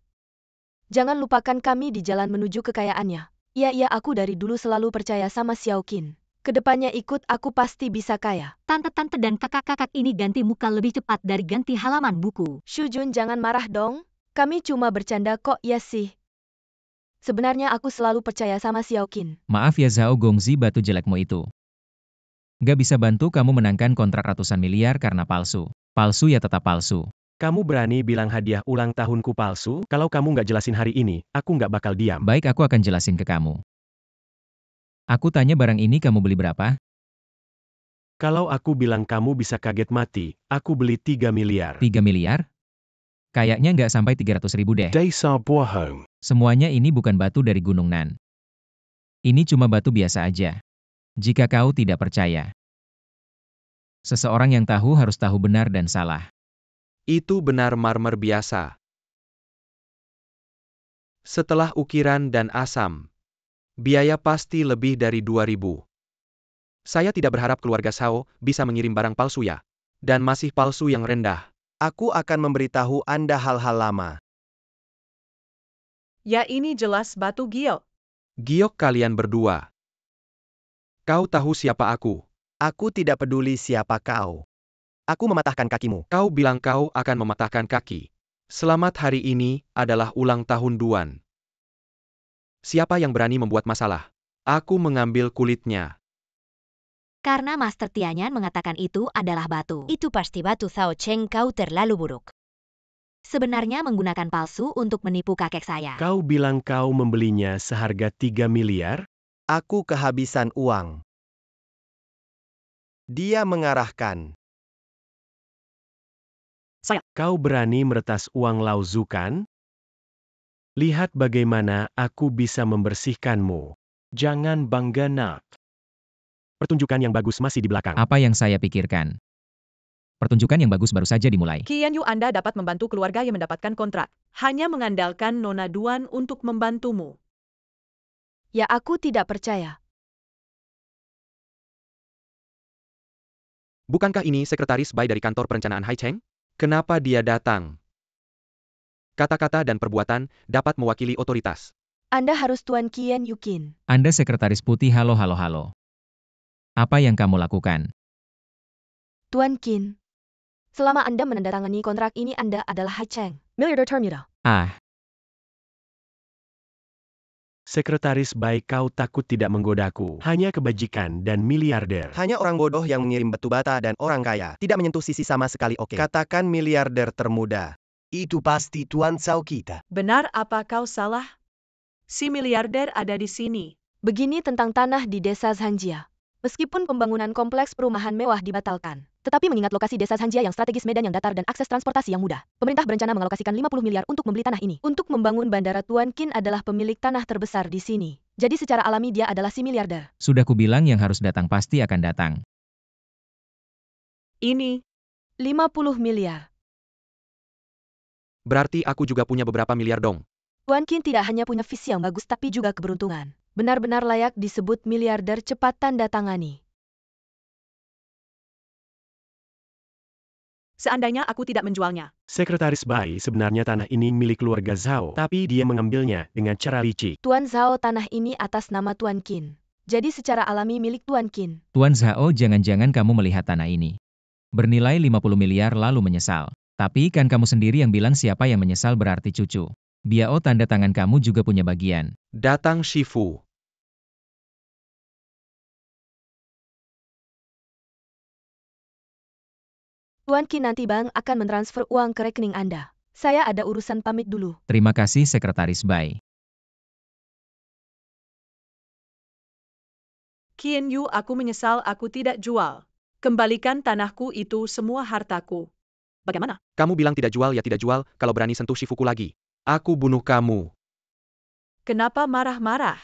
Jangan lupakan kami di jalan menuju kekayaannya. Iya, aku dari dulu selalu percaya sama Xiaoqin. Kedepannya ikut aku pasti bisa kaya. Tante-tante dan kakak-kakak ini ganti muka lebih cepat dari ganti halaman buku. Shujun, jangan marah dong. Kami cuma bercanda kok, ya sih. Sebenarnya aku selalu percaya sama Xiaoqin. Maaf ya Zhao Gongzi, batu jelekmu itu. Gak bisa bantu kamu menangkan kontrak ratusan miliar karena palsu. Palsu ya tetap palsu. Kamu berani bilang hadiah ulang tahunku palsu? Kalau kamu nggak jelasin hari ini, aku nggak bakal diam. Baik, aku akan jelasin ke kamu. Aku tanya barang ini kamu beli berapa? Kalau aku bilang kamu bisa kaget mati, aku beli 3 miliar. 3 miliar? Kayaknya nggak sampai 300.000 deh. Desar Boahong. Semuanya ini bukan batu dari Gunung Nan. Ini cuma batu biasa aja. Jika kau tidak percaya. Seseorang yang tahu harus tahu benar dan salah. Itu benar marmer biasa. Setelah ukiran dan asam, biaya pasti lebih dari 2.000. Saya tidak berharap keluarga Shao bisa mengirim barang palsu ya. Dan masih palsu yang rendah. Aku akan memberitahu Anda hal-hal lama. Ya, ini jelas batu giok. Giok kalian berdua. Kau tahu siapa aku? Aku tidak peduli siapa kau. Aku mematahkan kakimu. Kau bilang kau akan mematahkan kaki. Selamat, hari ini adalah ulang tahun Duan. Siapa yang berani membuat masalah? Aku mengambil kulitnya. Karena Master Tianyan mengatakan itu adalah batu. Itu pasti batu Zhao Cheng, kau terlalu buruk. Sebenarnya menggunakan palsu untuk menipu kakek saya. Kau bilang kau membelinya seharga 3 miliar? Aku kehabisan uang. Dia mengarahkan. Kau berani meretas uang Lao Zu kan? Lihat bagaimana aku bisa membersihkanmu. Jangan bangga nak. Pertunjukan yang bagus masih di belakang. Apa yang saya pikirkan? Pertunjukan yang bagus baru saja dimulai. Kian Yu, Anda dapat membantu keluarga yang mendapatkan kontrak. Hanya mengandalkan Nona Duan untuk membantumu. Ya, aku tidak percaya. Bukankah ini sekretaris Bai dari kantor perencanaan Hai Cheng? Kenapa dia datang? Kata-kata dan perbuatan dapat mewakili otoritas. Anda harus Tuan Kian Yukin. Anda sekretaris putih, halo. Apa yang kamu lakukan? Tuan Qin. Selama Anda menandatangani kontrak ini, Anda adalah Hai Cheng, miliarder termuda. Ah, Sekretaris baik, kau takut tidak menggodaku. Hanya kebajikan dan miliarder. Hanya orang bodoh yang mengirim batu bata dan orang kaya. Tidak menyentuh sisi sama sekali, oke. Katakan miliarder termuda. Itu pasti Tuan Sao kita. Benar apa kau salah? Si miliarder ada di sini. Begini tentang tanah di desa Zhanjia. Meskipun pembangunan kompleks perumahan mewah dibatalkan, tetapi mengingat lokasi desa Zhanjia yang strategis, medan yang datar dan akses transportasi yang mudah, pemerintah berencana mengalokasikan 50 miliar untuk membeli tanah ini. Untuk membangun bandara, Tuan Qin adalah pemilik tanah terbesar di sini. Jadi secara alami dia adalah si miliarder. sudah kubilang yang harus datang pasti akan datang. Ini 50 miliar. Berarti aku juga punya beberapa miliar dong. Tuan Qin tidak hanya punya visi yang bagus tapi juga keberuntungan. Benar-benar layak disebut miliarder, cepat tanda tangani. Seandainya aku tidak menjualnya. Sekretaris Bai, sebenarnya tanah ini milik keluarga Zhao, tapi dia mengambilnya dengan cara licik. Tuan Zhao, tanah ini atas nama Tuan Qin. Jadi secara alami milik Tuan Qin. Tuan Zhao, jangan-jangan kamu melihat tanah ini bernilai 50 miliar lalu menyesal. Tapi kan kamu sendiri yang bilang siapa yang menyesal berarti cucu. Biao, tanda tangan kamu juga punya bagian. Datang Shifu. Tuan Qin, nanti bank akan mentransfer uang ke rekening Anda. Saya ada urusan, pamit dulu. Terima kasih Sekretaris Bai. Qian Yu, aku menyesal aku tidak jual. Kembalikan tanahku, itu semua hartaku. Bagaimana? Kamu bilang tidak jual ya tidak jual, kalau berani sentuh Shifuku lagi. Aku bunuh kamu. Kenapa marah-marah?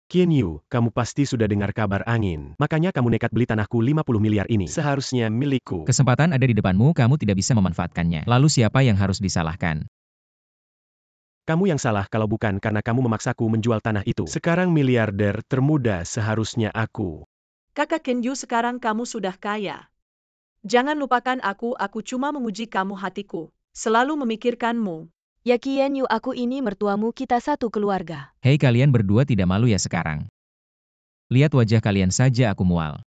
Qian Yu, kamu pasti sudah dengar kabar angin. Makanya kamu nekat beli tanahku 50 miliar ini. Seharusnya milikku. Kesempatan ada di depanmu, kamu tidak bisa memanfaatkannya. Lalu siapa yang harus disalahkan? Kamu yang salah kalau bukan karena kamu memaksaku menjual tanah itu. Sekarang miliarder termuda seharusnya aku. Kakak Qian Yu, sekarang kamu sudah kaya. Jangan lupakan aku cuma menguji kamu hatiku. Selalu memikirkanmu. Ya Qian Yu, aku ini mertuamu, kita satu keluarga. Hei, kalian berdua tidak malu ya sekarang? Lihat wajah kalian saja aku mual.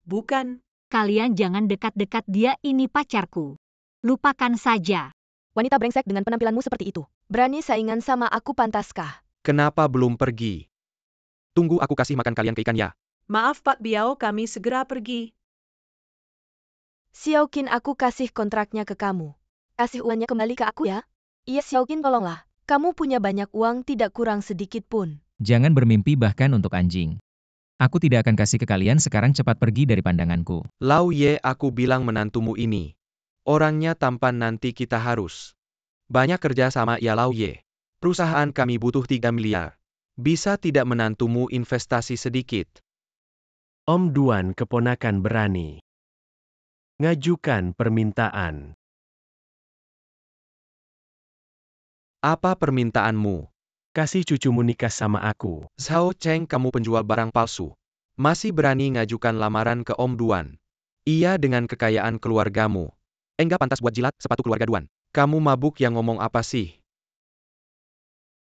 Bukan. Kalian jangan dekat-dekat, dia ini pacarku. Lupakan saja. Wanita brengsek dengan penampilanmu seperti itu. Berani saingan sama aku, pantaskah? Kenapa belum pergi? Tunggu aku kasih makan kalian ke ikan ya. Maaf Pak Biao, kami segera pergi. Xiao Qin, aku kasih kontraknya ke kamu. Kasih uangnya kembali ke aku ya. Iya Xiao Qin, tolonglah. Kamu punya banyak uang, tidak kurang sedikit pun. Jangan bermimpi bahkan untuk anjing. Aku tidak akan kasih ke kalian, sekarang cepat pergi dari pandanganku. Lau Ye, aku bilang menantumu ini. Orangnya tampan, nanti kita harus banyak kerja sama ya Lau Ye. Perusahaan kami butuh 3 miliar. Bisa tidak menantumu investasi sedikit? Om Duan keponakan berani. Ngajukan permintaan. Apa permintaanmu? Kasih cucumu nikah sama aku. Zhao Cheng, kamu penjual barang palsu. Masih berani ngajukan lamaran ke Om Duan. Iya, dengan kekayaan keluargamu. Enggak pantas buat jilat sepatu keluarga Duan. Kamu mabuk yang ngomong apa sih?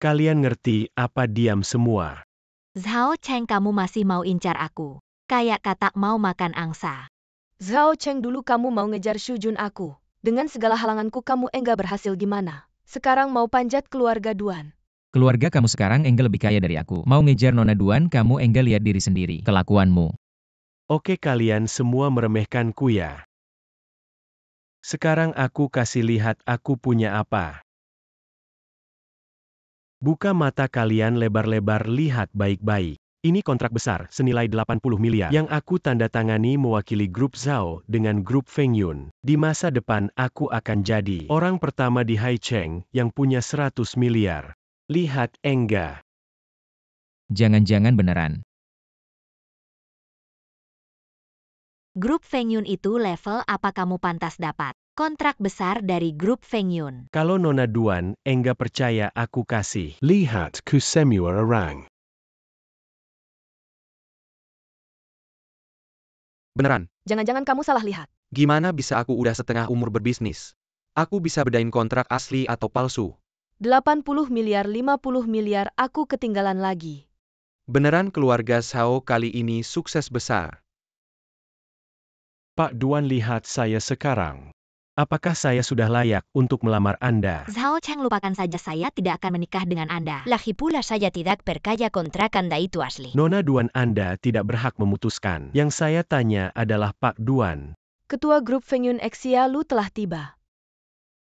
Kalian ngerti apa diam semua? Zhao Cheng, kamu masih mau incar aku. Kayak katak mau makan angsa. Zhao Cheng, dulu kamu mau ngejar Shu Jun aku. Dengan segala halanganku kamu enggak berhasil, gimana? Sekarang mau panjat keluarga Duan. Keluarga kamu sekarang enggak lebih kaya dari aku. Mau ngejar Nona Duan, kamu enggak lihat diri sendiri. Kelakuanmu. Oke, kalian semua meremehkanku ya. Sekarang aku kasih lihat aku punya apa. Buka mata kalian lebar-lebar, lihat baik-baik. Ini kontrak besar, senilai 80 miliar, yang aku tanda tangani mewakili grup Zhao dengan grup Feng Yun. Di masa depan aku akan jadi orang pertama di Haicheng yang punya 100 miliar. Lihat enggak? Jangan-jangan beneran. Grup Feng Yun itu level apa kamu pantas dapat? Kontrak besar dari grup Feng Yun. Kalau Nona Duan enggak percaya, aku kasih. Lihat kusemua orang. Beneran? Jangan-jangan kamu salah lihat. Gimana bisa, aku udah setengah umur berbisnis. Aku bisa bedain kontrak asli atau palsu. 80 miliar, 50 miliar, aku ketinggalan lagi. Beneran keluarga Zhao kali ini sukses besar. Pak Duan, lihat saya sekarang. Apakah saya sudah layak untuk melamar Anda? Zhao Cheng, lupakan saja, saya tidak akan menikah dengan Anda. Lagi pula saya tidak percaya kontrak Anda itu asli. Nona Duan, Anda tidak berhak memutuskan. Yang saya tanya adalah Pak Duan. Ketua grup Feng Yun Xia Lu telah tiba.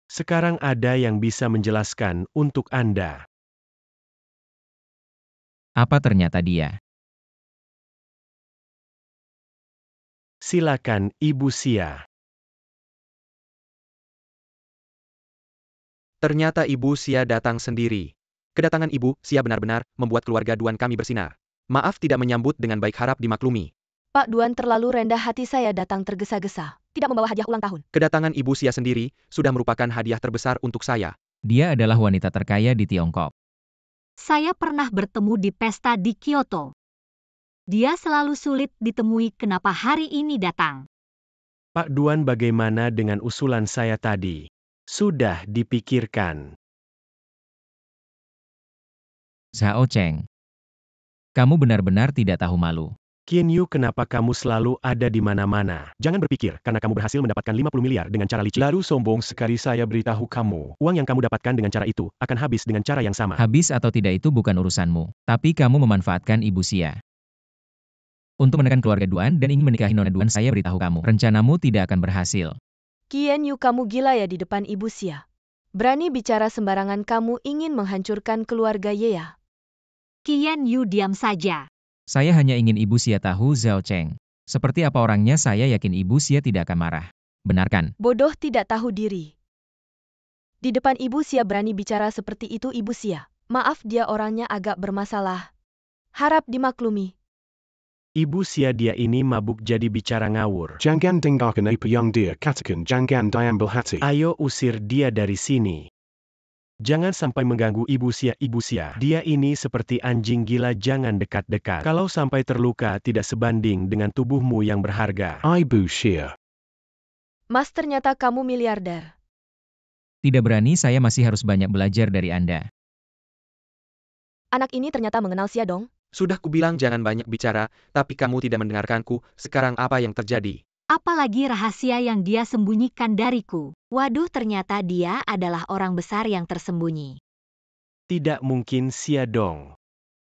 Sekarang ada yang bisa menjelaskan untuk Anda. Apa ternyata dia? Silakan Ibu Xia. Ternyata Ibu Xia datang sendiri. Kedatangan Ibu Xia benar-benar membuat keluarga Duan kami bersinar. Maaf tidak menyambut dengan baik, harap dimaklumi. Pak Duan, terlalu rendah hati saya datang tergesa-gesa. Tidak membawa hadiah ulang tahun. Kedatangan Ibu Xia sendiri sudah merupakan hadiah terbesar untuk saya. Dia adalah wanita terkaya di Tiongkok. Saya pernah bertemu di pesta di Kyoto. Dia selalu sulit ditemui, kenapa hari ini datang? Pak Duan, bagaimana dengan usulan saya tadi? Sudah dipikirkan. Zhao Cheng. Kamu benar-benar tidak tahu malu. Qian Yu, kenapa kamu selalu ada di mana-mana? Jangan berpikir, karena kamu berhasil mendapatkan 50 miliar dengan cara licik. Lalu sombong sekali saya beritahu kamu. Uang yang kamu dapatkan dengan cara itu, akan habis dengan cara yang sama. Habis atau tidak itu bukan urusanmu. Tapi kamu memanfaatkan Ibu Xia. Untuk menekan keluarga Duan dan ingin menikahi Nona Duan, saya beritahu kamu, rencanamu tidak akan berhasil. Qian Yu, kamu gila ya di depan Ibu Xia. Berani bicara sembarangan, kamu ingin menghancurkan keluarga Ye ya? Qian Yu, diam saja. Saya hanya ingin Ibu Xia tahu Zhao Cheng. Seperti apa orangnya, saya yakin Ibu Xia tidak akan marah. Benar kan? Bodoh tidak tahu diri. Di depan Ibu Xia berani bicara seperti itu. Ibu Xia, maaf, dia orangnya agak bermasalah. Harap dimaklumi. Ibu Xia, dia ini mabuk jadi bicara ngawur. Jangan dengarkan apa yang dia katakan, jangan diambil hati. Ayo usir dia dari sini. Jangan sampai mengganggu Ibu Xia. Ibu Xia, dia ini seperti anjing gila, jangan dekat-dekat. Kalau sampai terluka tidak sebanding dengan tubuhmu yang berharga. Ibu Xia. Mas, ternyata kamu miliarder. Tidak berani, saya masih harus banyak belajar dari Anda. Anak ini ternyata mengenal Xia Dong. Sudah kubilang jangan banyak bicara, tapi kamu tidak mendengarkanku. Sekarang apa yang terjadi? Apalagi rahasia yang dia sembunyikan dariku. Waduh, ternyata dia adalah orang besar yang tersembunyi. Tidak mungkin Xia Dong.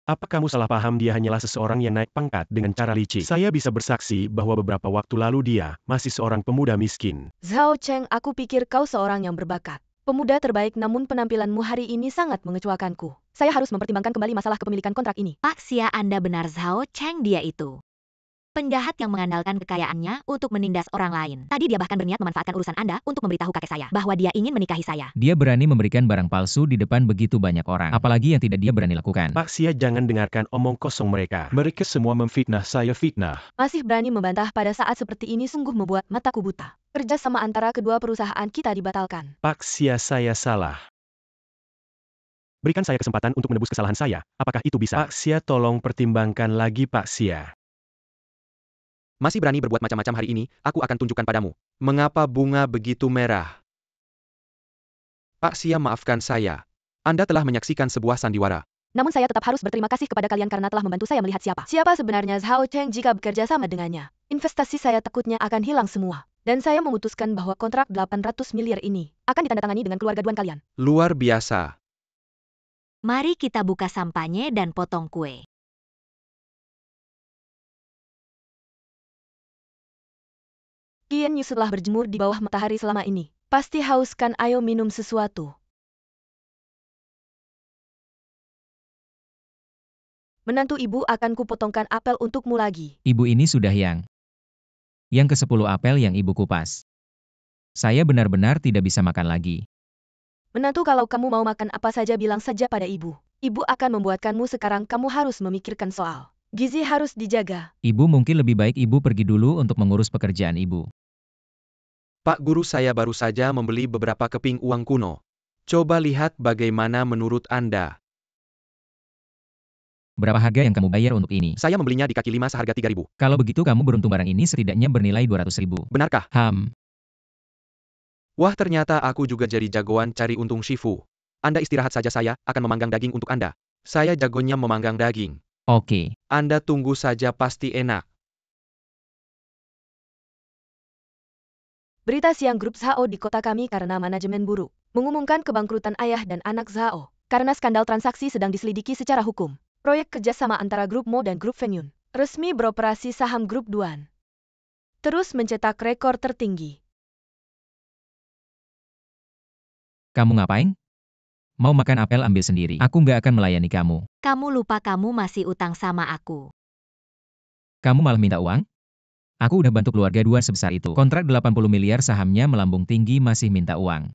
Apa kamu salah paham? Dia hanyalah seseorang yang naik pangkat dengan cara licik. Saya bisa bersaksi bahwa beberapa waktu lalu dia masih seorang pemuda miskin. Zhao Cheng, aku pikir kau seorang yang berbakat. Pemuda terbaik, namun penampilanmu hari ini sangat mengecewakanku. Saya harus mempertimbangkan kembali masalah kepemilikan kontrak ini. Pak Xia, Anda benar. Zhao Cheng dia itu penjahat yang mengandalkan kekayaannya untuk menindas orang lain. Tadi dia bahkan berniat memanfaatkan urusan Anda untuk memberitahu kakek saya bahwa dia ingin menikahi saya. Dia berani memberikan barang palsu di depan begitu banyak orang. Apalagi yang tidak dia berani lakukan. Pak Xia, jangan dengarkan omong kosong mereka. Mereka semua memfitnah saya. Fitnah. Masih berani membantah pada saat seperti ini, sungguh membuat mataku buta. Kerjasama antara kedua perusahaan kita dibatalkan. Pak Xia, saya salah. Berikan saya kesempatan untuk menebus kesalahan saya. Apakah itu bisa? Pak Xia, tolong pertimbangkan lagi Pak Xia. Masih berani berbuat macam-macam hari ini, aku akan tunjukkan padamu. Mengapa bunga begitu merah? Pak Xia, maafkan saya. Anda telah menyaksikan sebuah sandiwara. Namun saya tetap harus berterima kasih kepada kalian karena telah membantu saya melihat siapa sebenarnya Zhao Cheng jika bekerja sama dengannya. Investasi saya takutnya akan hilang semua. Dan saya memutuskan bahwa kontrak 800 miliar ini akan ditandatangani dengan keluarga Duan kalian. Luar biasa. Mari kita buka sampanye dan potong kue. Qian Yu setelah berjemur di bawah matahari selama ini. Pasti haus kan, ayo minum sesuatu. Menantu ibu, akan kupotongkan apel untukmu lagi. Ibu, ini sudah yang ke-10 apel yang ibu kupas. Saya benar-benar tidak bisa makan lagi. Menantu, kalau kamu mau makan apa saja bilang saja pada ibu. Ibu akan membuatkanmu. Sekarang kamu harus memikirkan soal gizi, harus dijaga. Ibu, mungkin lebih baik ibu pergi dulu untuk mengurus pekerjaan ibu. Pak Guru, saya baru saja membeli beberapa keping uang kuno. Coba lihat bagaimana menurut Anda. Berapa harga yang kamu bayar untuk ini? Saya membelinya di kaki lima seharga 3.000. Kalau begitu kamu beruntung, barang ini setidaknya bernilai 200.000. Benarkah? Wah, ternyata aku juga jadi jagoan cari untung Shifu. Anda istirahat saja, saya akan memanggang daging untuk Anda. Saya jagonya memanggang daging. Oke. Anda tunggu saja, pasti enak. Berita siang, grup Zhao di kota kami karena manajemen buruk. Mengumumkan kebangkrutan ayah dan anak Zhao. Karena skandal transaksi sedang diselidiki secara hukum. Proyek kerjasama antara grup Mo dan grup Fengyun resmi beroperasi. Saham grup Duan terus mencetak rekor tertinggi. Kamu ngapain? Mau makan apel, ambil sendiri. Aku nggak akan melayani kamu. Kamu lupa kamu masih utang sama aku. Kamu malah minta uang? Aku udah bantu keluarga Duan sebesar itu. Kontrak 80 miliar, sahamnya melambung tinggi, masih minta uang.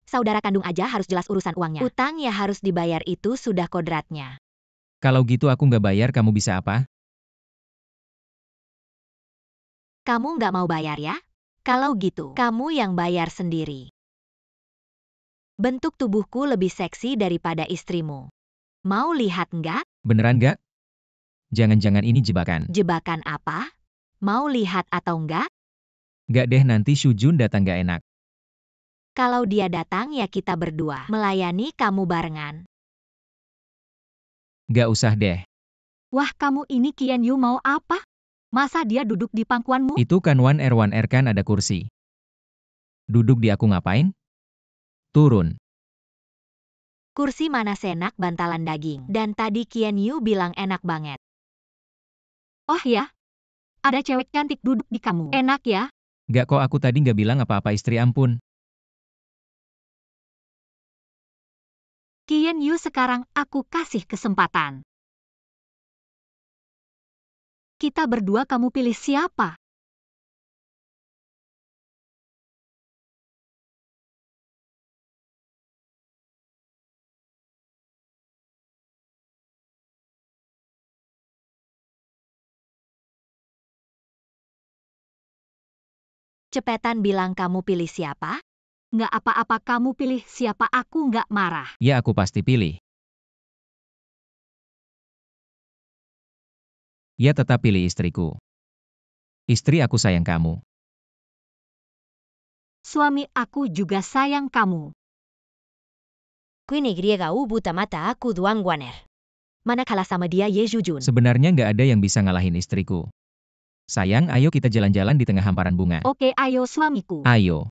Saudara kandung aja harus jelas urusan uangnya. Utang ya harus dibayar, itu sudah kodratnya. Kalau gitu aku nggak bayar, kamu bisa apa? Kamu nggak mau bayar ya? Kalau gitu, kamu yang bayar sendiri. Bentuk tubuhku lebih seksi daripada istrimu. Mau lihat nggak? Beneran nggak? Jangan-jangan ini jebakan. Jebakan apa? Mau lihat atau nggak? Nggak deh, nanti Shujun datang nggak enak. Kalau dia datang ya kita berdua melayani kamu barengan. Nggak usah deh. Wah, kamu ini Qian Yu mau apa? Masa dia duduk di pangkuanmu? Itu kan 1R kan ada kursi. Duduk di aku ngapain? Turun. Kursi mana senak bantalan daging. Dan tadi Qian Yu bilang enak banget. Oh ya? Ada cewek cantik duduk di kamu. Enak ya? Nggak kok, aku tadi nggak bilang apa-apa istri, ampun. Qian Yu, sekarang aku kasih kesempatan. Kita berdua, kamu pilih siapa? Cepetan bilang kamu pilih siapa? Nggak apa-apa, kamu pilih siapa, aku nggak marah. Ya, aku pasti pilih. Ya, tetap pilih istriku. Istri aku sayang kamu. Suami aku juga sayang kamu. Queen YU buta mata aku Duang Guaner. Mana kalah sama dia Ye Jujun. Sebenarnya nggak ada yang bisa ngalahin istriku. Sayang, ayo kita jalan-jalan di tengah hamparan bunga. Oke, ayo suamiku. Ayo.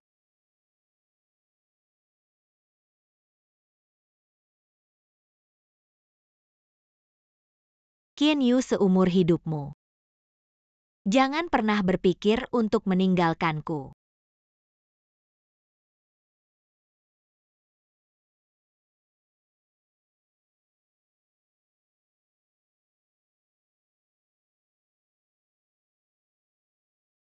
Qian Yu, seumur hidupmu. Jangan pernah berpikir untuk meninggalkanku.